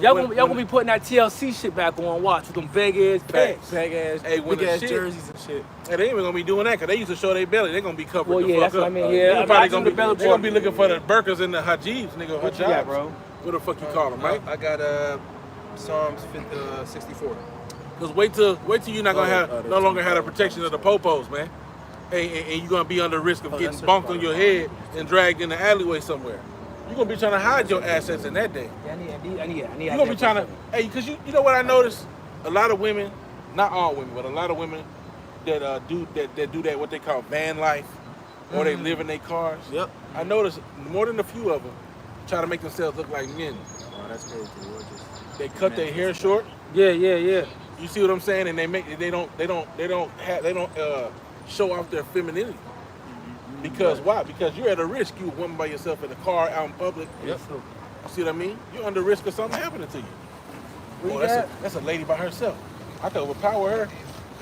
Y'all gonna be putting that TLC shit back on. Watch with them big ass pants. Big ass, Hey, when big the ass shit- jerseys and shit. And they ain't even gonna be doing that because they used to show their belly. They're gonna be covered. Well, the yeah, fuck that's what I up. mean, yeah. They're I probably got gonna you, be. the belly They're gonna be button. looking for the burkas and the hajibs, nigga. What you got, bro? What the fuck you call them, right? I got Psalms 64. Because wait till you're not gonna have that's no longer have the protection of the popos, man. And you're gonna be under risk of getting that's bonked what on your head and dragged in the alleyway somewhere. You're gonna be trying to hide your assets in that day. Yeah, I need. You're gonna be trying to, hey, because you know what I noticed? A lot of women, not all women, but a lot of women that do that what they call van life, or they live in their cars. Yep. I noticed more than a few of them try to make themselves look like men. Oh, that's crazy. They cut their hair short. Yeah. You see what I'm saying? And they don't show off their femininity. Because why? Because you're at a risk. You a woman by yourself in a car out in public. Yep. You see what I mean? You're under risk of something happening to you. What Oh, you that's a lady by herself. I could overpower her.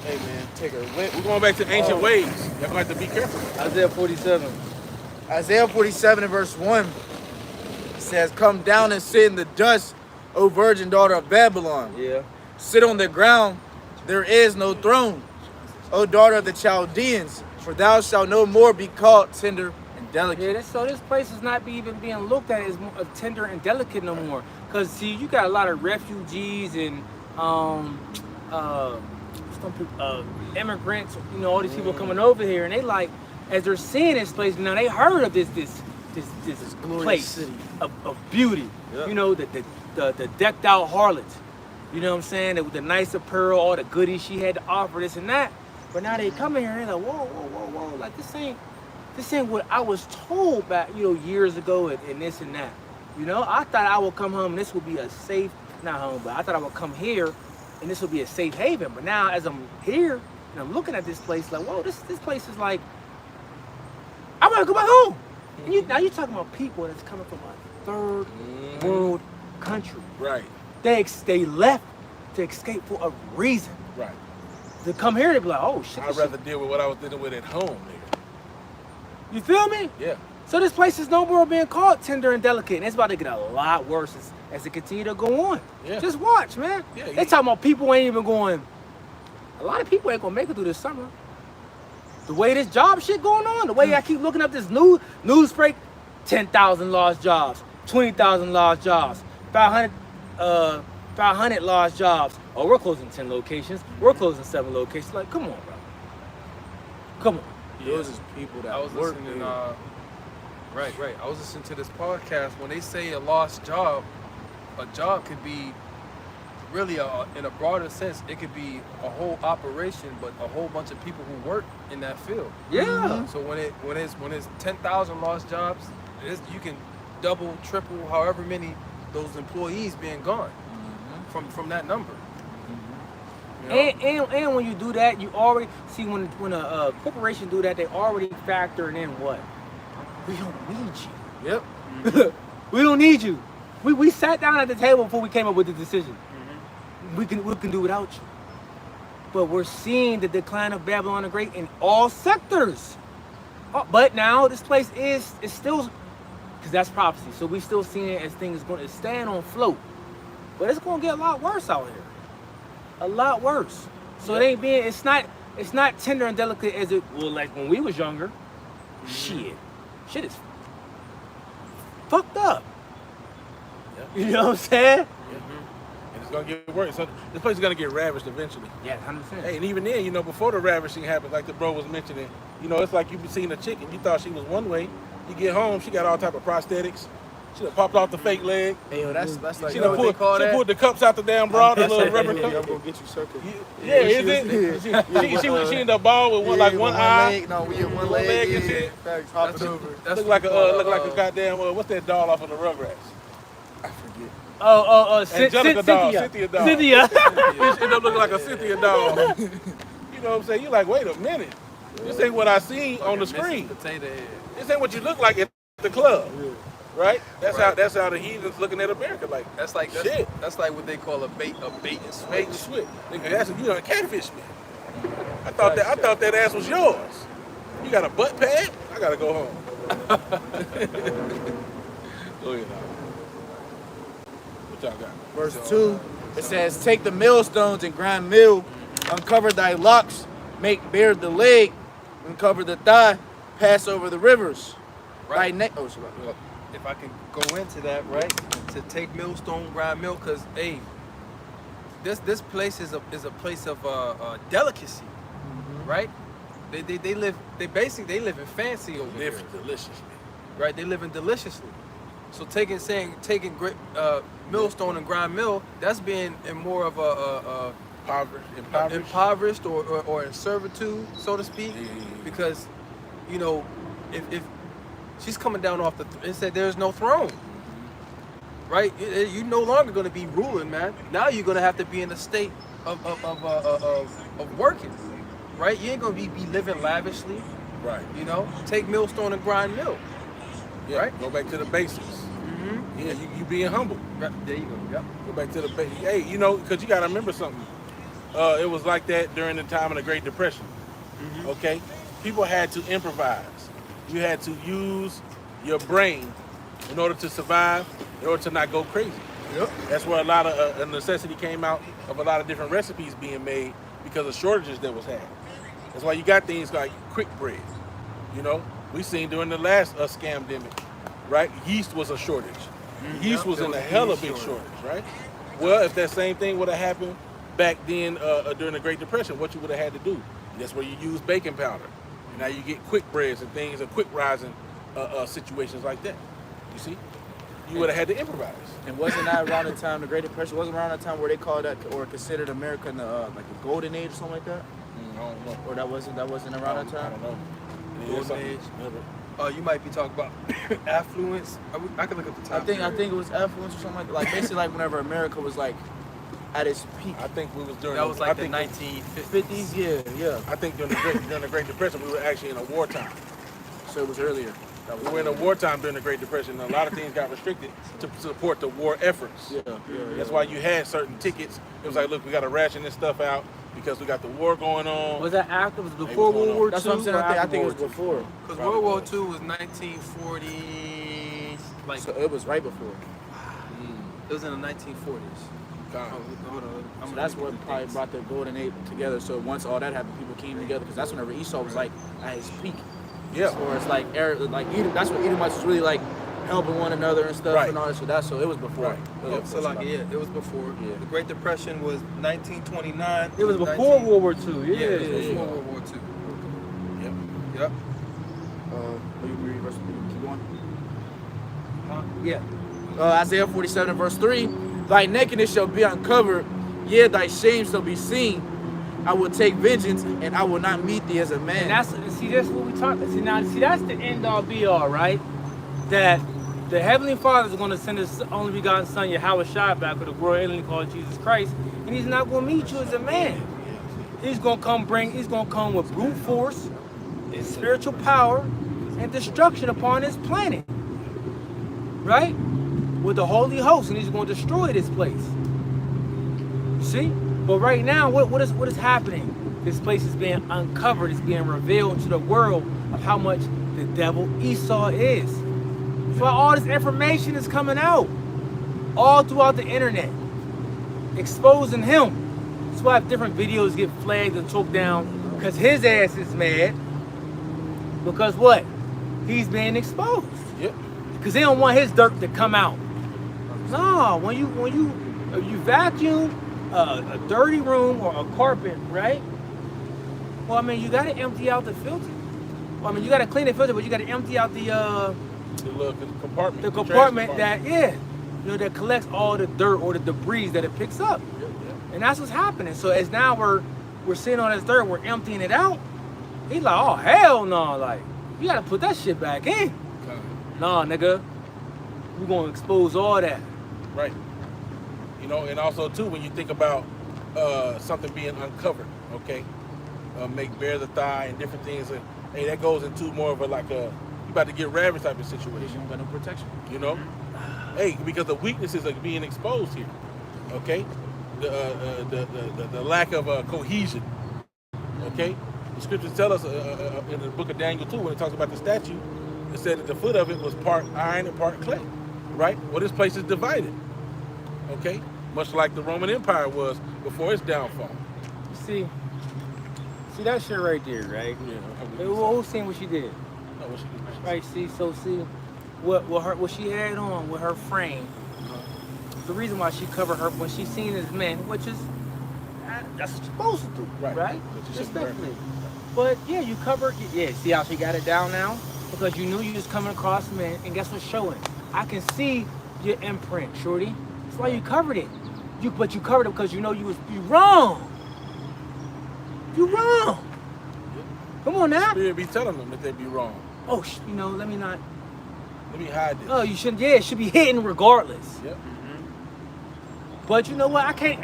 Hey man, take her with. We're going back to ancient ways. Y'all gonna have to be careful. Isaiah 47. Isaiah 47 and verse 1 says, "Come down and sit in the dust, O virgin daughter of Babylon. Yeah. Sit on the ground, there is no throne. O daughter of the Chaldeans, for thou shalt no more be called tender and delicate." Yeah, so this place is not even being looked at as tender and delicate no more. Cause see, you got a lot of refugees and immigrants. You know, all these people coming over here, and they like, as they're seeing this place now, they heard of this glorious place city. of beauty. Yep. You know, the decked out harlot. You know what I'm saying? With the nice apparel, all the goodies she had to offer, this and that. But now they come in here and they're like, whoa, like this ain't what I was told back, years ago and this and that. You know, I thought I would come home and this would be a safe, not home, but I thought I would come here and this would be a safe haven. But now as I'm here and I'm looking at this place, like, whoa, this place is like, I want to go back home. And now you're talking about people that's coming from a third world country. Right. They left to escape for a reason. Right. To come here, they be like, oh shit. I'd rather deal with what I was dealing with at home, nigga. You feel me? Yeah. So this place is no more being called tender and delicate, and it's about to get a lot worse as it continue to go on. Yeah. Just watch, man. Yeah, They yeah. talking about people ain't even going. A lot of people ain't gonna make it through this summer. The way this job shit going on, the way I keep looking up this news break, 10,000 lost jobs, 20,000 lost jobs, 500 lost jobs. Oh, we're closing 10 locations. We're closing 7 locations. Like, come on, bro. Come on. Those is people that I was work listening. there. Right. I was listening to this podcast when they say a lost job. A job could be really in a broader sense. It could be a whole operation, but a whole bunch of people who work in that field. Yeah. So when it's 10,000 lost jobs, You can double, triple, however many those employees being gone from that number. You know? And when you do that, you already see when a corporation do that, they already factoring in what? We don't need you. Yep. We don't need you. We sat down at the table before we came up with the decision. We can do without you. But we're seeing the decline of Babylon the Great in all sectors. But now this place is still, because that's prophecy. So we still seeing it as things going to stand on float. But it's going to get a lot worse out here. A lot worse. So it ain't being. It's not tender and delicate as it was like when we was younger. Shit is fucked up. Yeah. You know what I'm saying? And it's gonna get worse. So this place is gonna get ravaged eventually. Yeah, 100%. Hey, and even then, you know, before the ravishing happened, like the bro was mentioning, you know, it's like you seen a chicken. You thought she was one way. You get home, she got all type of prosthetics. She done popped off the fake leg. Hey, yo, that's like She yo, done what they call she that? pulled the cups out the damn bra, the little rubber Yeah, I'm cup. gonna get you circle. Yeah, is it? She in the ball with one eye. Leg. No, we in one leg leg. and Yeah. shit. Facts, hopping over. Look like a goddamn what's that doll off of the Rugrats? I forget. Angelica doll, Cynthia doll. Cynthia. It don't look like a Cynthia doll. You know what I'm saying? You're like, wait a minute. This ain't what I seen on the screen. Potato head. This ain't what you look like at the club. Right? That's how the heathens looking at America like. That's like shit. That's like what they call a bait and switch. Bait and switch. Nigga, that's a catfish man. I thought that ass was yours. You got a butt pad? I gotta go home. Go ahead now. What y'all got? Verse 2, it says, take the millstones and grind mill, uncover thy locks, make bare the leg, uncover the thigh, pass over the rivers. Right. If I can go into that, right? To take millstone, grind mill, because hey, this place is a place of delicacy, right? They live in fancy over here, Deliciously. right? They live in deliciously. So taking great millstone and grind mill, that's being in more of a impoverished or in servitude, so to speak, because you know if she's coming down off and said there's no throne, right? You're no longer going to be ruling, man. Now you're going to have to be in a state of working, right? You ain't going to be living lavishly, Right. you know. Take millstone and grind mill, Yeah. right? Go back to the basics. Yeah, you being humble. Right, there you go. Yep. Go back to the basics. Hey, you know, because you got to remember something. It was like that during the time of the Great Depression. Okay? People had to improvise. You had to use your brain in order to survive, in order to not go crazy. Yep. That's where a lot of a necessity came out of a lot of different recipes being made because of shortages that was had. That's why you got things like quick bread. You know, we seen during the last scamdemic, right? Yeast was a shortage. Yeast was in a hella big shortage, right? Well, if that same thing would have happened back then during the Great Depression, what you would have had to do? That's where you use baking powder. And now you get quick breads and things and quick rising situations like that. You see? You would have had to improvise. And wasn't that around the time, the Great Depression, wasn't around the time where they called that or considered America in the, like the golden age or something like that? I don't know. Or that wasn't around that I time? don't know. Golden age. You might be talking about affluence. I could look at the I time. think it was affluence or something like that. Like basically like whenever America was like at its peak. I think we was during that was like the 1950s. 50s, yeah. I think during the Great Depression, we were actually in a wartime. So it was earlier. We were in a wartime during the Great Depression, and a lot of things got restricted to support the war efforts. Yeah. That's why you had certain tickets. It was like, look, we got to ration this stuff out because we got the war going on. Was that after? Was it before Hey, what's going World War II? That's what I'm saying. I think it was before. Because World War II was 1940. Like So it was right before. it was in the 1940s. Hold on. So that's what probably brought the golden age together. So once all that happened, people came together because that's whenever Esau was like at his peak. Yeah. As far as like Edom, that's when Edomites was really like helping one another and stuff Right. and all that. So it was before. Right. It was before. Yeah. The Great Depression was 1929. It was before World War II. Yeah, Yeah. it was before World War II. Yep. Yep. Will you read verse? Keep going. Yeah. Isaiah 47 verse 3, thy nakedness shall be uncovered, yea, thy shame shall be seen. I will take vengeance, and I will not meet thee as a man. And that's what we talk. See, that's the end all be all, right? that the Heavenly Father is going to send His only begotten Son, Yahweh Shai, back with a glory alien called Jesus Christ, and He's not going to meet you as a man. He's going to come with brute force, and spiritual power, and destruction upon this planet, right? With the Holy Host, and He's going to destroy this place. See? But right now, what is happening? This place is being uncovered. It's being revealed to the world of how much the devil Esau is. That's why all this information is coming out all throughout the internet, exposing him. That's why different videos get flagged and took down, because his ass is mad. Because what? He's being exposed. Yep. Because they don't want his dirt to come out. No, when you vacuum a dirty room or a carpet, right? Well, I mean, you got to empty out the filter. Well, I mean, you got to clean the filter, but you got to empty out the little compartment. the compartment that that collects all the dirt or the debris that it picks up. Yep. And that's what's happening. So as now we're sitting on this dirt, we're emptying it out. He's like, oh hell no, like you got to put that shit back in. Nah, nigga, we're gonna expose all that. Right. You know, and also too, when you think about something being uncovered, okay, make bare the thigh and different things, hey, that goes into more of a you about to get ravaged type of You situation. don't got no protection. You know, hey, because the weaknesses are being exposed here, okay, the lack of cohesion, okay. The scriptures tell us in the book of Daniel too, when it talks about the statue, it said that the foot of it was part iron and part clay, right? Well, this place is divided, okay? Much like the Roman Empire was before its downfall. See that shit right there, right? Yeah. Who's seen what she did? No, what she did. Right, see what she had on with her frame. The reason why she covered her when she seen this man, which is that's what you're supposed to do, Right. right? But you shouldn't burn Respectfully. But yeah, you covered. Yeah, see how she got it down now? Because you knew you was coming across men, and guess what's showing? I can see your imprint, shorty. That's why you covered it. But you covered it because you know you wrong. You wrong. Come on now. Spirit be telling them that they be wrong. Oh, let me not. Let me hide this. Oh, you shouldn't. Yeah, it should be hitting regardless. Yep. But you know what? I can't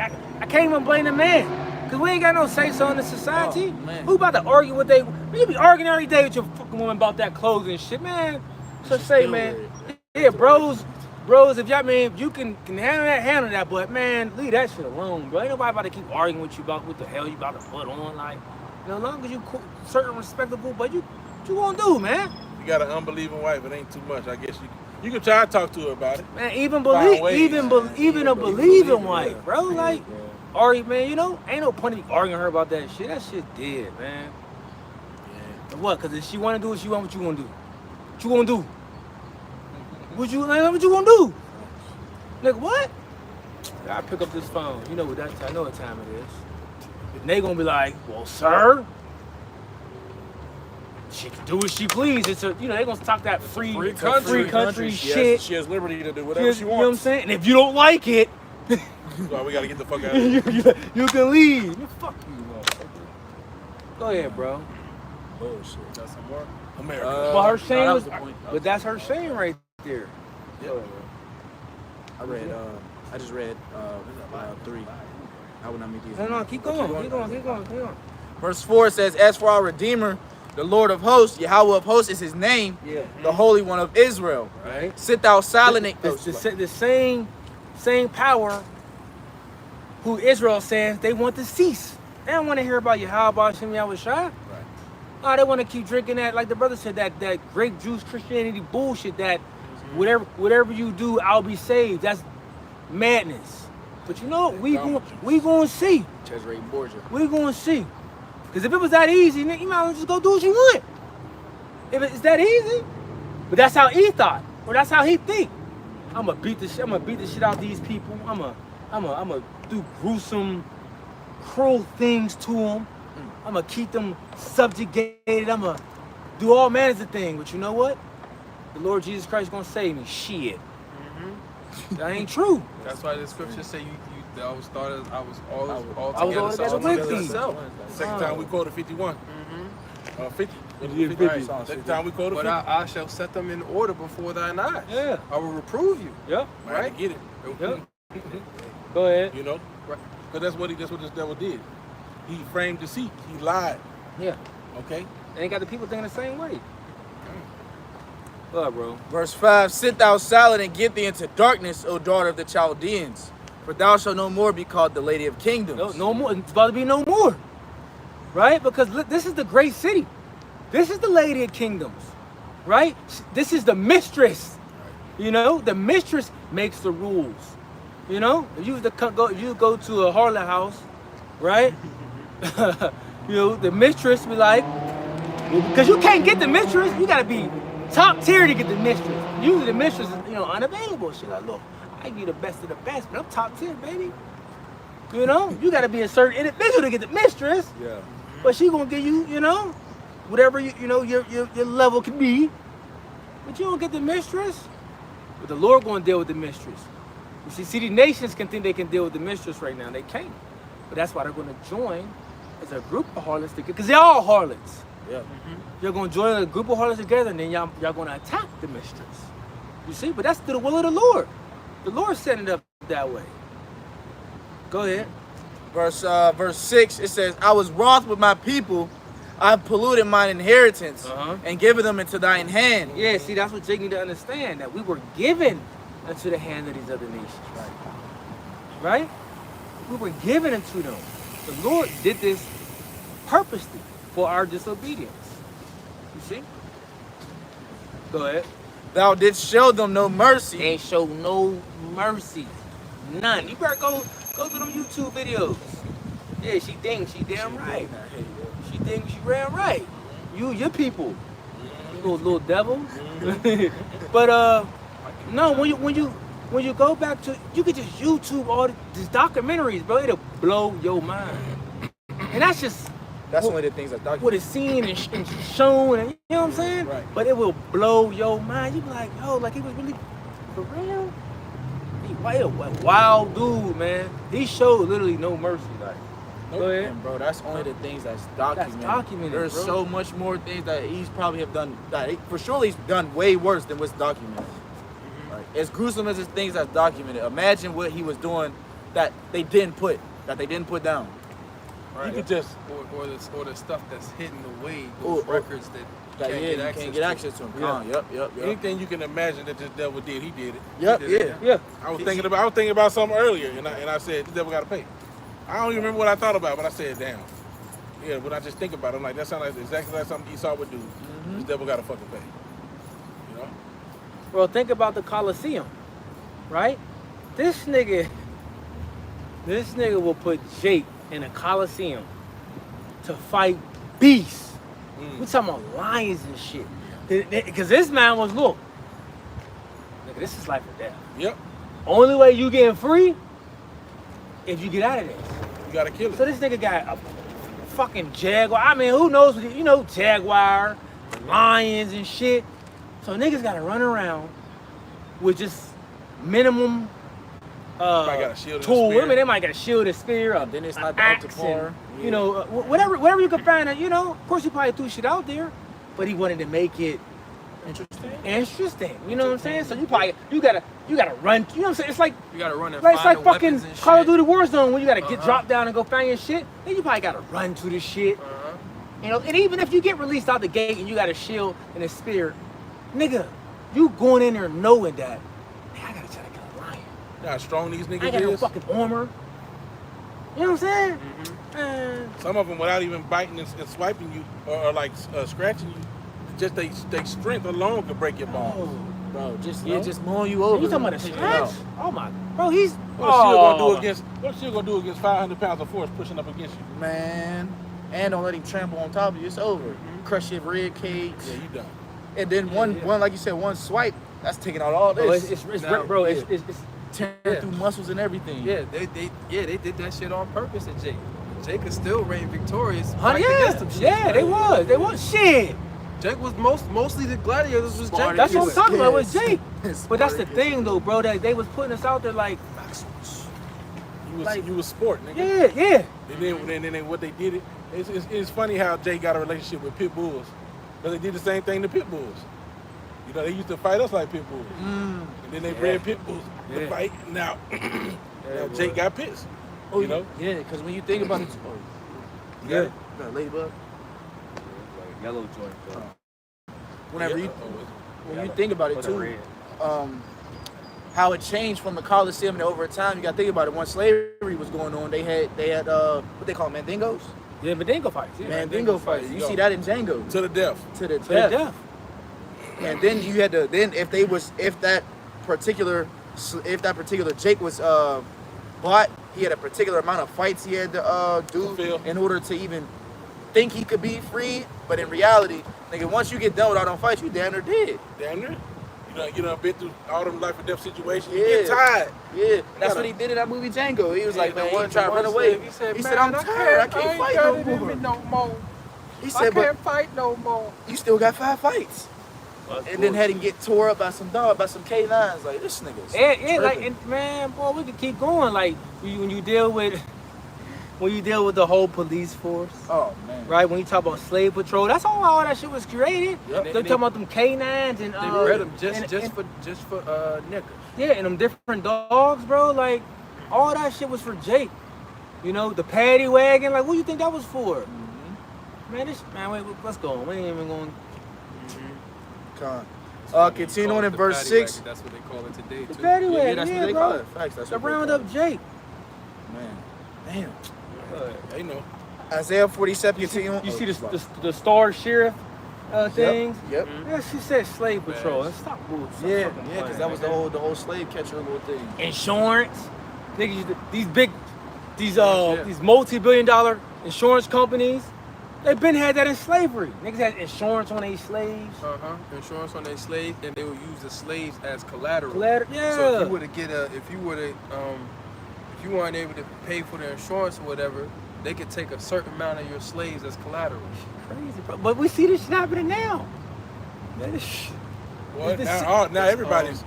even blame the man. Because we ain't got no say-so in the society. Oh, man. Who about to argue with they? You be arguing every day with your fucking woman about that clothes and shit, man. So say, man. Yeah, bros, if y'all, man, if you can handle that, but man, leave that shit alone, bro. Ain't nobody about to keep arguing with you about what the hell you about to put on. Like, as long as you certain respectable, but what you gonna do, man? You got an unbelieving wife, it ain't too much. I guess you can try to talk to her about it. Man, even Find ways. even a believing wife, bro. Like, Ari, man, ain't no point in arguing her about that shit. That shit dead, man. Yeah. What? Cause if she wanna do what she want, what you gonna do? What you gonna do? What you gonna do? Nigga, what? I pick up this phone. You know what I know what time it is. And they gonna be like, well, sir, she can do what she please. It's they gonna talk that free country shit. She has liberty to do You whatever she know what I'm wants. saying? And if you don't like it, Well, we gotta get the fuck out of here. you can leave. Fuck you, motherfucker. Go ahead, bro. Bullshit. Got some more? America. But her shame that was, was the point. but that's her shame right there. Yep. I just read 3. I would not meet these. No, keep going. Verse 4 says, as for our Redeemer, the Lord of hosts, Yahweh of hosts is his name, Yeah. the Holy One of Israel. Right? Sit thou silent. The same power who Israel says they want to cease. They don't want to hear about Yahweh Hashem Yahweh Shai. Right. Oh, they want to keep drinking that, like the brother said, that grape juice Christianity bullshit that whatever you do, I'll be saved. That's madness. But you know, we going to see. Cesare Borgia. We going to see. Because if it was that easy, you might as well just go do what you want. If it's that easy. But that's how he thought. Or that's how he think. I'm going to beat the shit out these people. I'm going to do gruesome, cruel things to them. I'm going to keep them subjugated. I'm going to do all manners of things. But you know what? The Lord Jesus Christ is going to save me. Shit. That ain't true. That's why the scriptures say you always thought I was all I was all together with thee. Second time we quoted 51. 50. Yeah, 50. Right. Next time we go to 50. But I shall set them in order before thine eyes. Yeah. I will reprove you. Yep. Right. Get it. Yep. Go ahead. You know? Right. Because that's what this devil did. He framed deceit. He lied. Yeah. Okay? And they got the people thinking the same way. Go ahead, bro. Verse 5, sit thou silent and get thee into darkness, O daughter of the Chaldeans. For thou shalt no more be called the Lady of Kingdoms. No more. It's about to be no more. Right? Because look, this is the great city. This is the Lady of Kingdoms. Right? This is the mistress. You know, the mistress makes the rules. You know, if you go to a harlot house, right? You know, the mistress be like, because you can't get the mistress, you gotta be top tier to get the mistress. Usually the mistress is, you know, unavailable. She's like, look, I give you the best of the best, but I'm top tier, baby. You know, you gotta be a certain individual to get the mistress. Yeah. But she gonna give you, you know, whatever you know your level can be. But you don't get the mistress. But the Lord gonna deal with the mistress. You see, the nations can think they can deal with the mistress right now. They can't. But that's why they're gonna join as a group of harlots together, because they're all harlots. Yeah. You're gonna join a group of harlots together, and then y'all gonna attack the mistress. You see, but that's the will of the Lord. The Lord set it up that way. Go ahead. Verse 6, it says, I was wroth with my people, I have polluted mine inheritance, and given them into thine hand. Yeah, see, that's what Jake need to understand, that we were given into the hand of these other nations. Right? We were given into them. The Lord did this purposely for our disobedience. You see? Go ahead. Thou didst show them no mercy. Ain't show no mercy. None. You better go to them YouTube videos. Yeah, she thinks she damn right. She thinks she ran right. Your people. You little devil. But no, when you go back to, you could just YouTube all these documentaries, bro. It'll blow your mind. And that's just Only the things that document. what is seen and shown, and you know what I'm saying? Right. But it will blow your mind. You be like, yo, like he was really for real. He a wild dude, man. He showed literally no mercy. Like, go ahead. And bro, that's only the things that's documented. That's documented, There's bro. so much more things that he's probably have done. For sure, he's done way worse than what's documented. Like, as gruesome as his things that's documented, imagine what he was doing that they didn't put down. You could just Or the stuff that's hidden away, those records that That you can't get access to him. Yeah. Yep. anything you can imagine that this devil did, he did it. Yep. He did it, Yeah. Yeah. I was thinking about something earlier, and I said this devil got to pay. I don't even remember what I thought about, but I said, damn. Yeah, when I just think about it, I'm like, that sounds like exactly like something Esau would do. This devil got to fucking pay. You know? Bro, think about the Colosseum, right? This nigga will put Jake in a Colosseum to fight beasts. We talking about lions and shit. Because this man was, look, nigga, this is life or death. Yep. Only way you getting free, if you get out of this. You got to kill it. So this nigga got a fucking jaguar. I mean, who knows? You know, jaguar, lions and shit. So niggas gotta run around with just minimum Might got a shield and a tool. spear. I mean, they might got a shield, a spear, a, Then it's an not the axe, Ultipar. and, you know, whatever you could find. You know, of course he probably threw shit out there, but he wanted to make it interesting. You know what I'm saying? So you gotta run. You know what I'm saying? It's like You gotta run and it's find like the fucking weapons and Call of shit. Duty Warzone when you gotta get dropped down and go find your shit. Then you probably gotta run to the shit. You know, and even if you get released out the gate and you got a shield and a spear, nigga, you going in there knowing that, hey, I gotta try to kill a lion. You know how strong these I ain't niggas got no is? fucking armor. You know what I'm saying? Man, Some of them, without even biting and swiping you or like scratching you, just they strength alone could break your bones. oh. Bro, just No? mowing you over. You talking about a Take it scratch? out. Oh my, bro, he's What's she gonna do against 500 pounds of force pushing up against you? Man, and don't let him trample on top of you. It's over. Crush your rib cage. Yeah, you done. And then one like you said, one swipe, that's taking out all Bro, this. it's Now, bro, yeah. it's tearing through muscles and everything. Yeah, they did that shit on purpose at Jake. Jake is still reign victorious. Huh, fighting against them shit, yeah, bro. they was shit. Jake was mostly the gladiators was Jake. That's what I'm talking about with Yes. Jake. Yes, But that's the Spartacus. thing though, bro, that they was putting us out there like, you was sport, nigga. Yeah. And then what they did it's funny how Jay got a relationship with pit bulls, because they did the same thing to pit bulls. You know, they used to fight us like pit bulls, and then they bred pit bulls to fight. Now, now Jay got pissed. Oh, you know? Yeah, because when you think about it, you got a ladybug. Yellow joint. Whenever Yeah. when you think about it too, how it changed from the Coliseum and over time, you got to think about it. Once slavery was going on, they had what they call mandingos. Yeah, Mandingo fights. Yeah. Mandingo fights. You see that in Django. To the death. To the To death. the death. And then you had to if that particular Jake was bought, he had a particular amount of fights he had to do Fulfill. in order to even think he could be free. But in reality, nigga, once you get done with all them fights, you damn near dead. Damn near. You done been through all them life or death situations. You Yeah. get tired. Yeah, that's what he did in that movie Django. He was like, man, he one tried to run away. He said, I'm tired. I can't fight no got it in me more. no more. He I said, but can't fight no more. you still got 5 fights. And then had him get tore up by some K9s. Like, this nigga's Yeah, like, tripping. and man, boy, we could keep going. Like, when you deal with the whole police force, Oh, man. right? When you talk about slave patrol, that's all that shit was created. Yep. They talking about them K9s and They bred them just and- for niggas. yeah, and them different dogs, bro. Like, all that shit was for Jake. You know, the paddy wagon. Like, what do you think that was for? Man, wait, let's go. We ain't even going. Continue on in The verse paddy 6. wagon, that's what they call it today, The too. paddy Yeah, wagon, that's yeah, what they bro. call it. Facts, that's The what they round call up Jake. Man, damn. They know. Isaiah 47, continue on. You see the star sheriff things? Yep. Yeah, she said slave patrol. And stop bullshit. Yeah, because that was the whole slave catcher little thing. Insurance. Niggas, these multi-billion-dollar insurance companies, they've been had that in slavery. Niggas had insurance on their slaves. Insurance on their slaves, and they would use the slaves as collateral. Yeah. So if you weren't able to pay for the insurance or whatever, they could take a certain amount of your slaves as collateral. Crazy, bro. But we see this shit happening now. Man, this shit. Well, This now everybody's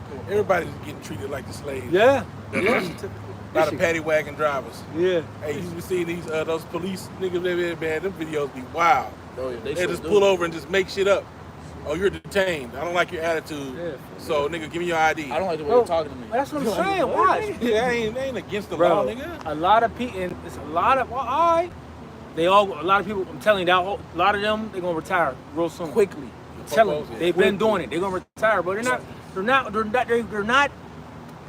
getting treated like the slaves. Yeah. A lot of paddy wagon drivers. Yeah. Hey, you see these those police niggas, man, them videos be wild. Oh, yeah, They just pull over and just make shit up. Oh, you're detained. I don't like your attitude. Yeah. So, nigga, give me your ID. I don't like the way Bro, you're talking to me. That's what I'm saying. Watch. Yeah, they ain't against the Bro, law, nigga. a lot of people, and it's a lot of, well, all right. A lot of people, I'm telling you, a lot of them, they're going to retire real soon. Quickly. I'm telling you, they've been doing it. They're going to retire, but they're not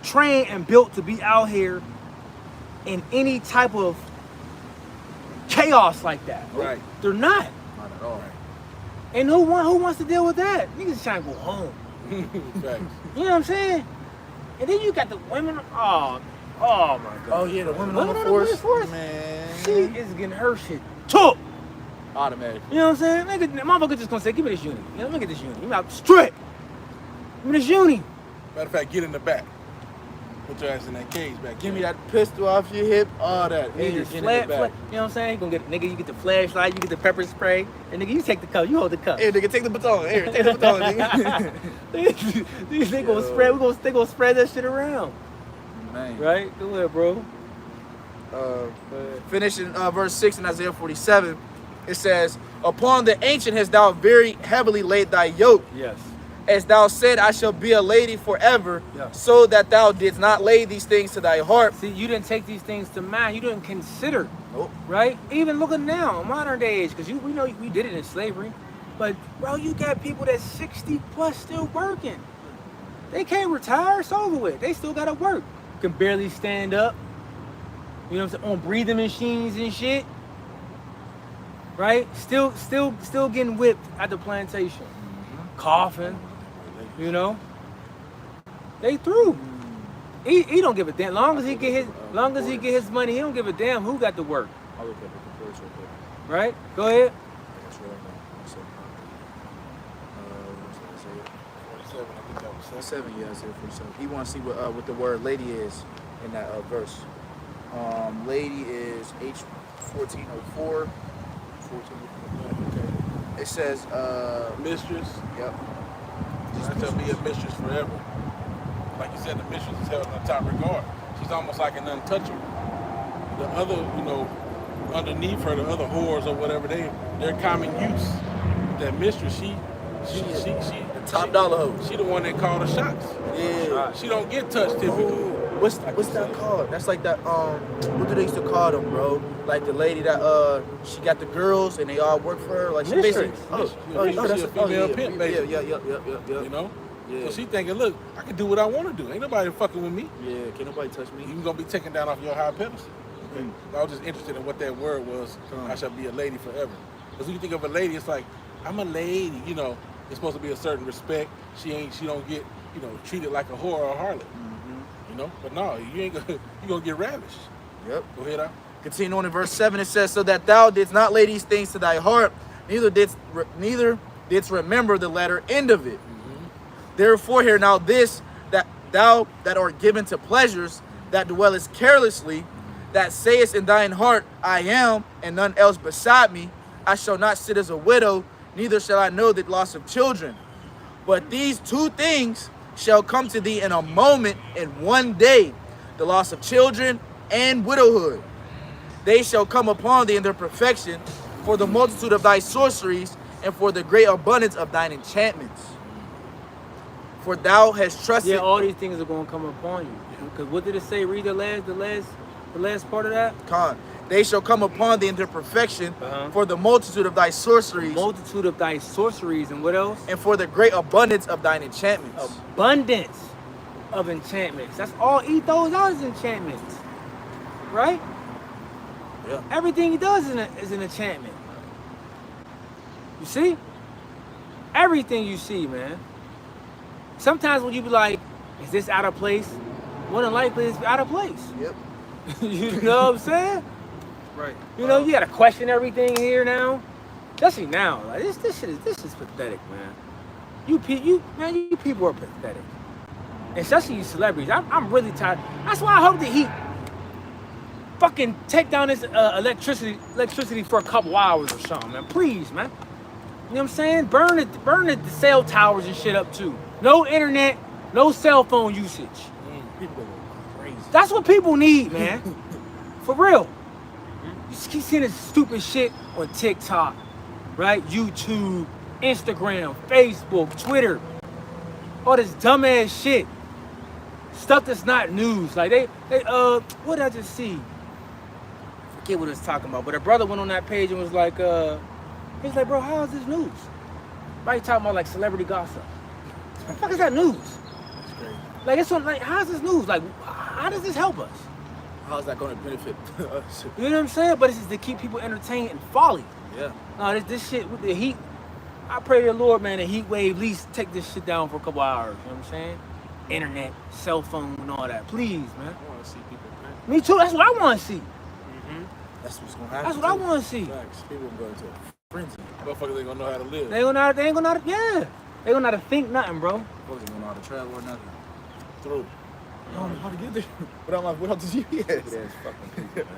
trained and built to be out here in any type of chaos like that. Right. They're not. Not at all. And who wants to deal with that? Niggas trying to go home. Facts. You know what I'm saying? And then you got the women. Oh my God. Oh, yeah, the women Women on the on the police force. force? Man. She is getting her shit took. Automatic. You know what I'm saying? Nigga, motherfucker just gonna say, give me this uni. You know, let me get this uni. Give me out straight. Give me this uni. Matter of fact, get in the back. Put your ass in that cage back. Give me there. that pistol off your hip, all that. You And get you're the getting it back. you know what I'm saying? You gonna get, nigga, you get the flashlight, you get the pepper spray, and nigga, you take the cup, you hold the cup. Hey, nigga, take the baton. Here, take the baton, nigga. They gonna spread, they gonna spread that shit around. Man. Right? Go ahead, bro. Finishing verse 6 in Isaiah 47, it says, upon the ancient hast thou very heavily laid thy yoke. Yes. As thou said, I shall be a lady forever, Yeah. so that thou didst not lay these things to thy heart. See, you didn't take these things to mind. You didn't consider, Nope. right? Even looking now, modern day age, because we know we did it in slavery. But, bro, you got people that's 60 plus still working. They can't retire. It's over with. They still got to work. Can barely stand up. You know what I'm saying? On breathing machines and shit. Right? Still getting whipped at the plantation. Coughing. You know? They through. He don't give a damn. Long as he get his money, he don't give a damn who got to work. I'll look at the real quick. Right? Go ahead. That's right. Seven, I think that was seven. 7, yeah, Isaiah 47. He wants to see what the word lady is in that verse. Lady is H1404. Okay. It says, Mistress. yep. She's gonna be a mistress forever. Like you said, the mistress is held in the top regard. She's almost like an untouchable. the other, you know, underneath her, the other whores or whatever, they're common use. That mistress, she Top dollar hoe. She the one that called the shots. Yeah. She don't get touched typically. Ooh, what's that called? That's like that. What do they used to call them, bro? Like the lady that she got the girls and they all work for her. Like she basically. Mistress. She a female pimp, basically. Yeah. You know. Yeah. So she thinking, look, I can do what I want to do. Ain't nobody fucking with me. Yeah, can't nobody touch me. You gonna be taken down off your high pedestal. I was just interested in what that word was. I shall be a lady forever. Because when you think of a lady, it's like, I'm a lady. You know, it's supposed to be a certain respect. She don't get, you know, treated like a whore or a harlot. You know, but no, you gonna get ravished. Yep. Go ahead, out. Continue on in verse 7, it says, so that thou didst not lay these things to thy heart, neither didst remember the latter end of it. Therefore hear now this, that thou that art given to pleasures, that dwellest carelessly, that sayest in thine heart, I am, and none else beside me, I shall not sit as a widow, neither shall I know the loss of children. But these two things shall come to thee in a moment, in one day, the loss of children and widowhood. They shall come upon thee in their perfection, for the multitude of thy sorceries, and for the great abundance of thine enchantments. For thou hast trusted. Yeah, all these things are going to come upon you. Because what did it say? Read the last part of that. Con. They shall come upon thee in their perfection, for the multitude of thy sorceries. Multitude of thy sorceries, and what else? And for the great abundance of thine enchantments. Abundance of enchantments. That's all he throws out is enchantments. Right? Yeah. Everything he does is an enchantment. You see? Everything you see, man. Sometimes when you be like, is this out of place? More than likely it's out of place. Yep. You know what I'm saying? Right. You know, you gotta question everything here now. Especially now. Like this is pathetic, man. You people are pathetic. Especially you celebrities. I'm really tired. That's why I hope that he fucking take down this electricity for a couple hours or something, man. Please, man. You know what I'm saying? Burn the cell towers and shit up too. No internet, no cell phone usage. People go crazy. That's what people need, man. For real. You just keep seeing this stupid shit on TikTok, right? YouTube, Instagram, Facebook, Twitter. All this dumbass shit. Stuff that's not news. Like they what did I just see? Forget what it was talking about. But a brother went on that page and was like, he's like, bro, how is this news? Why you talking about like celebrity gossip? What the fuck is that news? That's crazy. Like it's on, like, how's this news? Like, how does this help us? How's that going to benefit us? You know what I'm saying? But it's just to keep people entertained and folly. Yeah. This shit with the heat. I pray to the Lord, man, the heat wave, at least take this shit down for a couple hours. You know what I'm saying? Internet, cell phone, and all that. Please, man. I want to see people panic. Me too. That's what I want to see. That's what's going to happen. That's what I want to see. Facts. People going to go into a frenzy. Motherfuckers ain't gonna know how to live. They ain't gonna know how to, yeah. They gonna know how to think nothing, bro. Folks ain't going to know how to travel or nothing. Through. I don't know how to get there without the GPS. That's fucking people,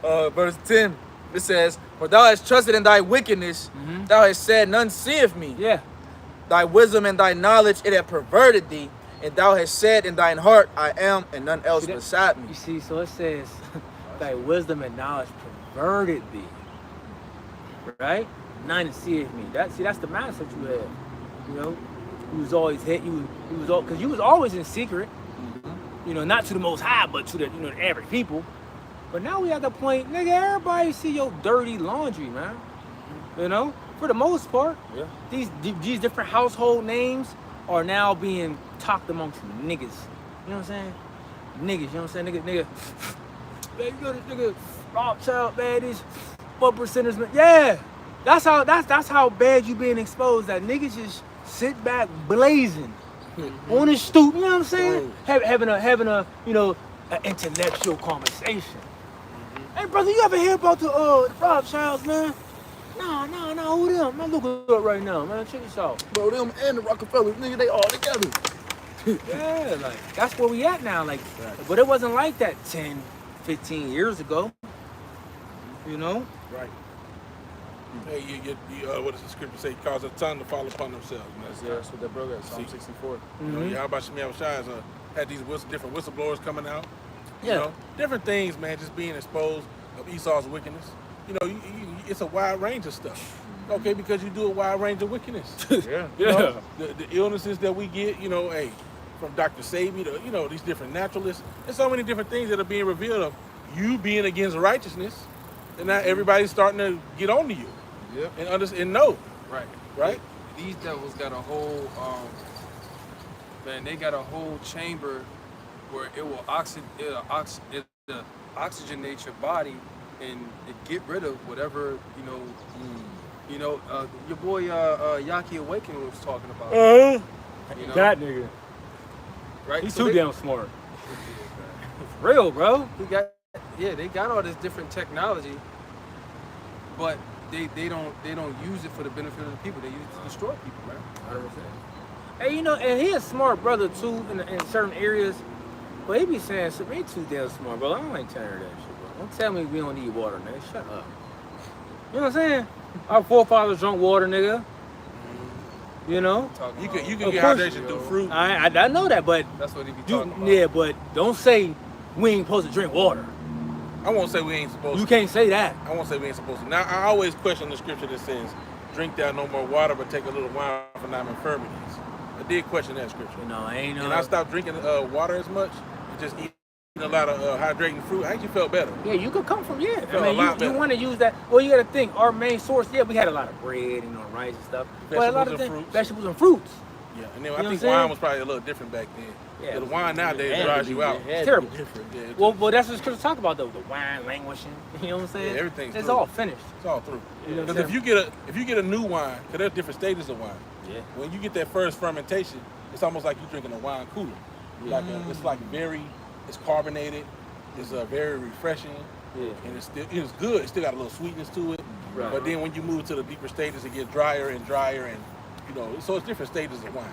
man. Verse 10, it says, for thou hast trusted in thy wickedness, thou hast said, none seeth me. Yeah. Thy wisdom and thy knowledge, it hath perverted thee, and thou hast said in thine heart, I am, and none else See that? beside me. You see, so it says, thy wisdom and knowledge perverted thee. Right? None seeth me. That's the mindset you have. You know? You was always hit. Because you was always in secret. You know, not to the Most High, but to the the average people. But now we at the point, nigga, everybody see your dirty laundry, man. You know, for the most part. Yeah. These different household names are now being talked amongst niggas. You know what I'm saying? Niggas, you know what I'm saying? Nigga. Man, you know this nigga Rothschild, man, these 1%ers, man. Yeah. That's how bad you being exposed. That niggas just sit back blazing on the stoop. You know what I'm saying? Having a an intellectual conversation. Hey brother, you ever hear about the Rothschilds, man? No, who them? Man, look it up right now, man. Check this out. Bro, them and the Rockefellers, nigga, they all together. Yeah, like that's where we at now. Like, but it wasn't like that 10, 15 years ago. You know? Right. Hey, what does the scripture say? Cause a tongue to fall upon themselves. Man. That's what that brother at Psalm 64. You know, Yahweh Shemiah Shai had these different whistleblowers coming out. You Yeah. know, different things, man, just being exposed of Esau's wickedness. You know, it's a wide range of stuff. Okay, because you do a wide range of wickedness. Yeah. You know, the illnesses that we get, you know, hey, from Dr. Sabi to, you know, these different naturalists. There's so many different things that are being revealed of you being against righteousness, and now everybody's starting to get on to you. Yep. And understand and know, Right. right? These devils got a whole, man, they got a whole chamber where it will it'll oxygenate your body and get rid of whatever, you know, your boy Yaki Awakening was talking about. You know? That nigga. Right? He's So too they- damn smart. For real, bro. They got all this different technology, but they don't use it for the benefit of the people. They use it to destroy people, man. 100%. Hey, you know, and he a smart brother too in certain areas, but he be saying, "So he too damn smart, bro. I don't like telling her that shit, bro. Don't tell me we don't need water, nigga. Shut up." You know what I'm saying? Our forefathers drank water, nigga. You know? Talking You about- can Of get course. hydration through fruit. I know that, but That's what he be you, talking about. yeah, but don't say we ain't supposed to drink water. I won't say we ain't supposed You to. can't say that. I won't say we ain't supposed to. Now, I always question the scripture that says, drink thou no more water, but take a little wine for thine infirmities. I did question that scripture. You know, ain't no. And I stopped drinking water as much and just eating a lot of hydrating fruit. I actually felt better. Yeah, you could come from, yeah. Felt I a mean, lot you better. want to use that. Well, you got to think, our main source, yeah, we had a lot of bread, you know, rice and stuff. But a lot Vegetables of and things, fruits. vegetables and fruits. Yeah, and then You I know think what I'm saying? wine was probably a little different back then. Yeah, The wine nowadays It dries had you out. to be- it had to Terrible. be different. Yeah, it's, Well, that's what scriptures talk about, though. The wine languishing. You know what I'm saying? Yeah, everything's It's through. all finished. it's all through. You know what I'm Because saying? if you get a new wine, because there's different stages of wine. Yeah. When you get that first fermentation, it's almost like you're drinking a wine cooler. It's like it's carbonated. It's very refreshing. Yeah. And it's good. It's still got a little sweetness to it. Right. But then when you move to the deeper stages, it gets drier and drier, and so it's different stages of wine.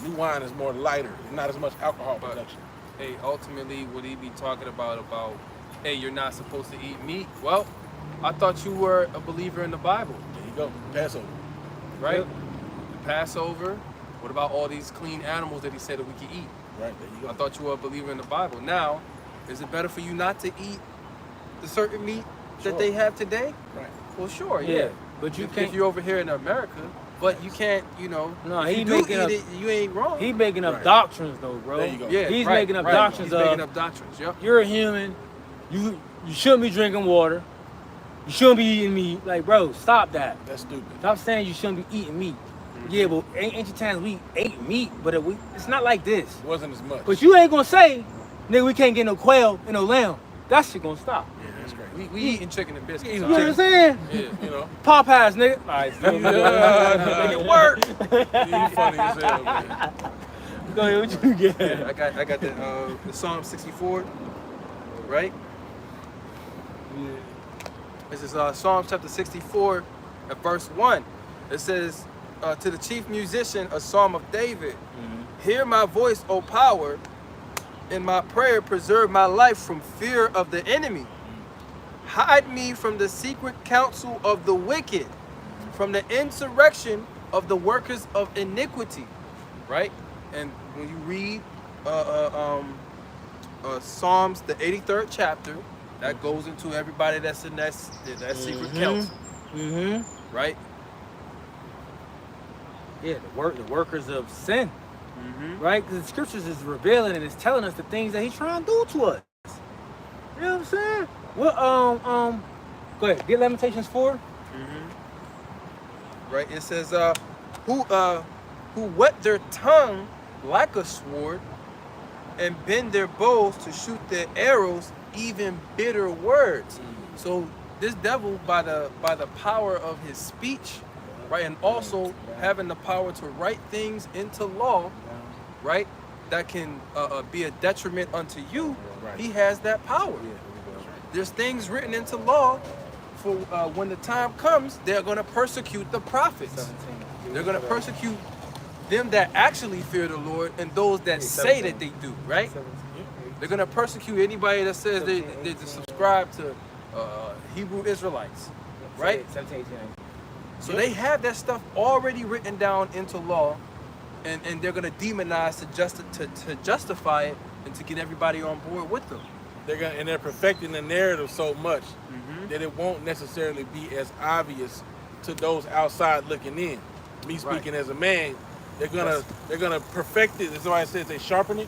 New wine is more lighter, and not as much alcohol But- production. Hey, ultimately, what he be talking about, hey, you're not supposed to eat meat. Well, I thought you were a believer in the Bible, There you go, Passover. right? Yep. The Passover. What about all these clean animals that he said that we could eat? Right there you I go. thought you were a believer in the Bible. Now, is it better for you not to eat the certain meat Sure. that they have today? Right. Well, sure, Yeah. yeah. But you if can't. you're over here in America, but you can't, No, if he you do making eat up- it, you ain't wrong. He making up Right. doctrines, though, bro. There you go. yeah, He's right, making up right. doctrines He's making of up doctrines, yep. you're a human. You shouldn't be drinking water. You shouldn't be eating meat. Like, bro, stop that. That's stupid. Stop saying you shouldn't be eating meat. Yeah, but ancient times we ate meat, but it's not like this. It wasn't as much. But you ain't gonna say, nigga, we can't get no quail and no lamb. That shit gonna stop. Yeah, that's great. We eating chicken and biscuits. Yeah, You know what I'm saying? Yeah. You know, Popeyes, nigga. All right, make it work. you funny as hell, man. Go ahead, what you get? I got the Psalm 64, right? This is Psalm chapter 64, at verse 1. It says, to the chief musician, a psalm of David, hear my voice, O power, in my prayer preserve my life from fear of the enemy. Hide me from the secret counsel of the wicked, from the insurrection of the workers of iniquity. Right? And when you read Psalms, the 83rd chapter, that goes into everybody that's in that secret counsel. Mm-hmm. Right? Yeah, the workers of sin. Right? Because the scriptures is revealing and it's telling us the things that he's trying to do to us. You know what I'm saying? Well, go ahead. Get Lamentations 4. Right? It says, who whet their tongue like a sword and bend their bows to shoot their arrows, even bitter words. So this devil, by the power of his speech, right, and also having the power to write things into law, right, that can be a detriment unto you, he has that power. There's things written into law for when the time comes, they're going to persecute the prophets. They're going to persecute them that actually fear the Lord and those that say that they do, right? They're going to persecute anybody that says they subscribe to Hebrew Israelites, right? 17, 18. So they have that stuff already written down into law, and they're going to demonize to justify it and to get everybody on board with them. they're perfecting the narrative so much that it won't necessarily be as obvious to those outside looking in. Me speaking as a man, they're gonna perfect it. That's why it says they sharpen it.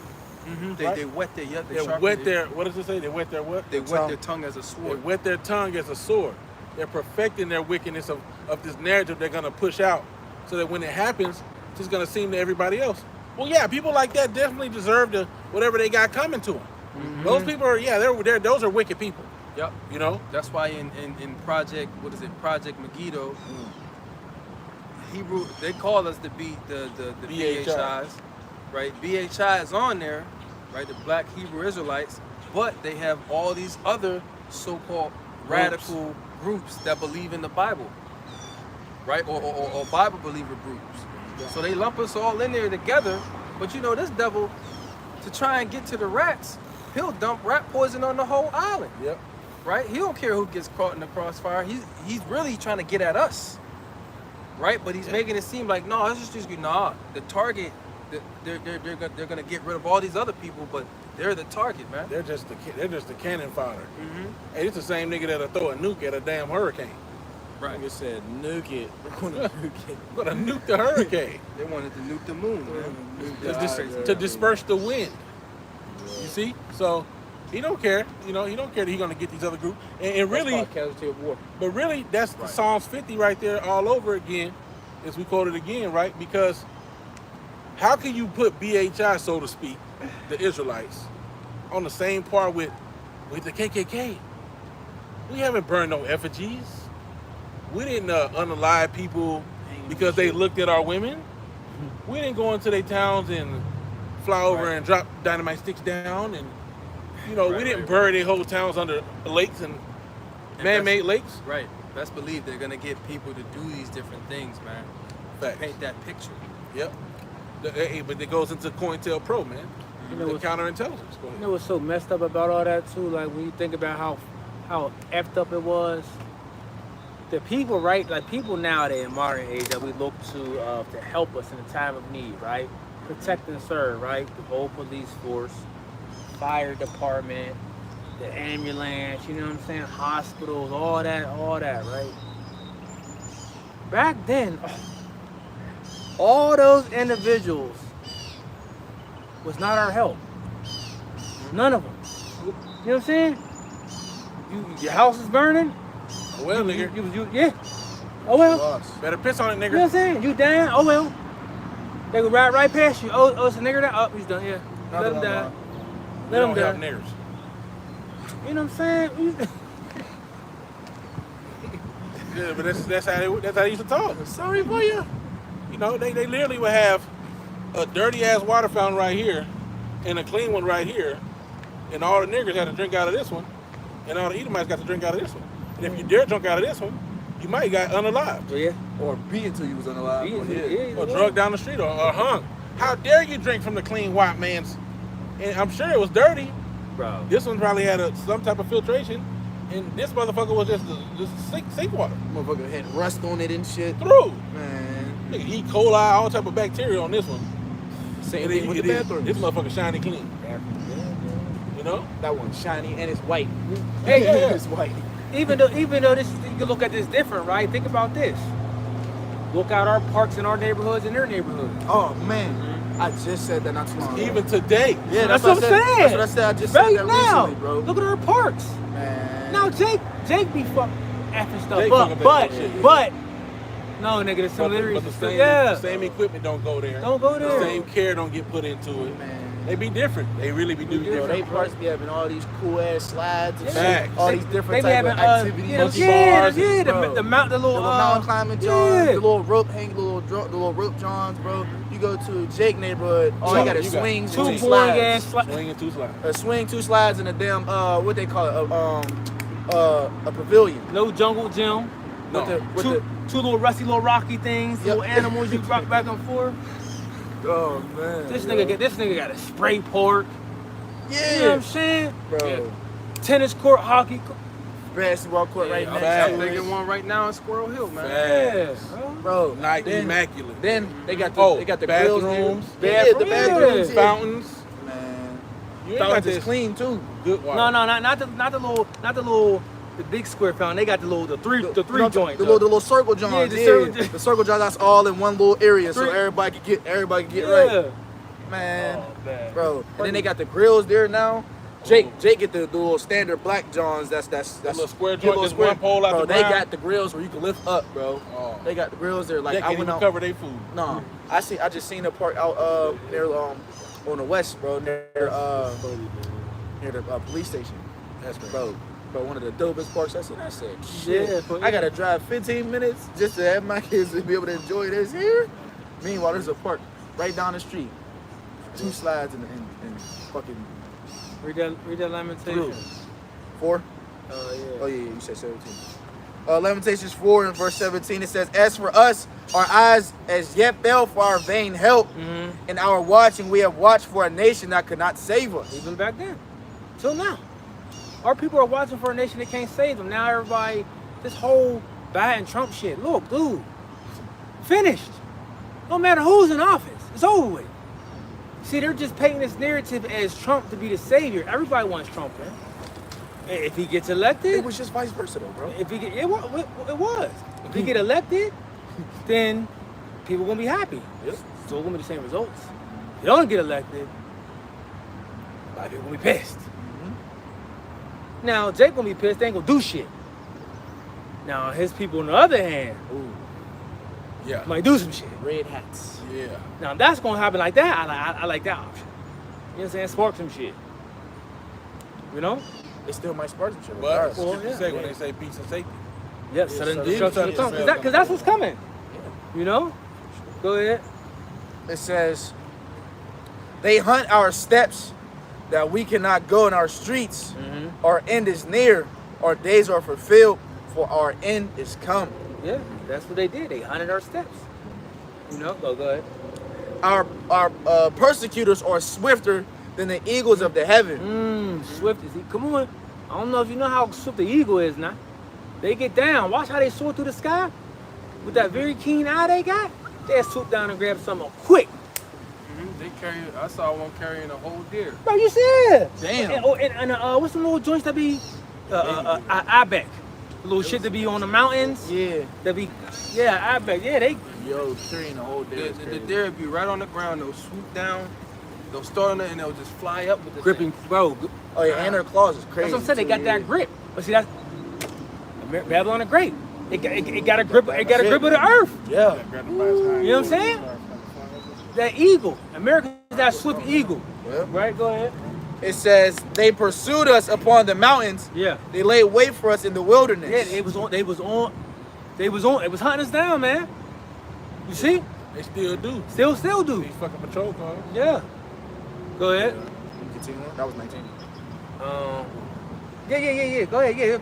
They wet their What does it say? They wet their what? They wet their tongue as a They sword. wet their tongue as a sword. They're perfecting their wickedness of this narrative they're gonna push out, so that when it happens, it's just gonna seem to everybody else. Well, yeah, people like that definitely deserve whatever they got coming to them. Those people are, those are wicked people. Yep. You know. That's why in Project Megiddo, Hebrew, they call us the BHIs, right? BHI is on there, right? The Black Hebrew Israelites, but they have all these other so-called radical groups that believe in the Bible, right? Or Bible believer groups. Yeah. So they lump us all in there together. But you know, this devil, to try and get to the rats, he'll dump rat poison on the whole island. Yep. Right? He don't care who gets caught in the crossfire. He's really trying to get at us. Right? But he's making it seem like, no, it's just the target, they're gonna get rid of all these other people, but they're the target, man. They're just the cannon fodder. Hey, it's the same nigga that'll throw a nuke at a damn hurricane. Right. Nigga said, nuke it. We're gonna nuke it. We're gonna nuke the hurricane. They wanted to nuke the moon, man. To disperse the wind. You see? So he don't care. You know, he don't care that he's gonna get these other groups. And really, casualty of war. but really, that's the Psalms 50 right there all over again, as we quoted again, right? Because how can you put BHI, so to speak, the Israelites, on the same par with the KKK? We haven't burned no effigies. We didn't unalive people because they looked at our women. We didn't go into their towns and fly over and drop dynamite sticks down, and we didn't bury their whole towns under lakes and man-made lakes. Right. Best believe they're gonna get people to do these different things, man. Facts. Paint that picture. Yep. But it goes into COINTELPRO, man. The counterintelligence. Go ahead. You know what's so messed up about all that too? Like when you think about how effed up it was. The people, right? Like people nowadays in modern age that we look to help us in a time of need, right? Protect and serve, right? The whole police force, fire department, the ambulance, you know what I'm saying? Hospitals, all that, right? Back then, all those individuals was not our help. None of them. You know what I'm saying? Your house is burning. Oh, well, nigga. Yeah. Oh well. Better piss on it, nigga. You know what I'm saying? You down? Oh well. They go right past you. Oh, it's a nigger down. Oh, he's done. Yeah. Let him die. Let him die. Niggers. You know what I'm saying? Yeah, but that's how they used to talk. Sorry for you. You know, they literally would have a dirty ass water fountain right here and a clean one right here, and all the niggers had to drink out of this one, and all the Edomites got to drink out of this one. And if you dare drink out of this one, you might got unalived. Oh, yeah. Or beat until you was unalive. Or drugged down the street or hung. How dare you drink from the clean white man's? And I'm sure it was dirty. Bro. This one probably had some type of filtration, and this motherfucker was just sink water. Motherfucker had rust on it and shit. Through. Man. Nigga, E. coli, all type of bacteria on this one. Same thing with the bathroom. This motherfucker shiny clean. You know? That one's shiny and it's white. Hey, yeah. It's white. Even though this, you can look at this different, right? Think about this. Look out our parks in our neighborhoods and their neighborhoods. Oh man. I just said that not too long ago. Even today. Yeah, that's what I'm saying. That's what I said. I just right said that now, recently, bro. Look at our parks. Man. Now Jake be effing stuff Jake up, fucking but shit. no, nigga, the similarities. But the Yeah. same equipment don't go there. Don't go there. The same care don't get put into it. Man. They be different. They really be different. Bro, they parts be having all these cool ass slides and Facts. shit. All these different They be type having of activities. monkey bars, the mountain The little mountain climbing johns, yeah. the little rope hang, the little rope johns, bro. You go to Jake neighborhood, all you got is swings and 2 slides. Swing and 2 slides. A swing, 2 slides, and a damn what they call it, a pavilion. No jungle gym. No. Two little rusty little rocky things, Yep. little animals you rock back and forth. Oh man. This nigga got a spray park. Yeah. You know what I'm saying? Bro. Yeah. Tennis court, hockey court. Basketball court right Yeah, next facts. to They it. get one right now in Squirrel Hill, man. Facts. Bro, Like then, immaculate. then they got the grills bathrooms. here. Yeah, the Yeah. bathrooms, Fountains. Man. You ain't Fountains got is this clean too. good water. No, not the little, the big square fountain. They got the three You know, joints. the little circle joints. the Yeah, circle- the circle joints. That's all in one little area, so Three- everybody can get yeah. right. Man, Oh, man. bro. And then they got the grills there now. Jake get the little standard black Johns. That's little square the joint, little just one pole out bro, the they ground. got the grills where you can lift up, bro. Oh. They got the grills there. Like They I can't went even out. cover their food. No, I just seen a park out near on the west, bro, near the police station. That's great. Bro, one of the dopest parks I seen. I said, Yeah, shit, but- I gotta drive 15 minutes just to have my kids to be able to enjoy this here. Meanwhile, there's a park right down the street, 2 slides and fucking Read that Lamentation. 4. Yeah. Oh yeah, you said 17. Lamentations 4 and verse 17, it says, as for us, our eyes as yet fell for our vain help. Mm-hmm. In our watching, we have watched for a nation that could not save us. Even back then, till now, our people are watching for a nation that can't save them. Now everybody, this whole Biden Trump shit. Look, dude, finished. No matter who's in office, it's over with. See, they're just painting this narrative as Trump to be the savior. Everybody wants Trump, man. If he gets elected, It was just vice versa though, bro. if he get, it was. If he get elected, then people gonna be happy. Yep. So it's gonna be the same results. If he don't get elected, a lot of people gonna be pissed. Now Jake gonna be pissed. They ain't gonna do shit. Now his people, on the other hand, Ooh, Yeah. might do some shit. red hats. Yeah. Now that's gonna happen like that. I like that option. You know what I'm saying? Spark some shit. You know? It still might spark some shit. But regardless. what you yeah. say when they say peace and safety? Yep. Yeah, Sudden so destruction yeah, will come. yeah. Cause that's what's coming. You know? Go ahead. It says, they hunt our steps that we cannot go in our streets. Mm-hmm. Our end is near. Our days are fulfilled, for our end is come. Yeah, that's what they did. They hunted our steps. You know? Go ahead. Our persecutors are swifter than the eagles of the heaven. Swift is he? Come on. I don't know if you know how swift the eagle is now. They get down. Watch how they soar through the sky. With that very keen eye they got, they'll swoop down and grab something quick. They carry. I saw one carrying a whole deer. Bro, you see it? Damn. And what's the little joints that be ibex? The little shit that be on the mountains. Yeah. That be, yeah, ibex. Yeah, they. Yo, carrying the whole The, day. the deer would be right on the ground. They'll swoop down. They'll start on it and they'll just fly up with the Gripping, thing. bro. Oh yeah, and their claws is That's crazy. what I'm saying. They too, got yeah. that grip. But see, that's Babylon the Great. It got a grip. It got a grip of the earth. Yeah. Grab them by his hind You know what I'm saying? leg. That eagle. America's that swift eagle. Yeah. Right. Go ahead. It says they pursued us upon the mountains. Yeah. They laid wait for us in the wilderness. Yeah. It was on. It was hunting us down, man. You see? They still do. Still do. These fucking patrol cars. Yeah. Go ahead. Continue. That was 19. Yeah. Go ahead. Yeah.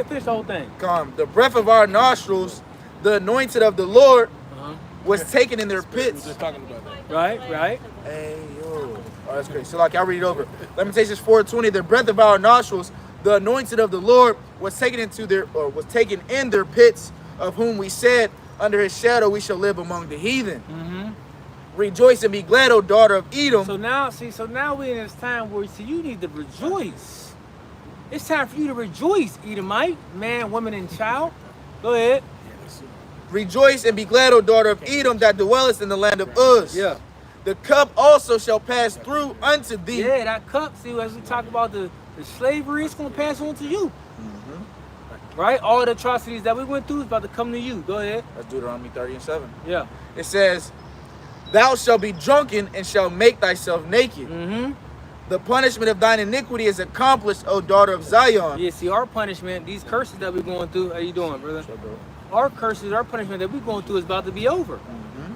Finish the whole thing. Come, the breath of our nostrils, the anointed of the Lord, Uh-huh. was taken in their We were pits. just talking about that. Right. Hey yo. Oh, that's great. So like I'll read it over. Lamentations 4:20, the breath of our nostrils, the anointed of the Lord, was taken in their pits, of whom we said, under his shadow we shall live among the heathen. Mm-hmm. Rejoice and be glad, O daughter of Edom. So now we in this time where you need to rejoice. It's time for you to rejoice, Edomite, man, woman, and child. Go ahead. Rejoice and be glad, O daughter of Edom, that dwellest in the land of Uz. Yeah. The cup also shall pass through unto thee. Yeah, that cup. See, as we talk about the slavery, it's gonna pass on to you. Right? All the atrocities that we went through is about to come to you. Go ahead. That's Deuteronomy 30:7. Yeah. It says, thou shalt be drunken and shalt make thyself naked. Mm-hmm. The punishment of thine iniquity is accomplished, O daughter of Zion. Yeah, see, our punishment, these curses that we're going through, how you doing, brother? Our curses, our punishment that we're going through is about to be over.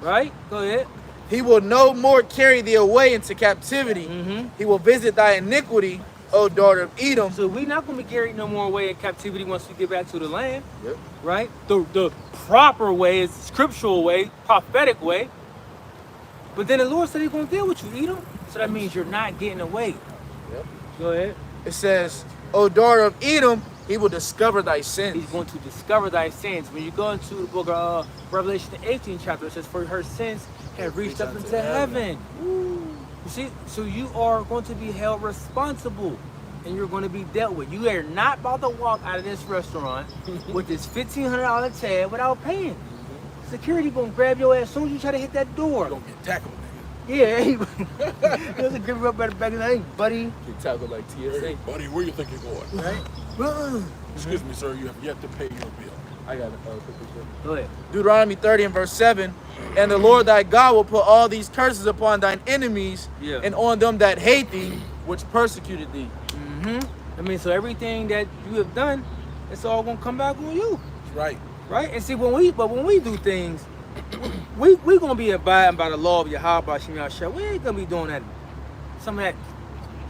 Right? Go ahead. He will no more carry thee away into captivity. Mm-hmm. He will visit thy iniquity, O daughter of Edom. So we're not going to be carried no more away in captivity once we get back to the land. Yep. Right? The proper way is scriptural way, prophetic way. But then the Lord said he's going to deal with you, Edom. So that means you're not getting away. Yep. Go ahead. It says, O daughter of Edom, he will discover thy sins. He's going to discover thy sins. When you go into the book of Revelation, the 18th chapter, it says, for her sins have reached up into heaven. Woo. You see, so you are going to be held responsible, and you're going to be dealt with. You are not about to walk out of this restaurant with this $1,500 tab without paying. Security gonna grab your ass as soon as you try to hit that door. You're gonna get tackled, nigga. Yeah, hey, there's a grip you up at the back of the hey, buddy. Get tackled like TSA. Hey, buddy, where you think you're going? Right? Excuse me, sir, you have yet to pay your bill. I got it. Quick picture. Go ahead. Deuteronomy 30 and verse 7. And the Lord thy God will put all these curses upon thine enemies Yeah. and on them that hate thee, which persecuted thee. I mean, so everything that you have done, it's all gonna come back on you, That's right. right? And see, when we do things, we gonna be abiding by the law of Yahweh Shem Yahshua. We ain't gonna be doing that. Some of that.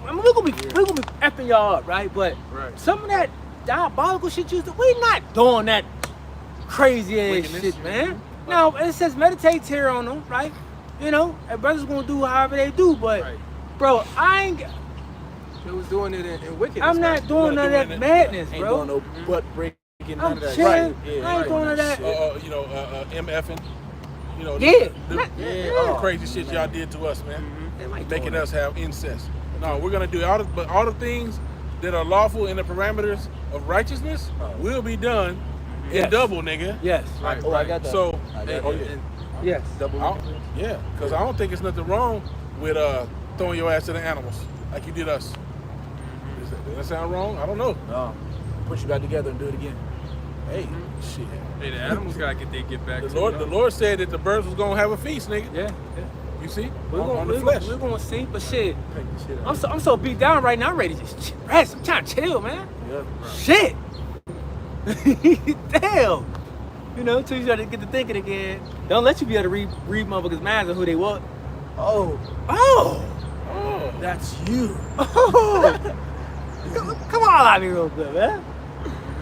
I mean, we're gonna be effing y'all up, right? But Right. some of that diabolical shit you do, we not doing that crazy ass Wickedness. shit, man. Now it says meditate here on them, right? You know, and brothers gonna do however they do, but Right. bro, I ain't. They was doing it in wickedness. I'm not right? doing none of that doing it. madness, Ain't bro. doing no butt breaking, none I'm of that. chilling. Right. Yeah, I ain't right. doing none of that. You know, MFing. You know, Yeah. the crazy shit y'all did to us, man. They like Making doing us have incest. No, we're gonna do all the things that are lawful in the parameters of righteousness will be done in Yes. double, nigga. Yes. Right, Oh, I got that. So, I got And- that. and- Yes. Double. yeah, because I don't think it's nothing wrong with throwing your ass to the animals like you did us. Does that sound wrong? I don't know. No. Put you back together and do it again. Hey, shit. Hey, the animals gotta get back. The to Lord, you the know? Lord said that the birds was gonna have a feast, nigga. Yeah. You see, We're on the flesh. gonna see, but shit, Take the shit out. I'm so beat down right now. I'm ready to just rest. I'm trying to chill, man. Yeah. Shit. Damn. You know, until you start to get to thinking again. Don't let you be able to read motherfuckers' minds on who they want. Oh, Oh. Oh, that's you. Oh. Come on out here real good, man.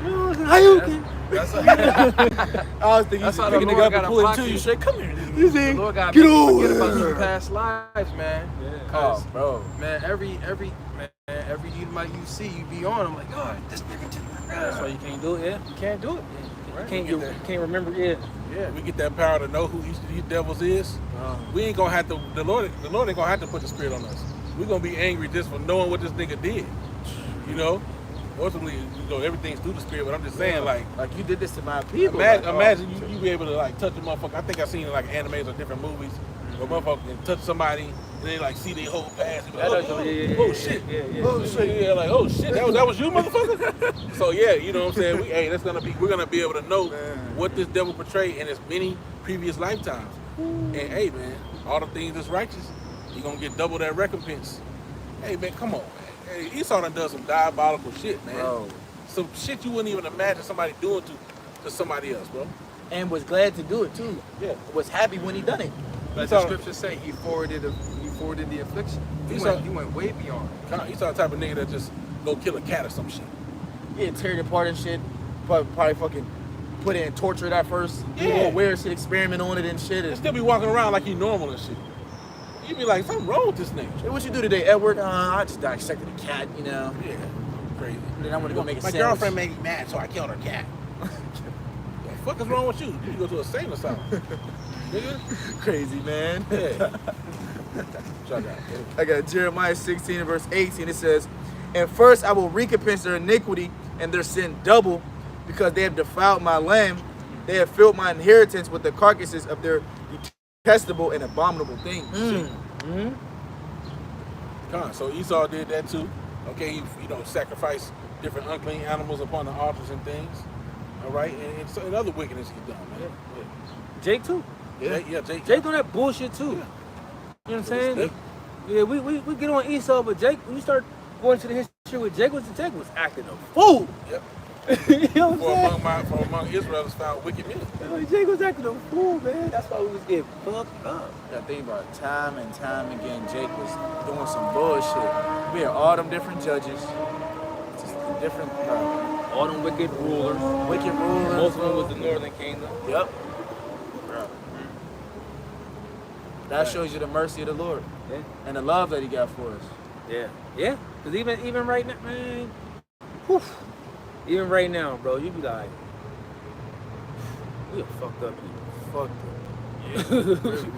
You know what I'm saying? How you can? That's I was thinking That's you how picking the nigga Lord up and gotta pulling block to you you. straight. Come here. You see? The Lord gotta Get make you over forget about here. your past lives, man. Oh, 'Cause, bro. man, every Edomite you see, you be on. I'm like, oh, this nigga did That's why you can't do it, yeah? You can't do it. You can't remember, yeah. yeah. We get that power to know who each of these devils is. We ain't gonna have to. The Lord ain't gonna have to put the spirit on us. We're gonna be angry just for knowing what this nigga did. You know, ultimately, you know, everything's through the spirit. But I'm just saying, like, Like you did this to my people. imagine Like, you be able to like touch a motherfucker. I think I've seen it like animes or different movies where motherfucker can touch somebody and they like see their whole past. And be like, oh shit, Yeah. oh shit, yeah, like oh shit, that was you, motherfucker. So yeah, you know what I'm saying. We're gonna be able to know what this devil portrayed in his many previous lifetimes. And hey man, all the things that's righteous, you're gonna get double that recompense. Hey man, come on, man. Hey, Esau done some diabolical shit, man. bro. Some shit you wouldn't even imagine somebody doing to somebody else, bro. And was glad to do it too. Yeah. Was happy when he done it. Like Esau- the scriptures say, he forwarded the affliction. He Esau- went way beyond. Esau the type of nigga that just go kill a cat or some shit. Yeah, tear it apart and shit. Probably fucking put it in torture it at first. Do Yeah. a little weird shit, experiment on it and shit. And And, still be walking around like he normal and shit. You be like, something wrong with this nigga. hey, what you do today, Edward? I just dissected a cat, you know. Yeah, crazy. Then I'm gonna go make a My sandwich. girlfriend made me mad, so I killed her cat. The fuck is wrong with you? You go to a sane asylum. Nigga. Crazy, man. Yeah. Check out. I got Jeremiah 16 and verse 18. It says, and first I will recompense their iniquity and their sin double, because they have defiled my land. They have filled my inheritance with the carcasses of their detestable and abominable things. So Esau did that too. Okay, he sacrificed different unclean animals upon the altars and things. All right, and other wickedness he's done, man. Jake too. Yeah, Jake. Jake doing that bullshit too. You know what I'm saying? Yeah, we get on Esau, but Jake, when you start going to the history with Jake was acting a fool. Yep. You know what I'm saying? For among Israel is found wicked men. Like, Jake was acting a fool, man. That's why we was getting fucked up. I think about time and time again, Jake was doing some bullshit. We had all them different judges, just the different All them wicked rulers. wicked rulers. Most of them was the Northern Kingdom. Yep. That shows you the mercy of the Lord Yeah. and the love that He got for us. Yeah. Yeah. Cause even right now, man. Whew, even right now, bro, you be like, we a fucked up people. Fuck them.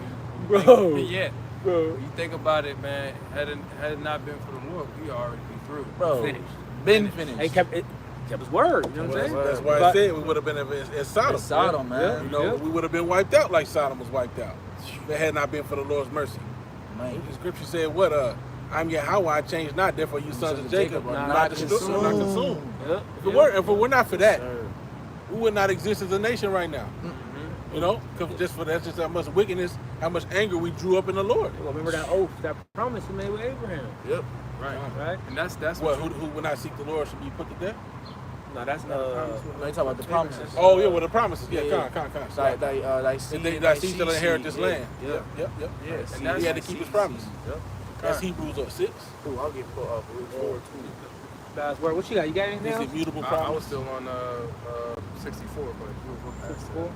Bro. Yeah. Bro. You think about it, man. Had it not been for the Lord, we already be through. Bro, Finished. been finished. He kept his word. You know what I'm saying? That's why I But- said we would have been as Sodom. It's Sodom, man. You know, we would have been wiped out like Sodom was wiped out. If it had not been for the Lord's mercy. Man. The scripture said, what? I'm Yahweh, I changed not, therefore you sons of Jacob are not destroyed, not consumed. Yep. If it were not for that, we would not exist as a nation right now. You know, 'cause just for that, just how much wickedness, how much anger we drew up in the Lord. Well, remember that oath, that promise he made with Abraham, Yep. Right. right? And that's What? Who would not seek the Lord should be put to death? No, that's No, you talk about the promises. Oh yeah, well the promises. Yeah, Yeah, con. Like seed, Thy seed shall inherit this land. Yeah. Yep. Yes. And he had to keep his promise. Yep. That's Hebrews 6. Ooh, I'll get put up. Forward Last word. What you got? You got anything These else? immutable I promises. was still on 64, but we'll go past 64? that.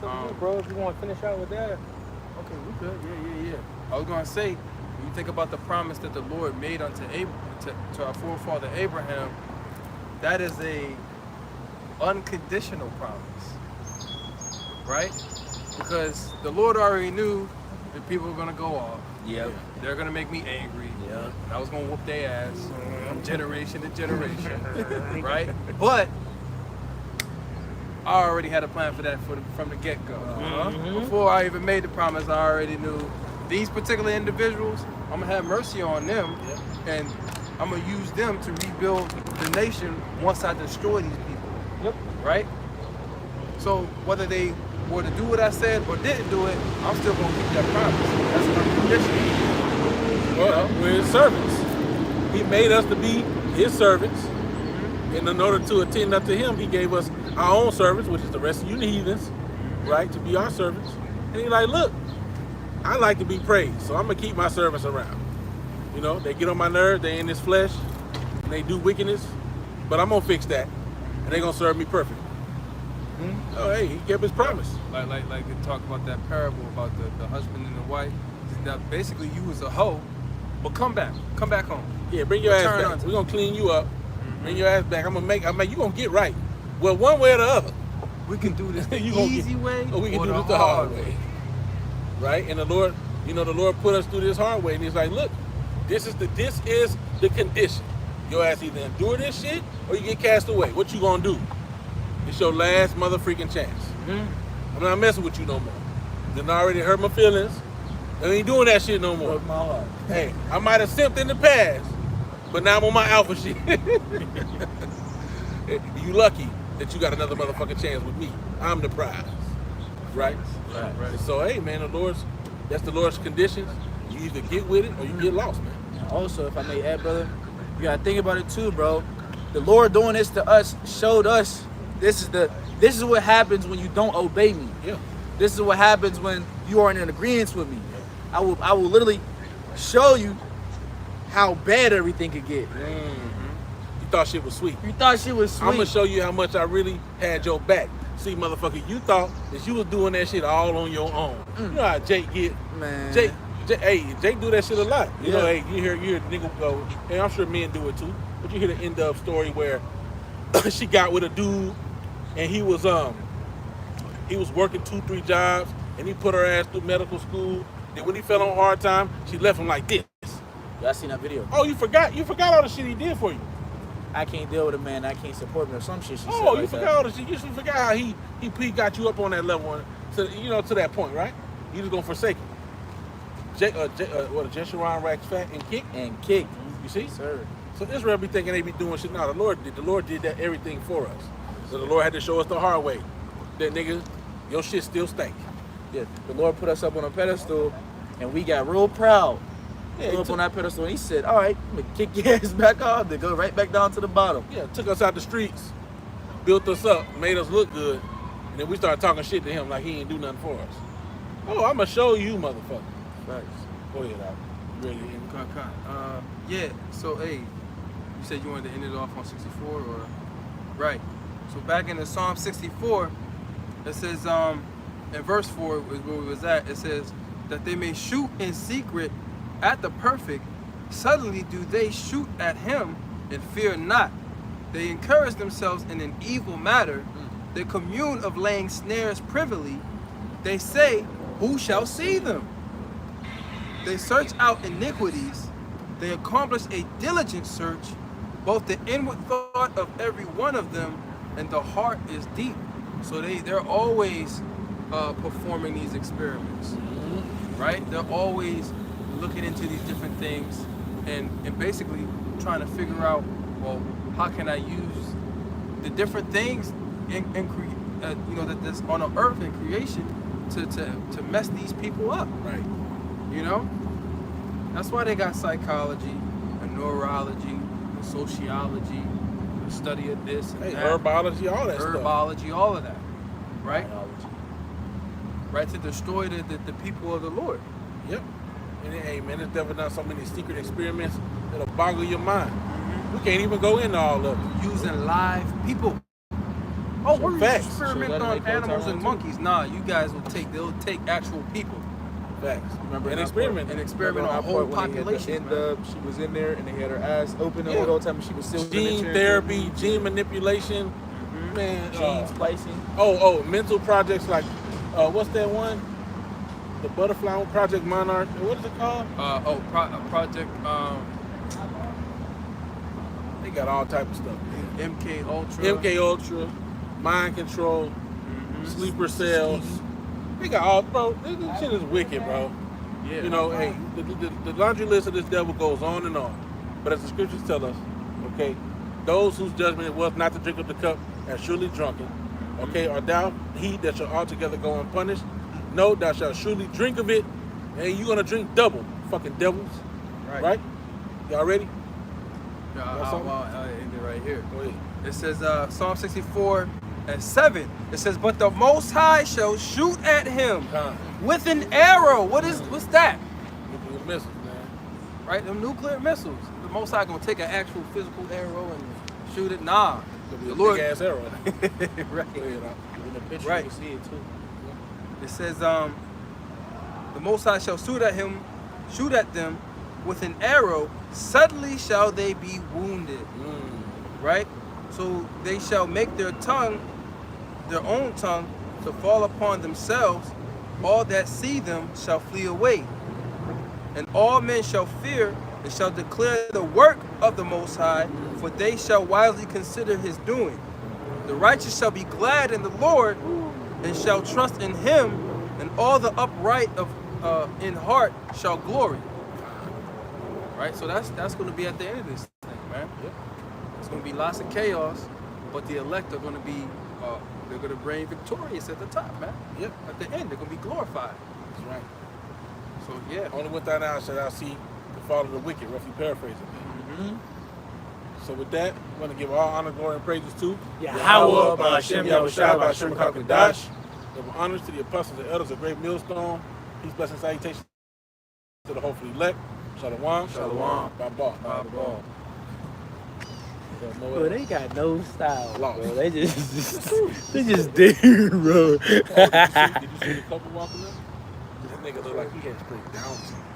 So bro, if you want to finish out with that. Okay, we good. Yeah. I was gonna say, when you think about the promise that the Lord made unto to our forefather Abraham, that is a unconditional promise, right? Because the Lord already knew that people were gonna go off. Yep. They're gonna make me angry. Yeah. And I was gonna whoop their ass from generation to generation, right? But I already had a plan for that from the get-go. Before I even made the promise, I already knew these particular individuals, I'm gonna have mercy on them, and I'm gonna use them to rebuild the nation once I destroy these people. Yep. Right? So whether they were to do what I said or didn't do it, I'm still gonna keep that promise. That's unconditional. Well, we're his servants. He made us to be his servants. And in order to attend unto him, he gave us our own servants, which is the rest of you heathens, right, to be our servants. And he's like, look, I like to be praised, so I'm going to keep my servants around. You know, they get on my nerves, they in this flesh, and they do wickedness, but I'm going to fix that, and they're going to serve me perfect. Oh, hey, he kept his promise. Like they talk about that parable about the husband and the wife. That basically you was a hoe, but come back home. Yeah, bring your Return ass back. unto We're going to clean you up. Bring your ass back. I'm going to you going to get right. Well, one way or the other. We can do this the You gonna easy get- way, Or we can or do this the hard way. Right? And the Lord, the Lord put us through this hard way. And he's like, look, this is the condition. Your ass either endure this shit or you get cast away. What you gonna do? It's your last motherfucking chance. I'm not messing with you no more. Then I already hurt my feelings. I ain't doing that shit no more. Broke my heart. Hey, I might have simped in the past, but now I'm on my alpha shit. You lucky that you got another motherfucking chance with me. I'm the prize. Right? Right. So hey man, that's the Lord's conditions. You either get with it or you get lost, man. Also, if I may add, brother, you gotta think about it too, bro. The Lord doing this to us showed us this is what happens when you don't obey me. Yeah. This is what happens when you aren't in agreement with me. I will literally show you how bad everything could get. You thought shit was sweet. You thought shit was sweet. I'm gonna show you how much I really had your back. See, motherfucker, you thought that you was doing that shit all on your own. You know how Jake get. Man. Jake do that shit a lot. You know, Yeah. hey, you hear the nigga go, and I'm sure men do it too. But you hear the end of story where she got with a dude, and he was working 2-3 jobs, and he put her ass through medical school. Then when he fell on hard time, she left him like this. Y'all seen that video? Oh, you forgot all the shit he did for you. I can't deal with a man that can't support me or some shit she said. Oh, you like forgot that. all the shit. You forgot how he got you up on that level, to that point, right? You just gonna forsake him. Jeshurun Rax Fat and Kick. And kick. You see? Sir. So Israel be thinking they be doing shit. No, the Lord did that everything for us. So the Lord had to show us the hard way. That nigga, your shit still stank. Yeah, the Lord put us up on a pedestal, and we got real proud. Yeah, Put up on that pedestal, and he said, all right, I'm gonna kick your ass back off, then go right back down to the bottom. Yeah, took us out the streets, built us up, made us look good, and then we started talking shit to him like he ain't do nothing for us. Oh, I'm gonna show you, motherfucker. Right. Go ahead, Al. You ready to end? Yeah. So hey, you said you wanted to end it off on 64, or right? So back in the Psalm 64, it says in verse 4 is where we was at. It says that they may shoot in secret at the perfect. Suddenly do they shoot at him and fear not. They encourage themselves in an evil matter. They commune of laying snares privily. They say, who shall see them? They search out iniquities. They accomplish a diligent search. Both the inward thought of every one of them and the heart is deep. So they're always performing these experiments, right? They're always looking into these different things and basically trying to figure out, well, how can I use the different things that's on the earth and creation to mess these people up, Right. you know? That's why they got psychology and neurology and sociology, the study of this and Hey, that. herbology, all that stuff. Herbology, all of that, right? Right, to destroy the people of the Lord. Yep. And hey, man, this devil done so many secret experiments that'll boggle your mind. We can't even go into all of it. Using live people. Oh, we're Facts. experimenting So on that'll make animals no and time monkeys. Nah, you guys they'll take actual people Facts. Remember and that experiment. and experiment on that whole part when they had the populations, end man. up, she was in there and they had her ass open the Yeah. whole time and she was still Gene therapy, gene manipulation, man. gene splicing. Mental projects like, what's that one? The Butterfly one, Project Monarch. What is it called? Project They got all type of stuff. Man. MK Ultra. MK Ultra, mind control, sleeper cells. They got all, bro. This shit is wicked, bro. Yeah. You know, hey, the laundry list of this devil goes on and on. But as the scriptures tell us, okay, those whose judgment it was not to drink of the cup are surely drunken. Okay, or thou he that shall altogether go unpunished? No, thou shalt surely drink of it, and you're gonna drink double, fucking devils. Right? Y'all ready? I'll end it right here. Go ahead. It says Psalm 64:7. It says, "But the Most High shall shoot at him with an arrow." What's that? Nuclear missiles, man. Right? Them nuclear missiles. The Most High gonna take an actual physical arrow and shoot it? Nah. Could be The a Lord. big ass arrow. Right. Go ahead, In the picture Right. you can see it too. It says, the Most High shall shoot at them with an arrow. Suddenly shall they be wounded. Right? So they shall make their own tongue, to fall upon themselves. All that see them shall flee away. And all men shall fear and shall declare the work of the Most High, for they shall wisely consider his doing. The righteous shall be glad in the Lord and shall trust in him, and all the upright in heart shall glory. Right? So that's going to be at the end of this thing, man. Yep. It's going to be lots of chaos, but the elect are going to be, they're going to reign victorious at the top, man. Yep. At the end, they're going to be glorified. That's right. So, yeah. Only with thine eyes shall thou see the fall of the wicked, roughly paraphrasing. So with that, I'm going to give all honor, glory, and praises to Yahweh, Ba'ashem, Yahushua, Ba'ashem, HaKadosh. Give honors to the apostles and elders of Great Millstone. Peace, blessings, salutations to the hopefully elect. Shalom. Shalom. Bye-bye. Bye-bye. Bro, they got no style, Lost. bro. They just there, bro. Did you see the couple walking up? This nigga look like he had straight down.